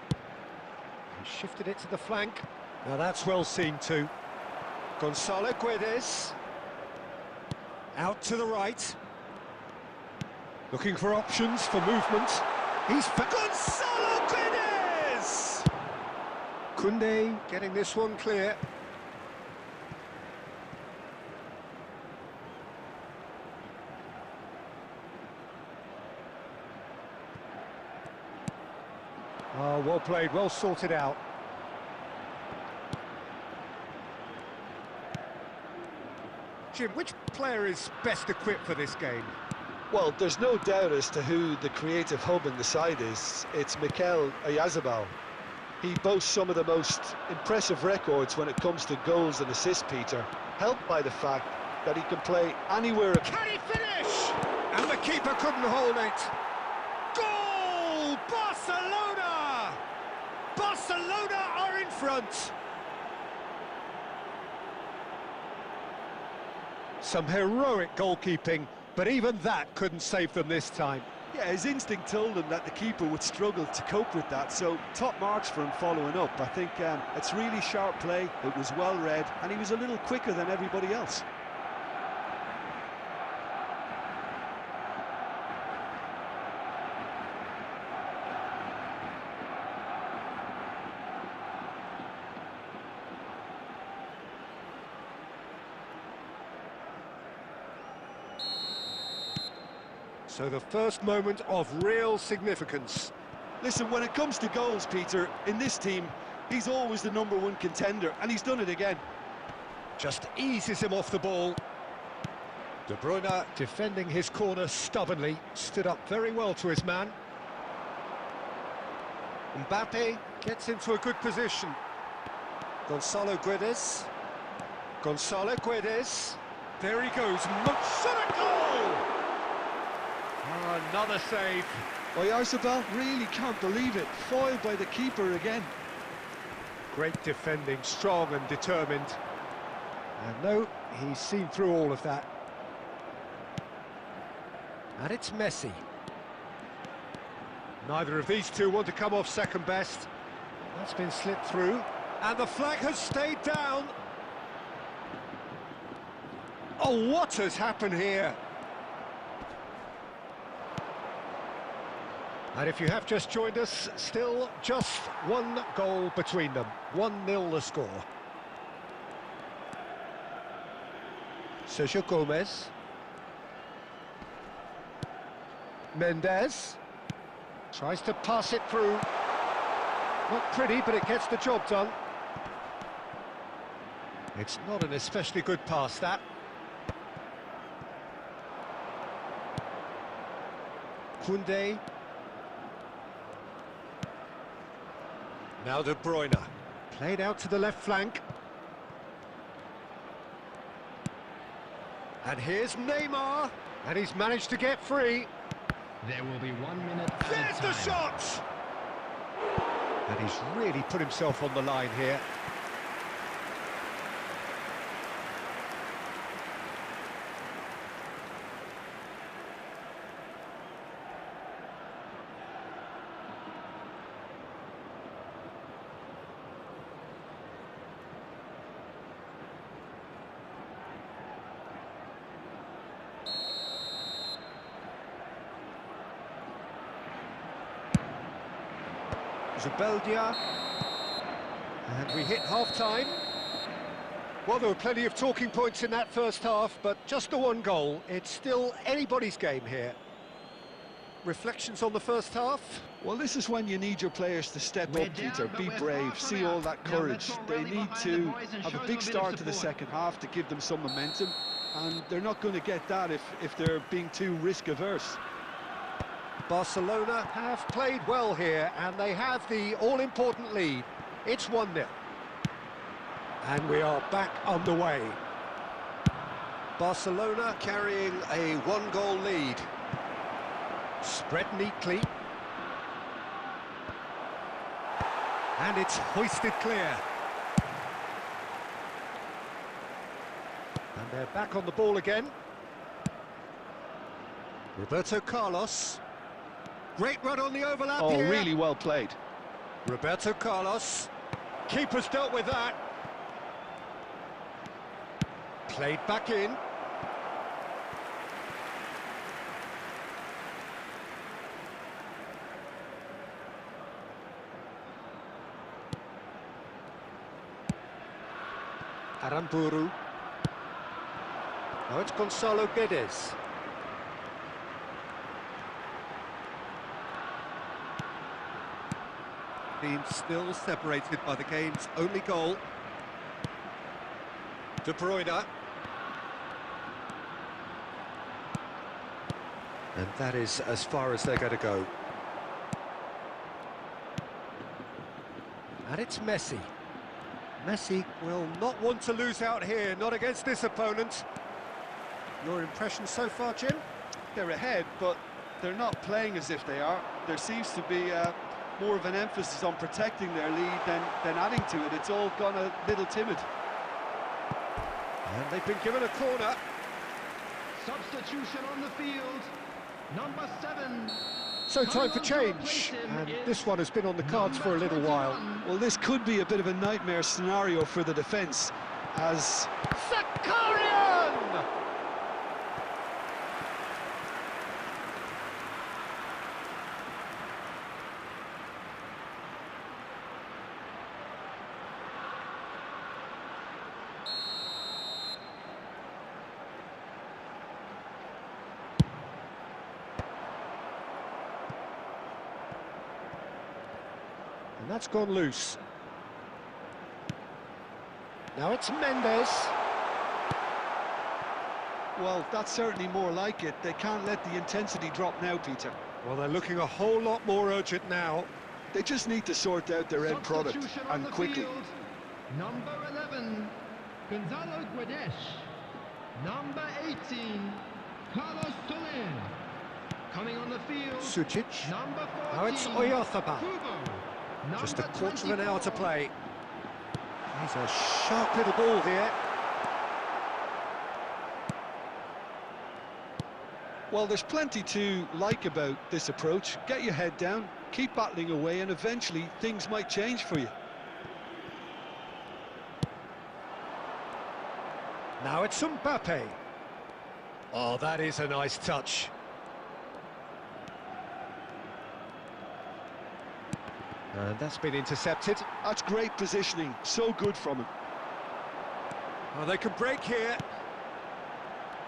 He shifted it to the flank. Now that's well seen too. Gonzalo Guedes. Out to the right. Looking for options for movement. He's Gonzalo Guedes! Koundé getting this one clear. Oh, well played, well sorted out. Jim, which player is best equipped for this game? Well, there's no doubt as to who the creative hub in the side is. It's Mikel Oyarzabal. He boasts some of the most impressive records when it comes to goals and assists, Peter, helped by the fact that he can play anywhere. Can he finish? And the keeper couldn't hold it. Goal! Barcelona! Barcelona are in front. Some heroic goalkeeping. But even that couldn't save them this time. Yeah, his instinct told him that the keeper would struggle to cope with that, so top marks for him following up. I think it's really sharp play, it was well read, and he was a little quicker than everybody else. So the first moment of real significance. Listen, when it comes to goals, Peter, in this team, he's always the #1 contender, and he's done it again. Just eases him off the ball. De Bruyne defending his corner stubbornly, stood up very well to his man. Mbappe gets into a good position. Gonzalo Guedes. Gonzalo Guedes. There he goes. Shot a goal! Oh, another save. Oyarzabal really can't believe it. Foiled by the keeper again. Great defending, strong and determined. And no, he's seen through all of that. And it's Messi. Neither of these two want to come off second best. That's been slipped through. And the flag has stayed down. Oh, what has happened here? And if you have just joined us, still just one goal between them. 1-0 the score. Sergio Gomez. Mendes. Tries to pass it through. Not pretty, but it gets the job done. It's not an especially good pass, that. Koundé. Now De Bruyne. Played out to the left flank. And here's Neymar. And he's managed to get free. There will be 1 minute added There's the time. shot! And he's really put himself on the line here. Zubeldia, and we hit half-time. Well, there were plenty of talking points in that first half, but just the one goal. It's still anybody's game here. Reflections on the first half? Well, this is when you need your players to step We're up, down, Peter, but be we're brave, far from see out. all that Now courage. let's not They rally need behind to the boys and have show a them big a bit of start to the support. second half to give them some momentum, and they're not going to get that if they're being too risk-averse. Barcelona have played well here, and they have the all-important lead. It's 1-0. And we are back underway. Barcelona carrying a one-goal lead. Spread neatly. And it's hoisted clear. And they're back on the ball again. Roberto Carlos. Great run on the overlap Oh, here. really well played. Roberto Carlos. Keeper's dealt with that. Played back in. Aramburu. Now it's Gonzalo Guedes. Team still separated by the game's only goal. De Bruyne. And that is as far as they're going to go. And it's Messi. Messi will not want to lose out here, not against this opponent. Your impression so far, Jim? They're ahead, but they're not playing as if they are. There seems to be more of an emphasis on protecting their lead than adding to it. It's all gone a little timid. And they've been given a corner. Substitution on the field. Number 7. So time for change, and this one has been on the cards for a little while. Well, this could be a bit of a nightmare scenario for the defence, as... Zakarian! And that's gone loose. Now it's Mendes. Well, that's certainly more like it. They can't let the intensity drop now, Peter. Well, they're looking a whole lot more urgent now. They just need to sort out their end product, and quickly. Field. Number 11, Gonzalo Guedes. Number 18, Carlos Soler. Coming on the field, Sucic. number 14, Now it's Oyarzabal. Kubo. Just a Number quarter of an hour to 24. play. He's a sharp little ball here. Well, there's plenty to like about this approach. Get your head down, keep battling away, and eventually things might change for you. Now it's Mbappe. Oh, that is a nice touch. And that's been intercepted. That's great positioning, so good from him. Oh, they can break here.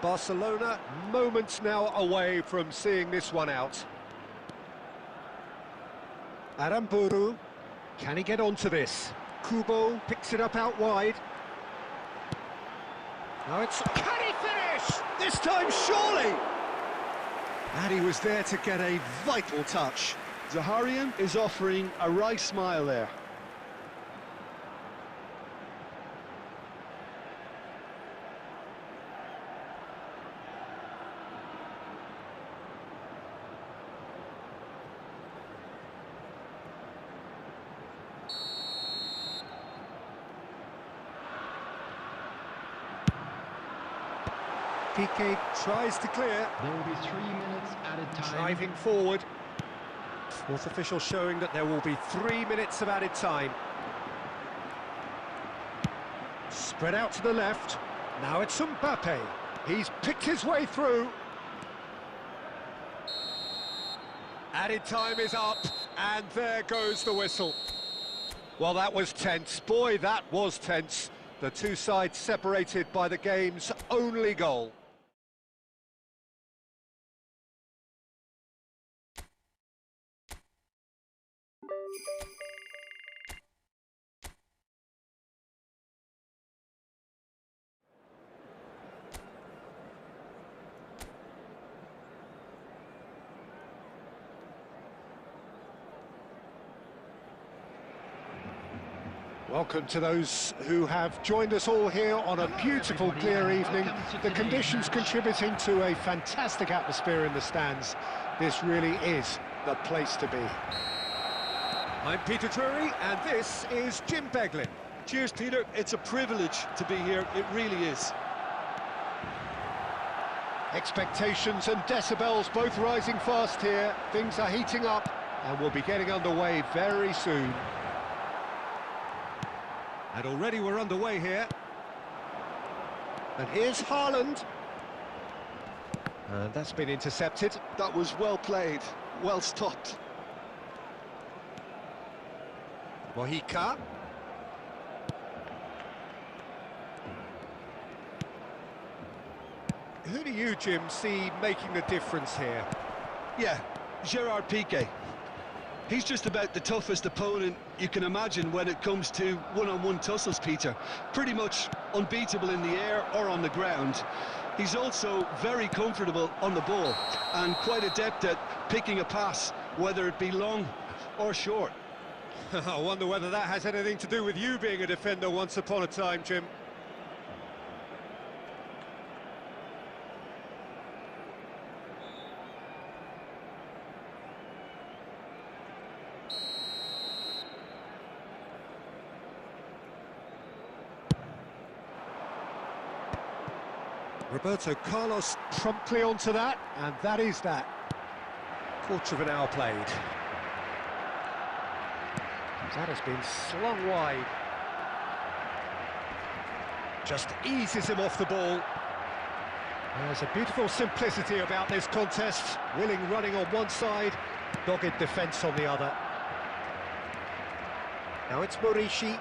Barcelona moments now away from seeing this one out. Aramburu, can he get onto this? Kubo picks it up out wide. Now it's... Can he finish? This time, surely! And he was there to get a vital touch. Zaharian is offering a right smile there. Piqué tries to clear. There will be 3 minutes added time. Driving forward. Fourth official showing that there will be 3 minutes of added time. Spread out to the left. Now it's Mbappe. He's picked his way through. Added time is up, and there goes the whistle. Well, that was tense. Boy, that was tense. The two sides separated by the game's only goal. Welcome to those who have joined us all here on a beautiful, clear evening. The conditions contributing to a fantastic atmosphere in the stands. This really is the place to be. I'm Peter Drury, and this is Jim Beglin. Cheers, Peter. It's a privilege to be here. It really is. Expectations and decibels both rising fast here. Things are heating up, and we'll be getting underway very soon. And already we're underway here. And here's Haaland. And that's been intercepted. That was well played, well stopped. Mojica. Who do you, Jim, see making the difference here? Yeah, Gerard Piqué. He's just about the toughest opponent you can imagine when it comes to one-on-one tussles, Peter. Pretty much unbeatable in the air or on the ground. He's also very comfortable on the ball and quite adept at picking a pass, whether it be long or short. I wonder whether that has anything to do with you being a defender once upon a time, Jim. Roberto Carlos promptly onto that, and that is that. Quarter of an hour played. That has been slung wide. Just eases him off the ball. There's a beautiful simplicity about this contest. Willing running on one side, dogged defence on the other. Now it's Morishi.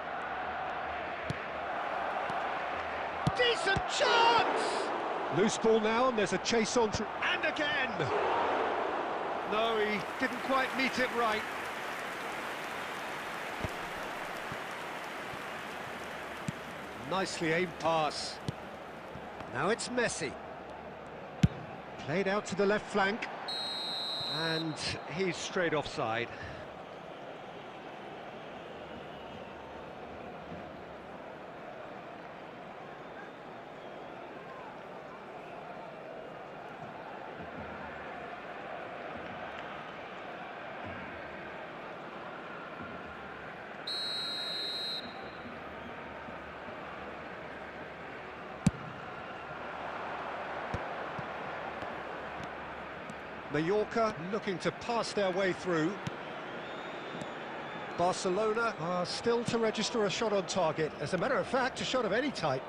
Decent chance! Loose ball now, and there's a chase on through. And again! No, he didn't quite meet it right. Nicely aimed pass. Now it's Messi. Played out to the left flank. And he's straight offside. Mallorca looking to pass their way through. Barcelona are still to register a shot on target. As a matter of fact, a shot of any type.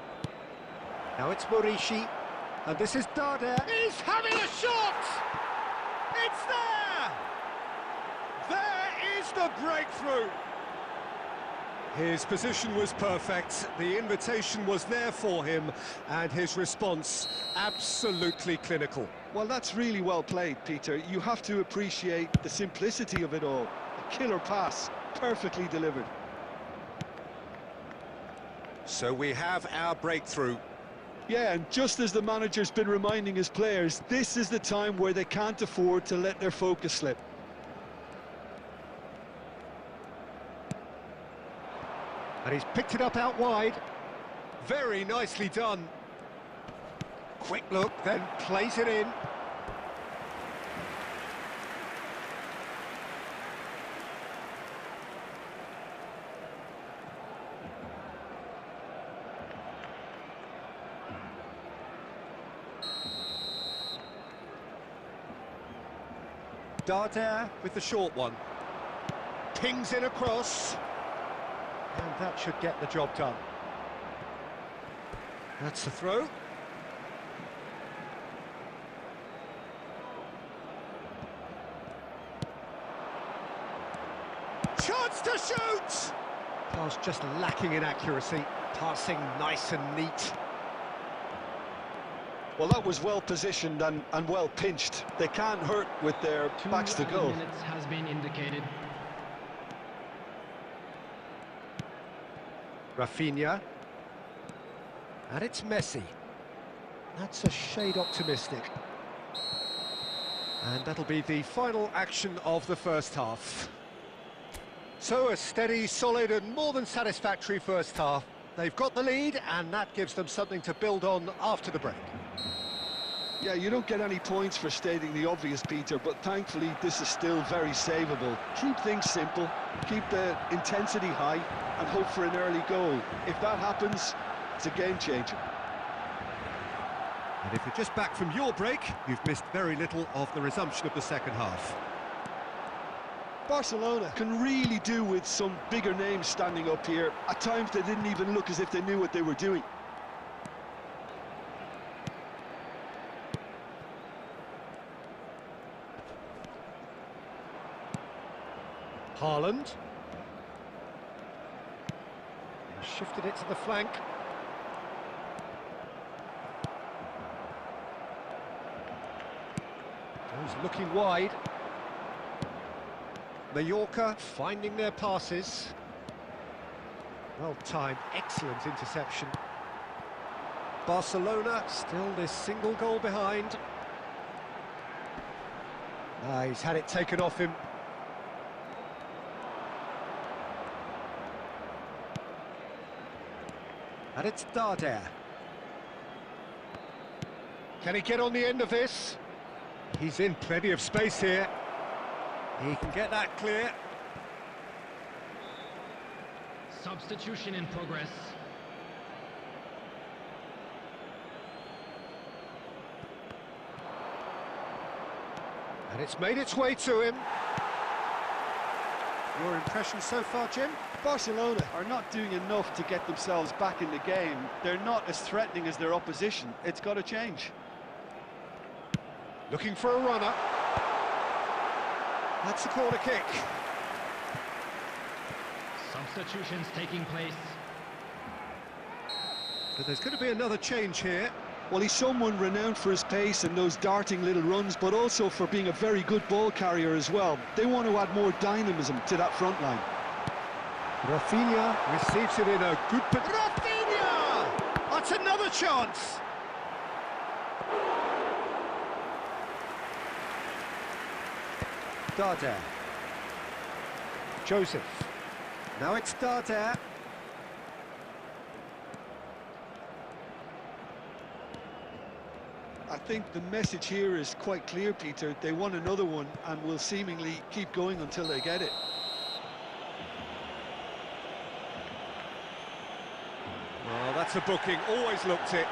Now it's Morishi, and this is Darder. He's having a shot! It's there! There is the breakthrough! His position was perfect, the invitation was there for him, and his response absolutely clinical. Well, that's really well played, Peter. You have to appreciate the simplicity of it all. A killer pass, perfectly delivered. So we have our breakthrough. Yeah, and just as the manager's been reminding his players, this is the time where they can't afford to let their focus slip. And he's picked it up out wide. Very nicely done. Quick look, then plays it in. Darder with the short one. Pings in across. And that should get the job done. That's the throw. Chance to shoot! Pass just lacking in accuracy. Passing nice and neat. Well, that was well positioned and well pinched. They can't hurt with their backs to goal. 2 minutes has been indicated. Rafinha. And it's Messi. That's a shade optimistic. And that'll be the final action of the first half. So a steady, solid and more than satisfactory first half. They've got the lead and that gives them something to build on after the break. Yeah, you don't get any points for stating the obvious, Peter, but thankfully this is still very savable. Keep things simple, keep the intensity high and hope for an early goal. If that happens, it's a game changer. And if you're just back from your break, you've missed very little of the resumption of the second half. Barcelona can really do with some bigger names standing up here. At times they didn't even look as if they knew what they were doing. Haaland. He shifted it to the flank. He's looking wide. Mallorca finding their passes. Well timed, excellent interception. Barcelona still this single goal behind. He's had it taken off him. And it's Darder. Can he get on the end of this? He's in plenty of space here. He can get that clear. Substitution in progress. And it's made its way to him. Your impression so far, Jim? Barcelona are not doing enough to get themselves back in the game. They're not as threatening as their opposition. It's got to change. Looking for a runner. That's a corner kick. Substitutions taking place. But there's going to be another change here. Well, he's someone renowned for his pace and those darting little runs, but also for being a very good ball carrier as well. They want to add more dynamism to that front line. Rafinha receives it in a good position. Rafinha! That's another chance! Darder. Joseph. Now it's Darder. I think the message here is quite clear, Peter. They want another one and will seemingly keep going until they get it. Well, that's a booking. Always looked it.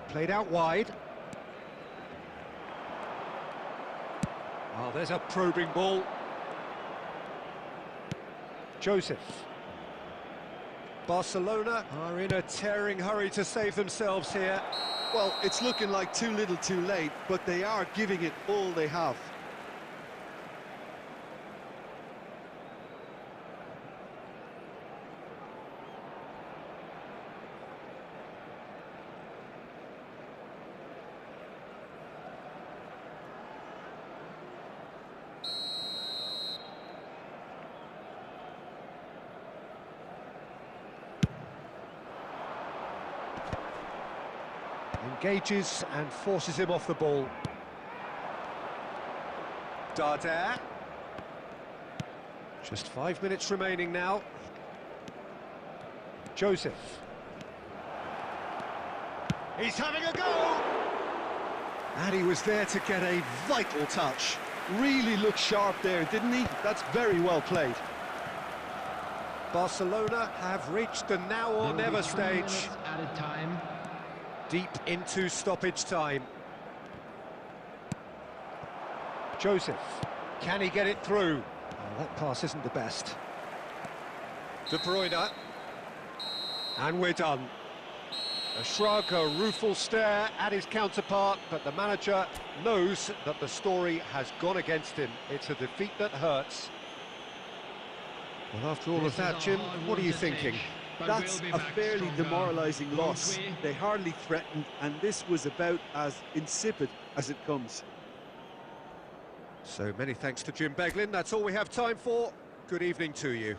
Played out wide. Oh, there's a probing ball. Joseph. Barcelona are in a tearing hurry to save themselves here. Well, it's looking like too little too late, but they are giving it all they have. Engages and forces him off the ball. Darder. Just 5 minutes remaining now. Joseph. He's having a go! And he was there to get a vital touch. Really looked sharp there, didn't he? That's very well played. Barcelona have reached the now or never stage. Added time. Deep into stoppage time. Joseph, can he get it through? Oh, that pass isn't the best. De Bruyne. And we're done. A shrug, a rueful stare at his counterpart, but the manager knows that the story has gone against him. It's a defeat that hurts. Well, after all of that, Jim, what are you thinking? That's a fairly demoralising loss. They hardly threatened, and this was about as insipid as it comes. So many thanks to Jim Beglin. That's all we have time for. Good evening to you.